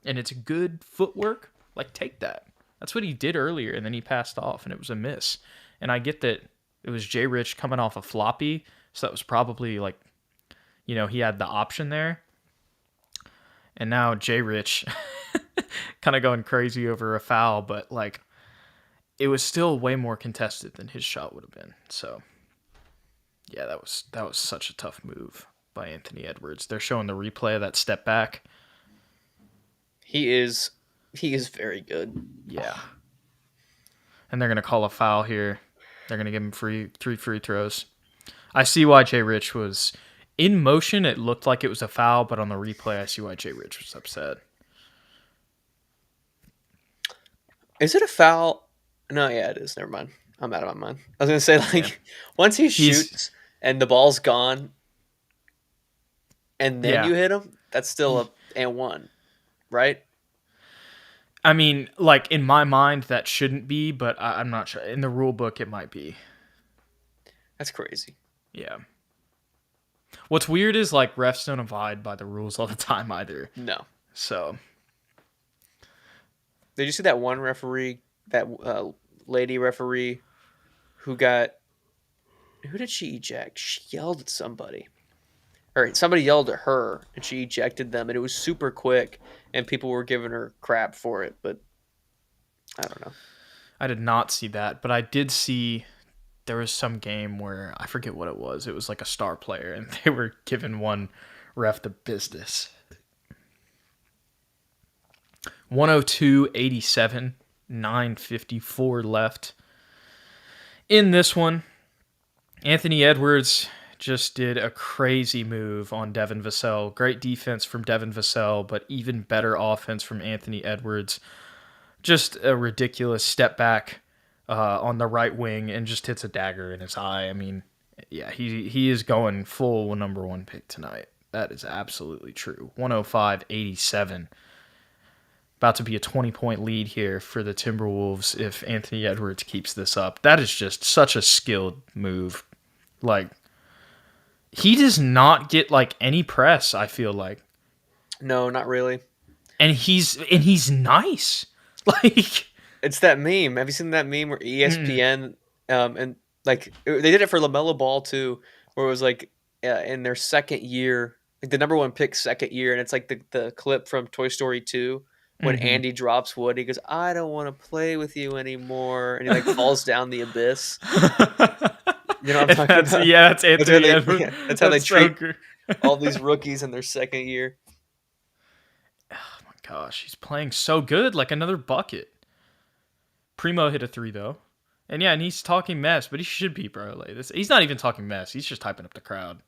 and it's good footwork, like take that. That's what he did earlier, and then he passed off, and it was a miss. And I get that it was Jay Rich coming off a floppy, so that was probably like, he had the option there. And now Jay Rich kind of going crazy over a foul, but like it was still way more contested than his shot would have been. So yeah, that was such a tough move by Anthony Edwards. They're showing the replay of that step back. He is very good. Yeah. And they're going to call a foul here. They're going to give him 3 free throws. I see why Jay Rich was in motion. It looked like it was a foul, but on the replay, I see why Jay Rich was upset. Is it a foul? No, yeah, it is. Never mind. I'm out of my mind. I was going to say, once he shoots and the ball's gone and then you hit him, that's still a and one. Right? I mean, like, in my mind, that shouldn't be, but I'm not sure. In the rule book, it might be. That's crazy. Yeah. What's weird is, like, refs don't abide by the rules all the time either. No. So. Did you see that one referee, that lady referee, who did she eject? She yelled at somebody. Or somebody yelled at her, and she ejected them, and it was super quick, and people were giving her crap for it, but I don't know. I did not see that, but I did see there was some game where, I forget what it was. It was like a star player, and they were giving one ref the business. 102-87, 9:54 left. In this one, Anthony Edwards just did a crazy move on Devin Vassell. Great defense from Devin Vassell, but even better offense from Anthony Edwards. Just a ridiculous step back on the right wing and just hits a dagger in his eye. I mean, yeah, he is going full number 1 pick tonight. That is absolutely true. 105-87. About to be a 20-point lead here for the Timberwolves if Anthony Edwards keeps this up. That is just such a skilled move. Like, he does not get like any press, I feel like. No, not really. And he's nice. Like, it's that meme. Have you seen that meme where ESPN and Like they did it for LaMelo Ball too, where it was like in their second year, like the number one pick second year, and it's like the clip from Toy Story 2 when Mm-hmm. Andy drops Wood. He goes, "I don't want to play with you anymore," and he like falls down the abyss. You know what I'm talking about? That's That's how Anthony they Edwards. that's how they That's so treat good. all these rookies in their second year. Oh my gosh, he's playing so good, like another bucket. Primo hit a three though. And yeah, and he's talking mess, but he should be, bro. Like this, he's not even talking mess. He's just hyping up the crowd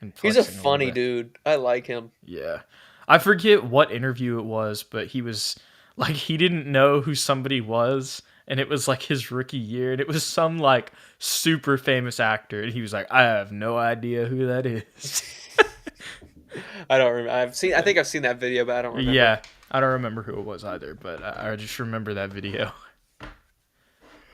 and He's a flexing a little funny bit. dude. I like him. Yeah, I forget what interview it was, but he was like he didn't know who somebody was, and it was like his rookie year, and it was some like super famous actor, and he was like, I have no idea who that is. I don't remember. I think I've seen that video, but I don't remember. Yeah, I don't remember who it was either, but I just remember that video.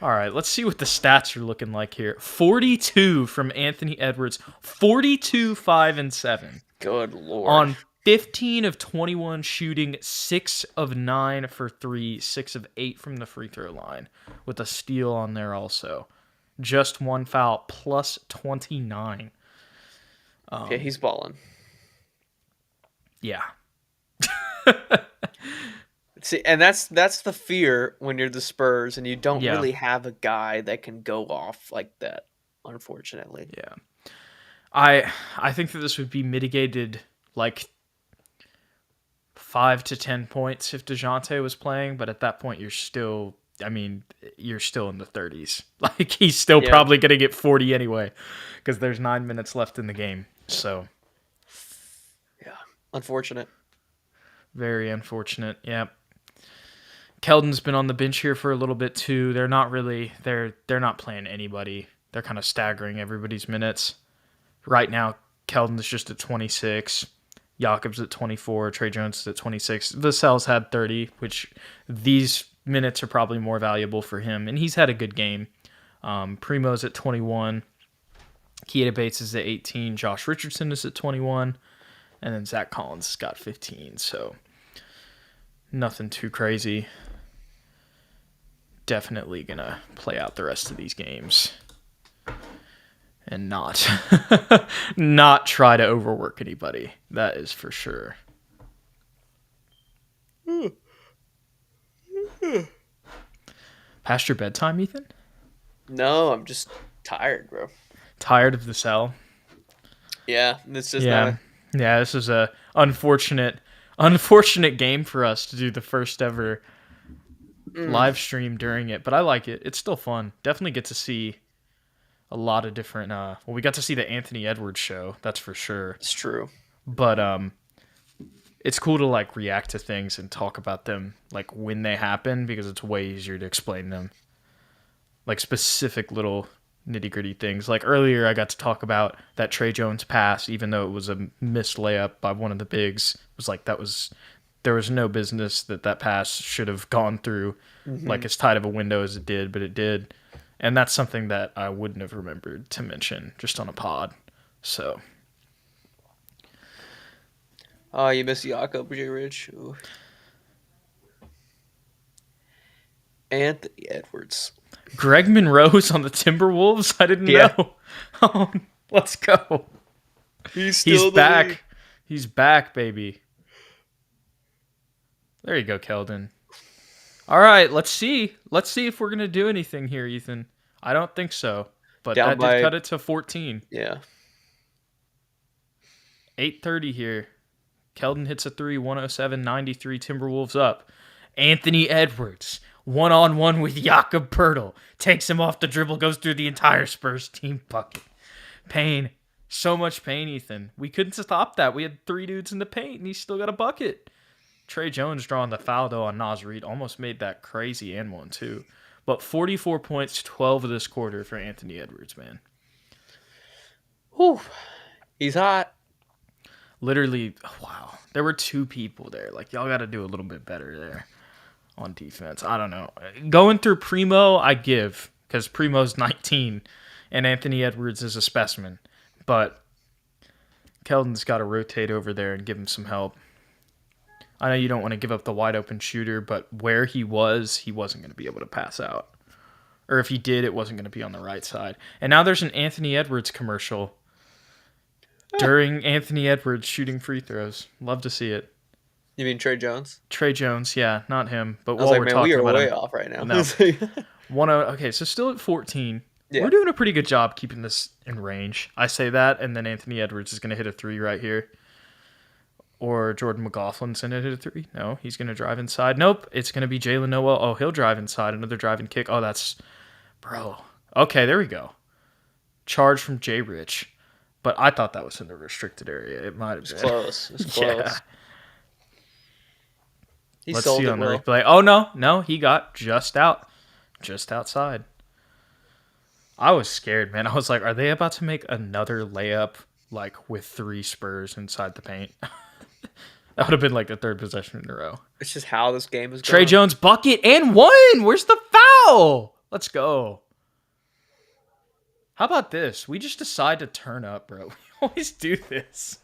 All right, let's see what the stats are looking like here. 42 from Anthony Edwards, 42, 5, and 7. Good Lord. On 15 of 21 shooting, 6 of 9 for 3, 6 of 8 from the free throw line, with a steal on there also. Just one foul, plus 29. Yeah, he's balling. Yeah. See, and that's the fear when you're the Spurs and you don't Yeah. really have a guy that can go off like that, unfortunately. Yeah. I think that this would be mitigated like 5 to 10 points if DeJounte was playing, but at that point you're still in the 30s. Like he's still probably going to get 40 anyway because there's 9 minutes left in the game. So yeah, unfortunate. Very unfortunate. Yeah. Keldon's been on the bench here for a little bit too. They're not playing anybody. They're kind of staggering everybody's minutes. Right now, Keldon's just at 26. Jakob's at 24. Trey Jones is at 26. Vassell's had 30, which these minutes are probably more valuable for him. And he's had a good game. Primo's at 21. Keita Bates is at 18. Josh Richardson is at 21. And then Zach Collins has got 15. So nothing too crazy. Definitely going to play out the rest of these games. And not try to overwork anybody. That is for sure. Past your bedtime, Ethan? No, I'm just tired, bro. Tired of the cell? Yeah, this is Yeah, this is a unfortunate game for us to do the first ever live stream during it. But I like it. It's still fun. Definitely get to see a lot of different we got to see the Anthony Edwards show, that's for sure. It's true. But it's cool to like react to things and talk about them like when they happen because it's way easier to explain them. Like specific little nitty-gritty things. Like earlier I got to talk about that Trey Jones pass, even though it was a missed layup by one of the bigs. It was like there was no business that pass should have gone through like as tight of a window as it did, but it did. And that's something that I wouldn't have remembered to mention just on a pod. So. Oh, you missed Jakob, J. Rich. Ooh. Anthony Edwards. Greg Monroe's on the Timberwolves? I didn't know. Oh, let's go. He's back. league. He's back, baby. There you go, Keldon. All right, let's see. Let's see if we're going to do anything here, Ethan. I don't think so, but that did cut it to 14. Yeah. 8:30 here. Keldon hits a 3, 107-93, Timberwolves up. Anthony Edwards, one-on-one with Jakob Poeltl. Takes him off the dribble, goes through the entire Spurs team bucket. Pain. So much pain, Ethan. We couldn't stop that. We had 3 dudes in the paint, and he still got a bucket. Trey Jones drawing the foul, though, on Naz Reid. Almost made that crazy and one, too. But 44 points, 12 of this quarter for Anthony Edwards, man. Whew. He's hot. Literally, wow. There were 2 people there. Like, y'all got to do a little bit better there on defense. I don't know. Going through Primo, I give, because Primo's 19, and Anthony Edwards is a specimen. But Keldon's got to rotate over there and give him some help. I know you don't want to give up the wide open shooter, but where he wasn't going to be able to pass out. Or if he did, it wasn't going to be on the right side. And now there's an Anthony Edwards commercial during Anthony Edwards shooting free throws. Love to see it. You mean Trey Jones? Trey Jones, yeah, not him. But I was while like, we're man, we talking are about way him, off right now. no. Okay, so still at 14. Yeah. We're doing a pretty good job keeping this in range. I say that, and then Anthony Edwards is going to hit a 3 right here. Or Jordan McLaughlin's going to hit a 3. No, he's going to drive inside. Nope, it's going to be Jalen Noel. Oh, he'll drive inside. Another driving kick. Oh, that's... Bro. Okay, there we go. Charge from J. Rich. But I thought that was in the restricted area. It might have been. Close. It's close. Yeah. Let's see on the replay. Oh, no, he got just outside. I was scared, man. I was like, are they about to make another layup, like, with 3 Spurs inside the paint? That would have been, like, the 3rd possession in a row. It's just how this game is going. Trey Jones bucket and 1! Where's the foul? Let's go. How about this? We just decide to turn up, bro. We always do this.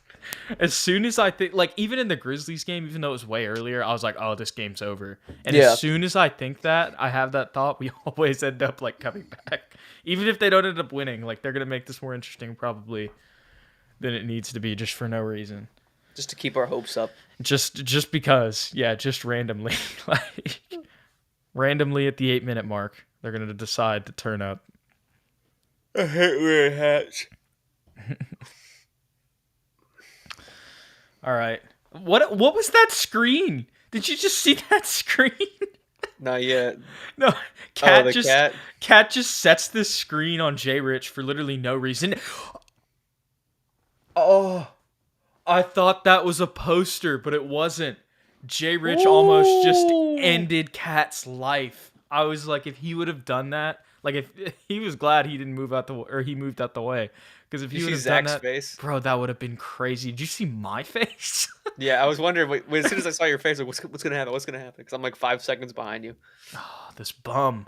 As soon as I think, like, even in the Grizzlies game, even though it was way earlier, I was like, oh, this game's over. And as soon as I think that, I have that thought, we always end up, like, coming back. Even if they don't end up winning, like, they're going to make this more interesting probably than it needs to be just for no reason. Just to keep our hopes up. Just because. Yeah, just randomly. Like, randomly at the 8-minute mark, they're going to decide to turn up. I hate wearing hats. All right. What was that screen? Did you just see that screen? Not yet. No. Cat Just sets this screen on J. Rich for literally no reason. Oh, I thought that was a poster, but it wasn't. J. Rich almost just ended Cat's life. I was like, if he would have done that, like if he was glad he didn't move out he moved out the way. Because if he would have done that, face? Bro, that would have been crazy. Did you see my face? Yeah, I was wondering. Wait, as soon as I saw your face, like, what's gonna happen? What's gonna happen? Because I'm like 5 seconds behind you. Oh, this bum.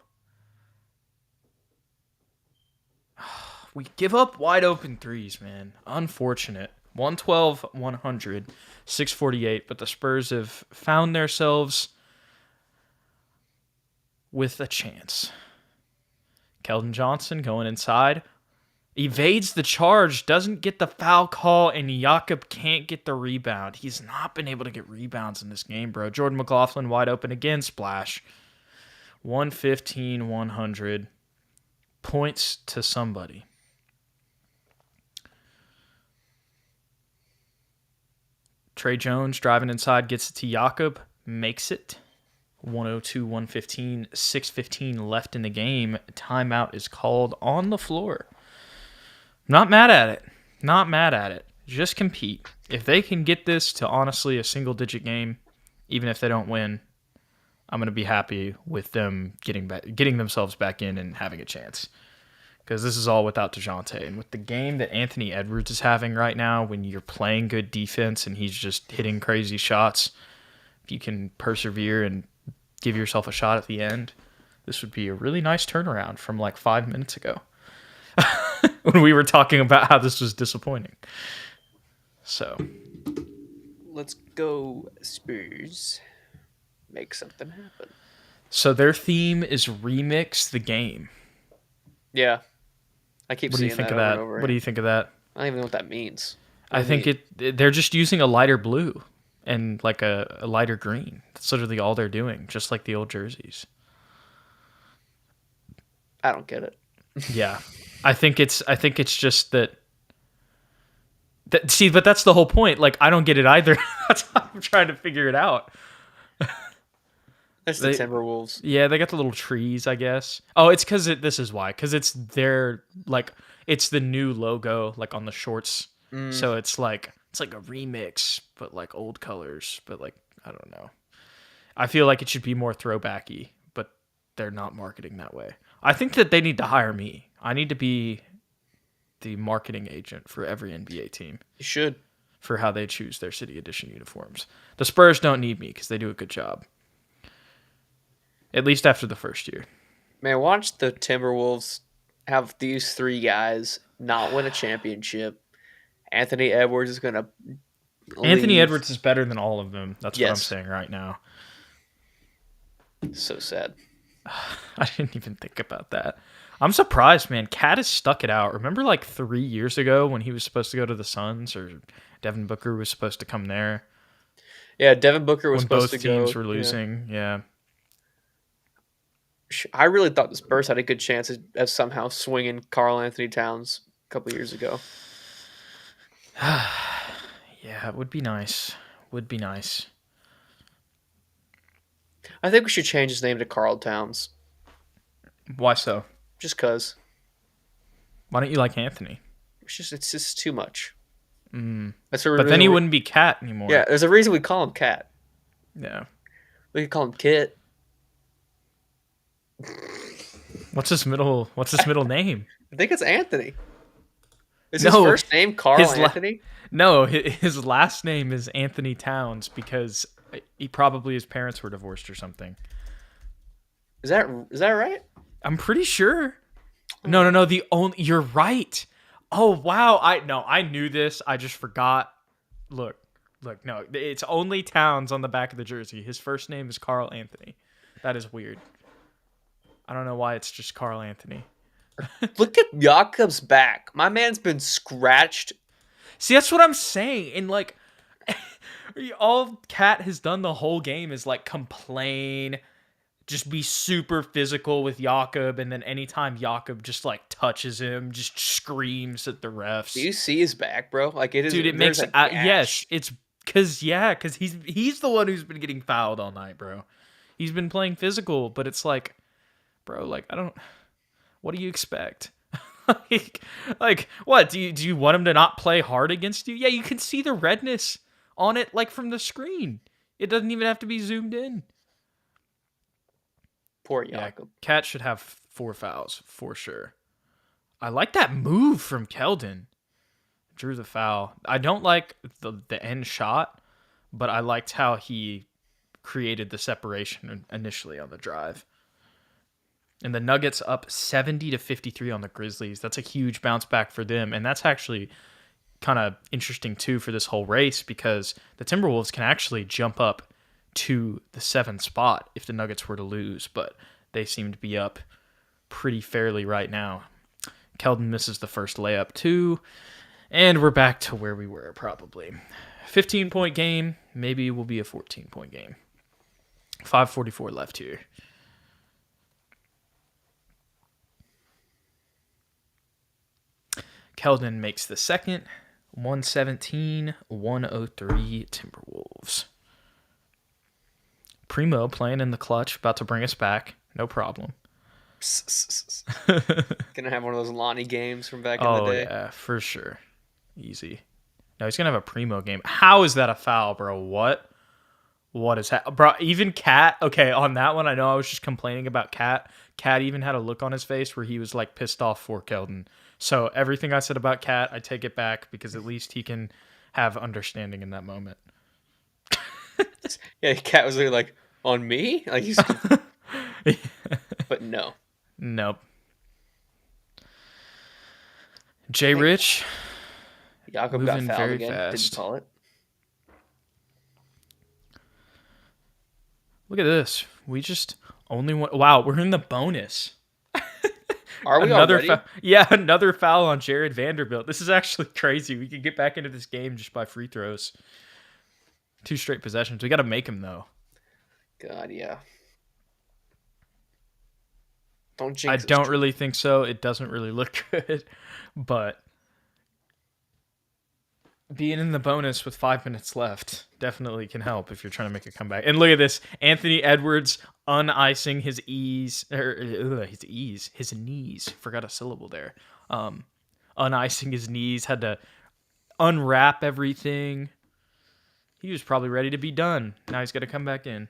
We give up wide open threes, man. Unfortunate. 112, 100, 648. But the Spurs have found themselves with a chance. Keldon Johnson going inside. Evades the charge, doesn't get the foul call, and Jakob can't get the rebound. He's not been able to get rebounds in this game, bro. Jordan McLaughlin wide open again, splash. 115, 100. Points to somebody. Trey Jones driving inside, gets it to Jakob, makes it. 102, 115, 6:15 left in the game. Timeout is called on the floor. Not mad at it. Just compete. If they can get this to honestly a single-digit game, even if they don't win, I'm going to be happy with them getting themselves back in and having a chance. Because this is all without DeJounte. And with the game that Anthony Edwards is having right now, when you're playing good defense and he's just hitting crazy shots, if you can persevere and give yourself a shot at the end, this would be a really nice turnaround from like 5 minutes ago. When we were talking about how this was disappointing. So. Let's go, Spurs. Make something happen. So their theme is remix the game. Yeah. I keep seeing that over and over. What do you think of that? I don't even know what that means. I think they're just using a lighter blue and like a lighter green. That's literally all they're doing, just like the old jerseys. I don't get it. Yeah. I think it's just that. See, but that's the whole point. Like, I don't get it either. That's how I'm trying to figure it out. That's the Timberwolves. Yeah, they got the little trees, I guess. Oh, it's because this is why. Because it's their, like, it's the new logo, like, on the shorts. So it's like a remix, but, like, old colors. But, like, I don't know. I feel like it should be more throwbacky, but they're not marketing that way. I think that they need to hire me. I need to be the marketing agent for every NBA team. You should. For how they choose their City Edition uniforms. The Spurs don't need me because they do a good job. At least after the first year. Man, watch the Timberwolves have these 3 guys not win a championship. Anthony Edwards is going to Anthony Edwards is better than all of them. That's what I'm saying right now. So sad. I didn't even think about that. I'm surprised, man. Cat has stuck it out. Remember, like 3 years ago when he was supposed to go to the Suns, or Devin Booker was supposed to come there Yeah, Devin Booker was when supposed both to teams go. were Yeah. losing. Yeah. I really thought the Spurs had a good chance of somehow swinging Karl Anthony Towns a couple years ago. Yeah, it would be nice. Would be nice. I think we should change his name to Karl Towns, Why so? just cause Why don't you like Anthony? it's just too much. Mm. That's But then he wouldn't be Cat anymore. Yeah, there's a reason we call him Cat. Yeah. We could call him Kit. What's his middle name? I think it's Anthony. Is No, his first name Karl his Anthony? No, his last name is Anthony Towns because his parents were divorced or something. Is that right? I'm pretty sure. No. You're right. Oh wow, I knew this. I just forgot. Look. No, it's only Towns on the back of the jersey. His first name is Karl Anthony. That is weird. I don't know why it's just Karl Anthony. Look at Jakob's back. My man's been scratched. See, that's what I'm saying. And like, all Cat has done the whole game is like complain, just be super physical with Jakob, and then anytime Jakob just like touches him, just screams at the refs. Do you see his back, bro? Like it is. Dude, it makes yes, it's because he's the one who's been getting fouled all night, bro. He's been playing physical, but it's like, bro, like I don't. What do you expect? like what? Do you want him to not play hard against you? Yeah, you can see the redness on it, like from the screen. It doesn't even have to be zoomed in. Poor Jakob. Yeah, Cat should have 4 fouls for sure. I like that move from Keldon. Drew the foul. I don't like the end shot, but I liked how he created the separation initially on the drive. And the Nuggets up 70-53 on the Grizzlies. That's a huge bounce back for them. And that's actually kind of interesting, too, for this whole race because the Timberwolves can actually jump up to the 7th spot if the Nuggets were to lose. But they seem to be up pretty fairly right now. Keldon misses the first layup, too. And we're back to where we were, probably. 15-point game. Maybe it will be a 14-point game. 5:44 left here. Keldon makes the second. 117-103 Timberwolves. Primo playing in the clutch, about to bring us back. No problem. Gonna have one of those Lonnie games from back in the day. Oh, yeah, for sure. Easy. No, he's going to have a Primo game. How is that a foul, bro? What is that? Bro, even Cat, okay, on that one, I know I was just complaining about Cat. Cat even had a look on his face where he was like pissed off for Keldon. So everything I said about Cat, I take it back because at least he can have understanding in that moment. Yeah, Cat was really like, on me? Like he's But no. Nope. Jay Rich. Jakob got moving fouled very again. fast. Didn't call it. Look at this. We just only went. Wow, we're in the bonus. Are we another already? Yeah, another foul on Jared Vanderbilt. This is actually crazy. We could get back into this game just by free throws. 2 straight possessions. We got to make him, though. God, yeah. Don't jinx I don't really think so. It doesn't really look good. But being in the bonus with 5 minutes left definitely can help if you're trying to make a comeback. And look at this. Anthony Edwards unicing his knees. Forgot a syllable there. Unicing his knees. Had to unwrap everything. He was probably ready to be done. Now he's got to come back in.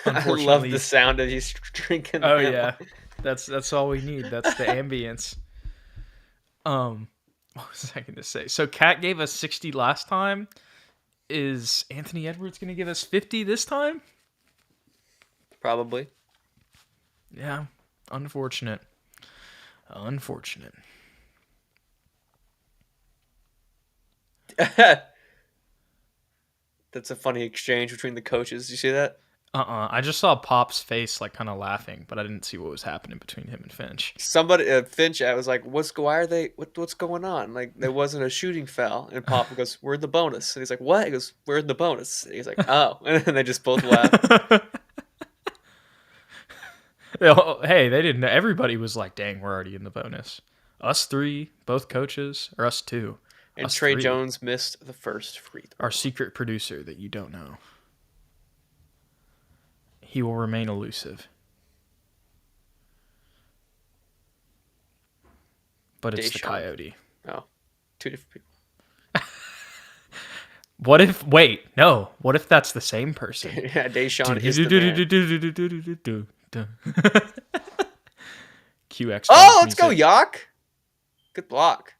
I love the sound of you drinking. Oh yeah, that's all we need. That's the ambience. What was I going to say? So Kat gave us 60 last time. Is Anthony Edwards going to give us 50 this time? Probably. Yeah, unfortunate. That's a funny exchange between the coaches. You see that? I just saw Pop's face like kind of laughing, but I didn't see what was happening between him and Finch. Somebody, Finch, I was like, why are they, what's going on? Like, there wasn't a shooting foul. And Pop goes, we're in the bonus. And he's like, what? He goes, we're in the bonus. And he's like, oh. And then they just both laugh. Hey, they didn't know. Everybody was like, dang, we're already in the bonus. Us three, both coaches, or us two. And Us Trey three. Jones missed the first free throw. Our secret producer that you don't know. He will remain elusive. But it's the Coyote. Oh, two different people. What if, wait, no. What if that's the same person? Yeah, Deshaun is the man. QX. Oh, let's go, Yak. Good block.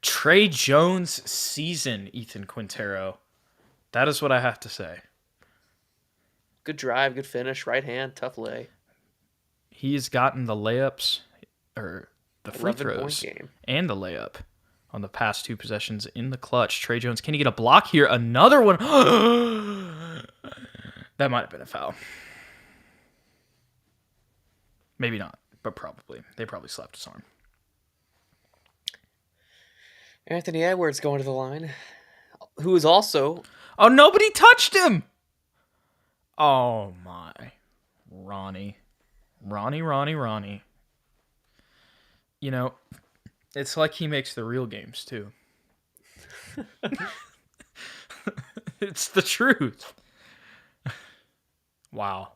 Trey Jones season, Ethan Quintero. That is what I have to say. Good drive, good finish, right hand, tough lay. He's gotten the layups, or the free throws, game. And the layup on the past two possessions in the clutch. Trey Jones, can he get a block here? Another one. That might have been a foul. Maybe not, but probably. They probably slapped his arm. Anthony Edwards going to the line, who is also... Oh, nobody touched him! Oh, my. Ronnie. You know, it's like he makes the real games, too. It's the truth. Wow.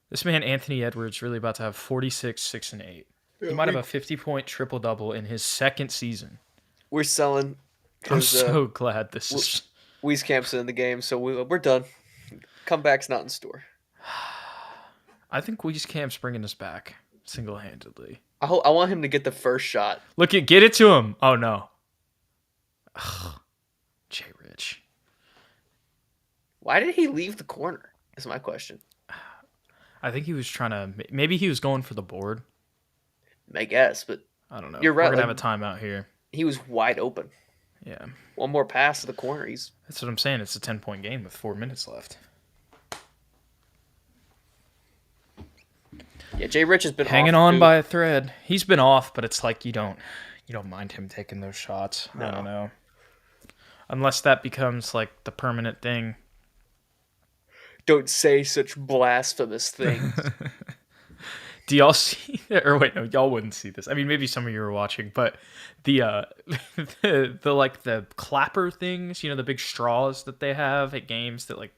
This man, Anthony Edwards, really about to have 46, 6, and 8. He might have a 50-point triple-double in his second season. We're selling. I'm so glad this is... Wieskamp's in the game, so we're done. Comeback's not in store. I think Wieskamp's bringing us back single-handedly. I want him to get the first shot. Get it to him. Oh, no. Ugh. Jay Rich. Why did he leave the corner? Is my question. I think he was trying to... Maybe he was going for the board. I guess, but... I don't know. You're right. We're going to have a timeout here. He was wide open. Yeah. One more pass to the corner. That's what I'm saying. It's a 10-point game with 4 minutes left. Yeah, Jay Rich has been hanging on by a thread. He's been off, but it's like you don't mind him taking those shots. No. I don't know. Unless that becomes like the permanent thing. Don't say such blasphemous things. Do y'all see? Or wait, no, y'all wouldn't see this. I mean, maybe some of you were watching, but the the clapper things, the big straws that they have at games that like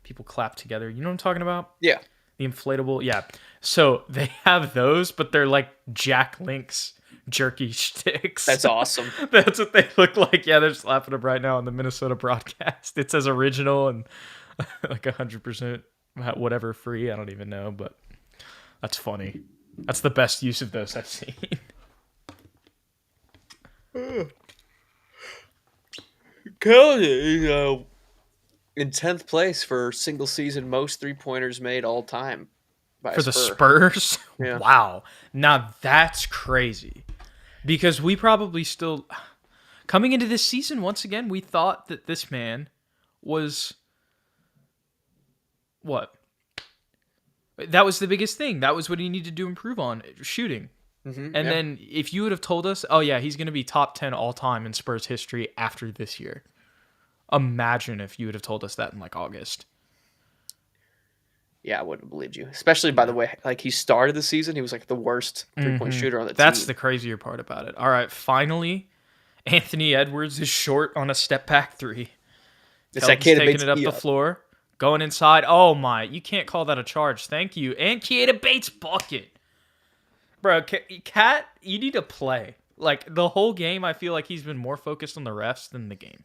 people clap together. You know what I'm talking about? Yeah. The inflatable, yeah. So they have those, but they're like Jack Link's jerky sticks. That's awesome. That's what they look like. Yeah, they're slapping them right now on the Minnesota broadcast. It says original and like 100% whatever free. I don't even know, but that's funny. That's the best use of those I've seen. Kelly, in 10th place for single season most 3-pointers made all time. For the Spurs? Yeah. Wow. Now that's crazy. Because we probably still... Coming into this season, once again, we thought that this man was... What? That was the biggest thing. That was what he needed to improve on, shooting. Mm-hmm, and then if you would have told us, oh yeah, he's going to be top 10 all time in Spurs history after this year. Imagine if you would have told us that in like August. Yeah, I wouldn't have believed you. Especially, by the way, like he started the season, he was like the worst 3-point shooter on the team. That's the crazier part about it. All right, finally, Anthony Edwards is short on a step back three. It's that kid taking it up the floor, going inside. Oh my, you can't call that a charge. Thank you. And Keita Bates bucket. Bro, Cat, you need to play. Like the whole game, I feel like he's been more focused on the refs than the game.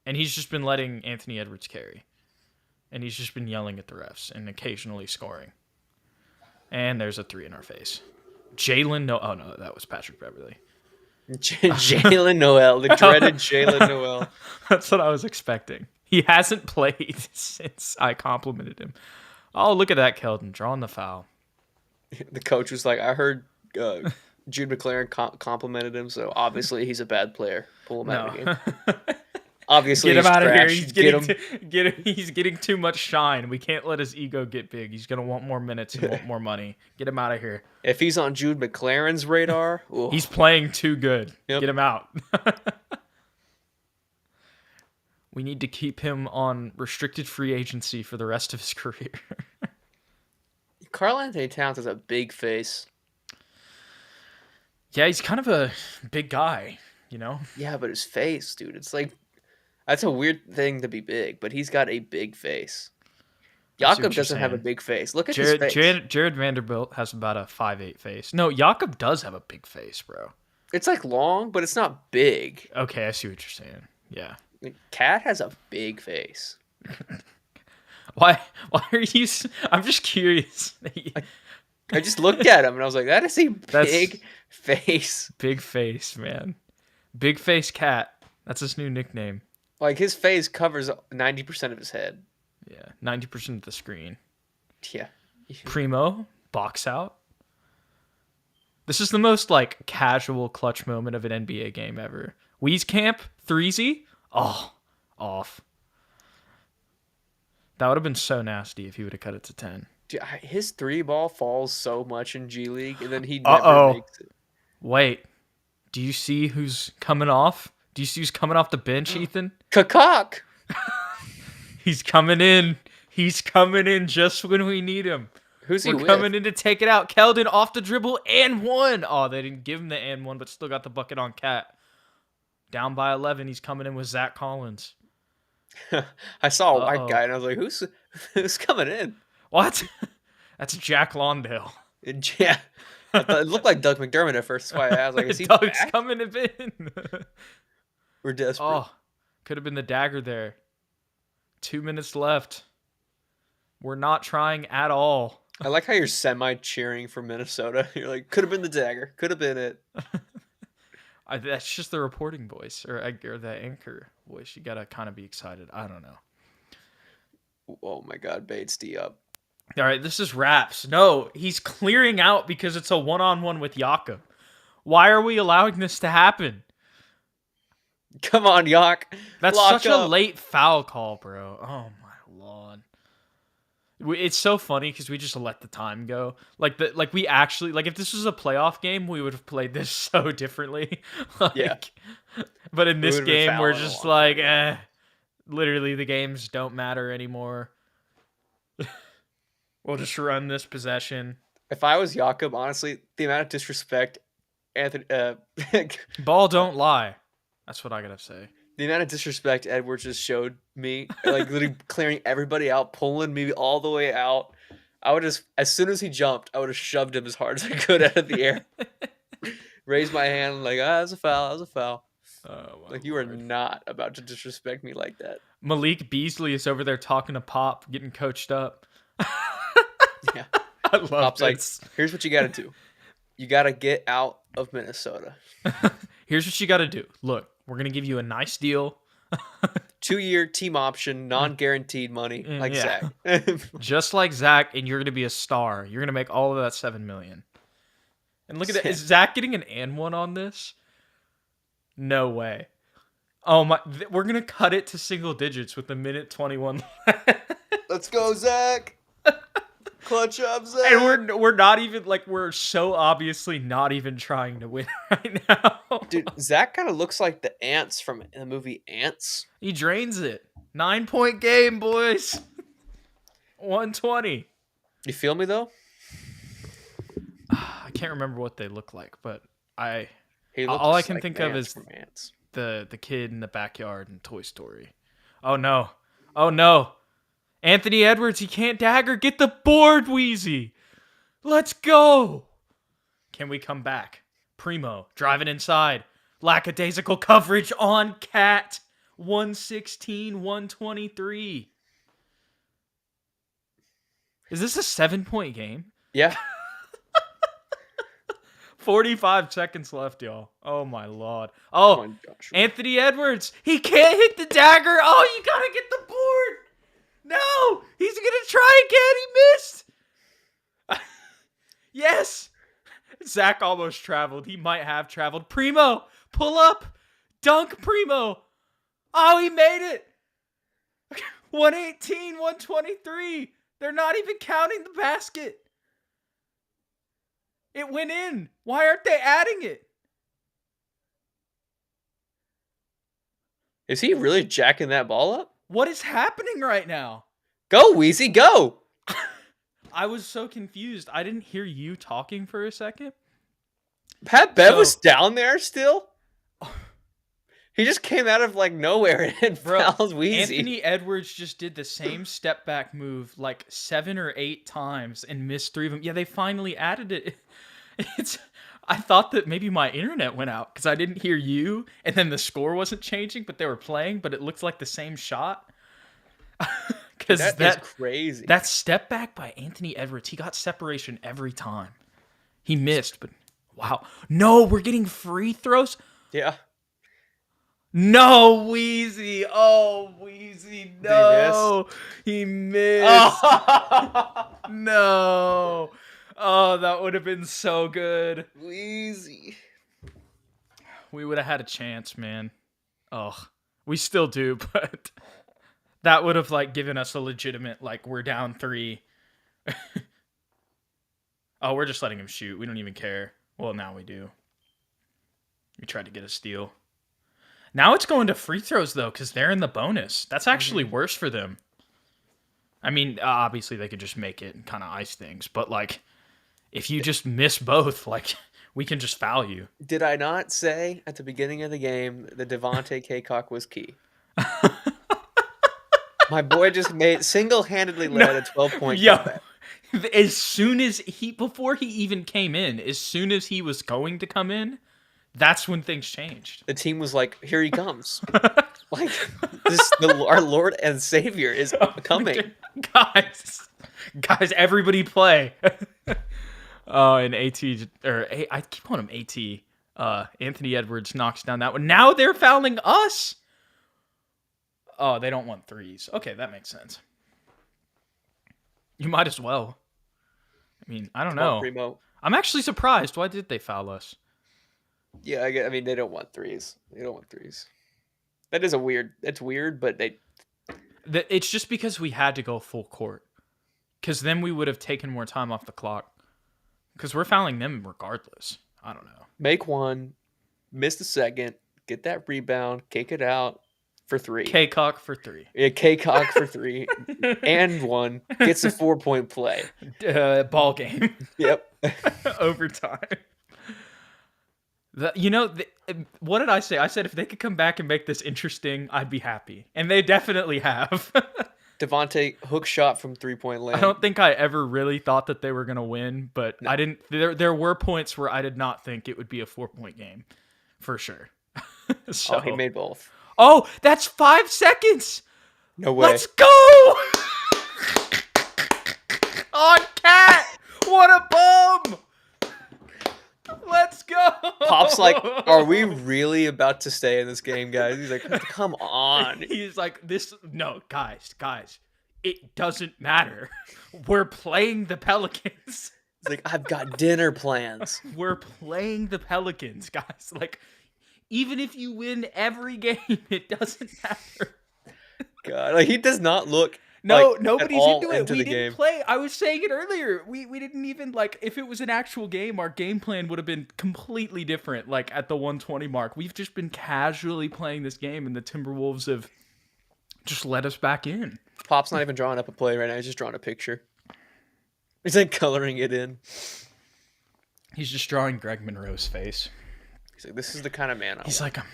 And he's just been letting Anthony Edwards carry. And he's just been yelling at the refs and occasionally scoring. And there's a 3 in our face. Jalen, oh no, that was Patrick Beverly. Jalen Noel, the dreaded Jalen Noel. That's what I was expecting. He hasn't played since I complimented him. Oh, look at that, Keldon, drawing the foul. The coach was like, I heard Jude McLaren complimented him, so obviously he's a bad player. Pull him out of the game. No. Obviously Get him he's out of here. trash. He's Get getting him. he's getting too much shine. We can't let his ego get big. He's gonna want more minutes and want more money. Get him out of here. If he's on Jude McLaren's radar, ooh. He's playing too good. Yep. Get him out. We need to keep him on restricted free agency for the rest of his career. Karl Anthony Towns has a big face. Yeah, he's kind of a big guy, you know? Yeah, but his face, dude, it's like that's a weird thing to be big, but he's got a big face. Jakob doesn't have a big face. Look at his face. Jared Vanderbilt has about a 5'8" face. No, Jakob does have a big face, bro. It's like long, but it's not big. Okay, I see what you're saying. Yeah. Cat has a big face. Why are you? I'm just curious. I just looked at him and I was like, that is a big face. Big face, man. Big face cat. That's his new nickname. Like his face covers 90% of his head. Yeah, 90% of the screen. Yeah. Primo, box out. This is the most like casual clutch moment of an NBA game ever. Wieskamp, 3Z. Oh, off. That would have been so nasty if he would have cut it to 10. Dude, his 3-ball falls so much in G League, and then he never makes it. Wait, do you see who's coming off? Do you see who's coming off the bench, Ethan? Kakak! He's coming in. He's coming in just when we need him. Who's he We're with? coming in to take it out. Keldon off the dribble and one. Oh, they didn't give him the and one, but still got the bucket on Cat. Down by 11, he's coming in with Zach Collins. I saw a white guy, and I was like, who's coming in? What? That's Jack Lawndale. Yeah. It looked like Doug McDermott at first. That's why I was like, is he Doug's back? coming in. We're desperate. Oh, could have been the dagger there. 2 minutes left. We're not trying at all. I like how you're semi-cheering for Minnesota. You're like, could have been the dagger. Could have been it. That's just the reporting voice or the anchor voice. You got to kind of be excited. I don't know. Oh, my God. Bates D up. All right, this is Raps. No, he's clearing out because it's a one-on-one with Jakob. Why are we allowing this to happen? Come on, Yak. That's such a late foul call, bro. Oh, my Lord. It's so funny because we just let the time go. Like we actually if this was a playoff game, we would have played this so differently. Yeah. But in this game, we're just like, literally the games don't matter anymore. We'll just run this possession. If I was Jakob, honestly, the amount of disrespect Anthony ball don't lie. That's what I gotta say. The amount of disrespect Edwards just showed me, like literally clearing everybody out, pulling me all the way out. I would just, as soon as he jumped, I would have shoved him as hard as I could out of the air. Raised my hand like, that was a foul, that was a foul. Like, you are not about to disrespect me like that. Malik Beasley is over there talking to Pop, getting coached up. Yeah. I love Pop's this. like, here's what you got to do. You got to get out of Minnesota. Here's what you got to do. Look, we're going to give you a nice deal. 2-year team option, non-guaranteed money, like Zach. Just like Zach, and you're going to be a star. You're going to make all of that $7 million. And look at that. Is Zach getting an and one on this? No way. Oh my! We're going to cut it to single digits with the minute 21 left. Let's go, Zach. Clutch up, Zach. And we're not even we're so obviously not even trying to win right now. Dude, Zach kind of looks like the ants from the movie Ants. He drains it. 9-point game, boys. 120. You feel me though? I can't remember what they look like, but all I can think of is the kid in the backyard in Toy Story. Oh no. Oh no. Anthony Edwards, he can't dagger. Get the board, Wheezy. Let's go. Can we come back? Primo, driving inside. Lackadaisical coverage on Cat. 116, 123. Is this a 7-point game? Yeah. 45 seconds left, y'all. Oh, my Lord. Oh, Anthony Edwards. He can't hit the dagger. Oh, you got to get the board. No, he's going to try again. He missed. Yes. Zach almost traveled. He might have traveled. Primo, pull up. Dunk, Primo. Oh, he made it. 118, 123. They're not even counting the basket. It went in. Why aren't they adding it? Is he really jacking that ball up? What is happening right now? Go, Weezy, go! I was so confused. I didn't hear you talking for a second. Pat Bev was down there still? He just came out of like nowhere and fouls Weezy. Anthony Edwards just did the same step back move like 7 or 8 times and missed 3 of them. Yeah, they finally added it. I thought that maybe my internet went out because I didn't hear you, and then the score wasn't changing, but they were playing, but it looked like the same shot. Because that's crazy. That step back by Anthony Edwards, he got separation every time. He missed, but wow. No, we're getting free throws? Yeah. No, Weezy. Oh, Weezy. No. He missed. Oh. No. Oh, that would have been so good. Weezy. We would have had a chance, man. Oh, we still do, but that would have like given us a legitimate, like, we're down 3. Oh, we're just letting him shoot. We don't even care. Well, now we do. We tried to get a steal. Now it's going to free throws, though, because they're in the bonus. That's actually worse for them. I mean, obviously they could just make it and kind of ice things, but like, if you just miss both, like, we can just foul you. Did I not say at the beginning of the game that Devontae Kaycock was key? My boy just single-handedly led a 12-point comeback. As soon as before he even came in, as soon as he was going to come in, that's when things changed. The team was like, here he comes. Like, our Lord and Savior is coming. Guys, everybody play. And AT, or I keep calling him AT. Anthony Edwards knocks down that one. Now they're fouling us. Oh, they don't want threes. Okay, that makes sense. You might as well. I mean, I don't know. Primo. I'm actually surprised. Why did they foul us? Yeah, I mean, they don't want threes. That is weird. It's weird, but it's just because we had to go full court. Because then we would have taken more time off the clock. Because we're fouling them regardless. I don't know. Make one, miss the second, get that rebound, kick it out for 3. Kaycock for 3. Yeah, Kaycock for 3. And 1. Gets a 4-point play. Ball game. Yep. Overtime. What did I say? I said if they could come back and make this interesting, I'd be happy. And they definitely have. Devontae hook shot from 3-point land. I don't think I ever really thought that they were going to win, but no. I didn't. There were points where I did not think it would be a 4-point game, for sure. So, he made both. Oh, that's 5 seconds. No way. Let's go. On Cat. What a bum. Let's go. Pop's like, are we really about to stay in this game, guys? He's like, come on. He's like, no, guys, it doesn't matter. We're playing the Pelicans. He's like, I've got dinner plans. We're playing the Pelicans, guys. Like, even if you win every game, it doesn't matter. God, like, he does not look. No, like, nobody's into it. We didn't game. play. I was saying it earlier. We didn't even, like, if it was an actual game, our game plan would have been completely different, like, at the 120 mark. We've just been casually playing this game, and the Timberwolves have just let us back in. Pop's not even drawing up a play right now. He's just drawing a picture. He's, like, coloring it in. He's just drawing Greg Monroe's face. He's like, this is the kind of man I He's want. like,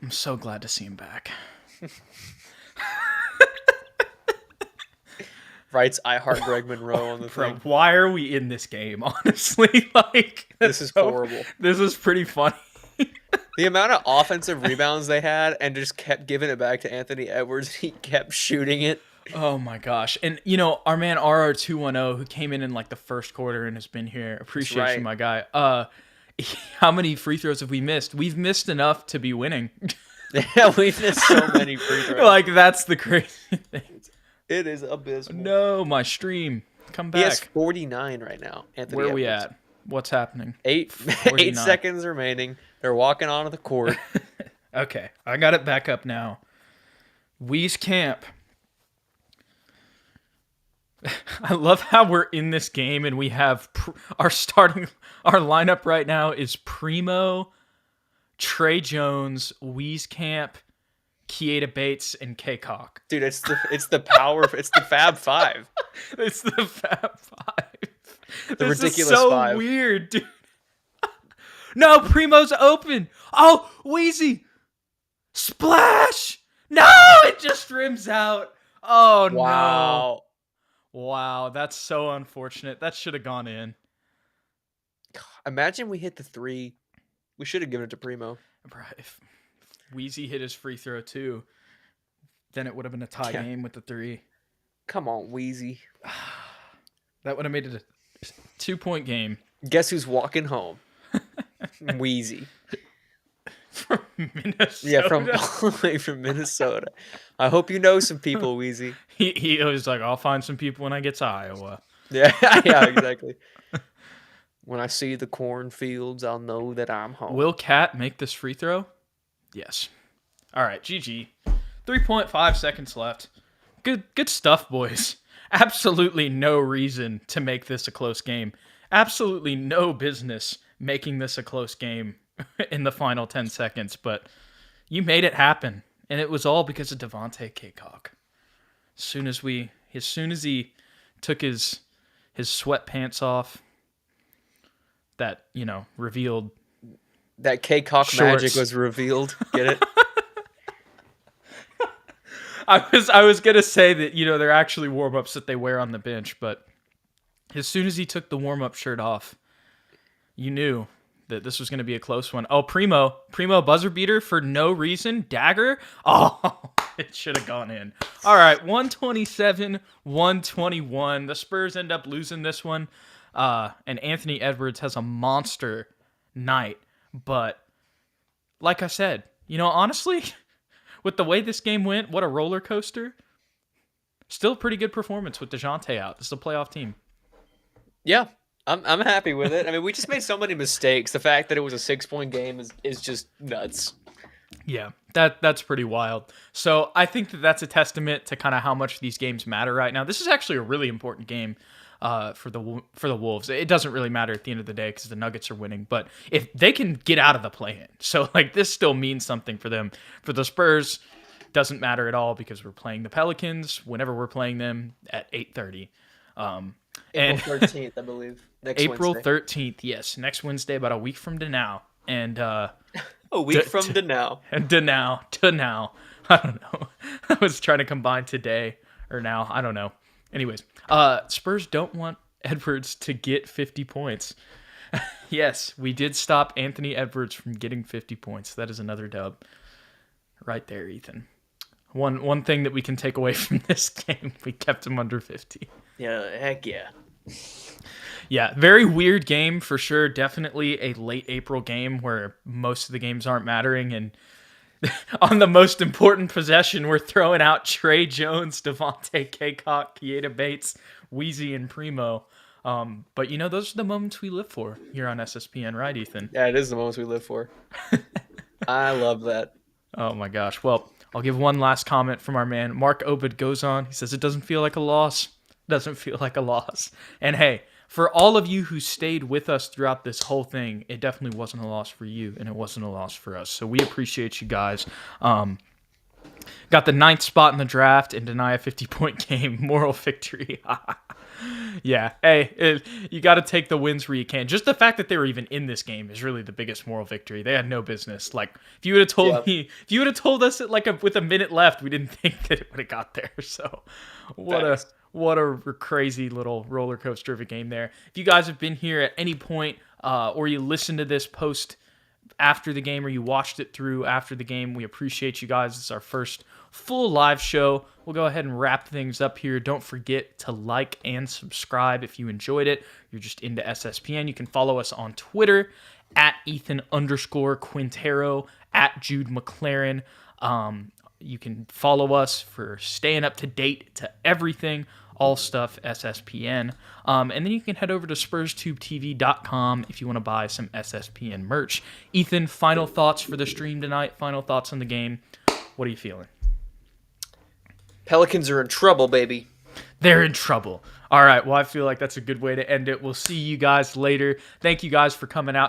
I'm so glad to see him back. Writes I heart Greg Monroe on the thing. Why are we in this game, honestly? Like, this is horrible. This is pretty funny. The amount of offensive rebounds they had and just kept giving it back to Anthony Edwards. He kept shooting it. Oh my gosh. And, you know, our man RR210, who came in like the first quarter and has been here. Appreciate you, my guy. How many free throws have we missed? We've missed enough to be winning. Yeah, we've missed so many free throws. Like, that's the crazy thing. It is abysmal. No, my stream. Come back. He has 49 right now. Anthony Where are we Edwards. at? What's happening? 8 seconds remaining. They're walking onto the court. Okay, I got it back up now. Wieskamp. I love how we're in this game and we have our lineup right now is Primo, Trey Jones, Wieskamp, Keita Bates, and K-Cock. Dude, it's the Fab Five. It's the Fab Five. The this ridiculous is so five. Weird, dude. No, Primo's open. Oh, Wheezy. Splash. No, it just rims out. Oh, wow. No. Wow, that's so unfortunate. That should have gone in. Imagine we hit the 3. We should have given it to Primo. If Wheezy hit his free throw too, then it would have been a tie game with the 3. Come on, Wheezy. That would have made it a 2-point game. Guess who's walking home? Wheezy. From Minnesota. Yeah, all the way from Minnesota. I hope you know some people, Wheezy. He was like, I'll find some people when I get to Iowa. Yeah, exactly. When I see the cornfields, I'll know that I'm home. Will Cat make this free throw? Yes. All right, GG. 3.5 seconds left. Good stuff, boys. Absolutely no reason to make this a close game. Absolutely no business making this a close game in the final 10 seconds, but you made it happen, and it was all because of Devontae K-Cock. As soon as he took his sweatpants off, that, revealed that K-Cock magic was revealed. Get it? I was gonna say that, they're actually warm-ups that they wear on the bench, but as soon as he took the warm-up shirt off, you knew that this was going to be a close one. Oh, Primo buzzer beater for no reason. Dagger. Oh, it should have gone in. All right, 127-121. The Spurs end up losing this one. And Anthony Edwards has a monster night. But like I said, honestly, with the way this game went, what a roller coaster. Still a pretty good performance with DeJounte out. This is a playoff team. Yeah. I'm happy with it. I mean, we just made so many mistakes. The fact that it was a 6-point game is just nuts. Yeah, that's pretty wild. So I think that's a testament to kind of how much these games matter right now. This is actually a really important game for the Wolves. It doesn't really matter at the end of the day because the Nuggets are winning, but if they can get out of the play-in, so this still means something for them. For the Spurs, doesn't matter at all because we're playing the Pelicans whenever we're playing them at 8:30. April 13th, I believe. April 13th, yes. Next Wednesday, about a week from now. And a week from now. And to now. I don't know. I was trying to combine today or now. I don't know. Anyways, Spurs don't want Edwards to get 50 points. Yes, we did stop Anthony Edwards from getting 50 points. That is another dub. Right there, Ethan. One thing that we can take away from this game, we kept him under 50. Yeah, heck yeah. Yeah, very weird game for sure. Definitely a late April game where most of the games aren't mattering. And on the most important possession, we're throwing out Trey Jones, Devontae K-Cock, Keita Bates, Wheezy, and Primo. But those are the moments we live for here on SSPN, right, Ethan? Yeah, it is the moments we live for. I love that. Oh my gosh. Well, I'll give one last comment from our man. Mark Obed goes on. He says, it doesn't feel like a loss. Doesn't feel like a loss. And hey, for all of you who stayed with us throughout this whole thing, it definitely wasn't a loss for you, and it wasn't a loss for us. So we appreciate you guys. Got the 9th spot in the draft and deny a 50-point game. Moral victory. Yeah. Hey, you got to take the wins where you can. Just the fact that they were even in this game is really the biggest moral victory. They had no business. Like, if you would have told me, if you would have told us that with a minute left, we didn't think that it would have got there. So what a crazy little roller coaster of a game there. If you guys have been here at any point or you listened to this post after the game or you watched it through after the game, we appreciate you guys. It's our first full live show. We'll go ahead and wrap things up here. Don't forget to like and subscribe if you enjoyed it. You're just into SSPN. You can follow us on Twitter at Ethan_Quintero, at Jude McLaren. You can follow us for staying up to date to everything. all stuff SSPN. And then you can head over to SpursTubeTV.com if you want to buy some SSPN merch. Ethan, final thoughts for the stream tonight? Final thoughts on the game? What are you feeling? Pelicans are in trouble, baby. They're in trouble. All right, well, I feel like that's a good way to end it. We'll see you guys later. Thank you guys for coming out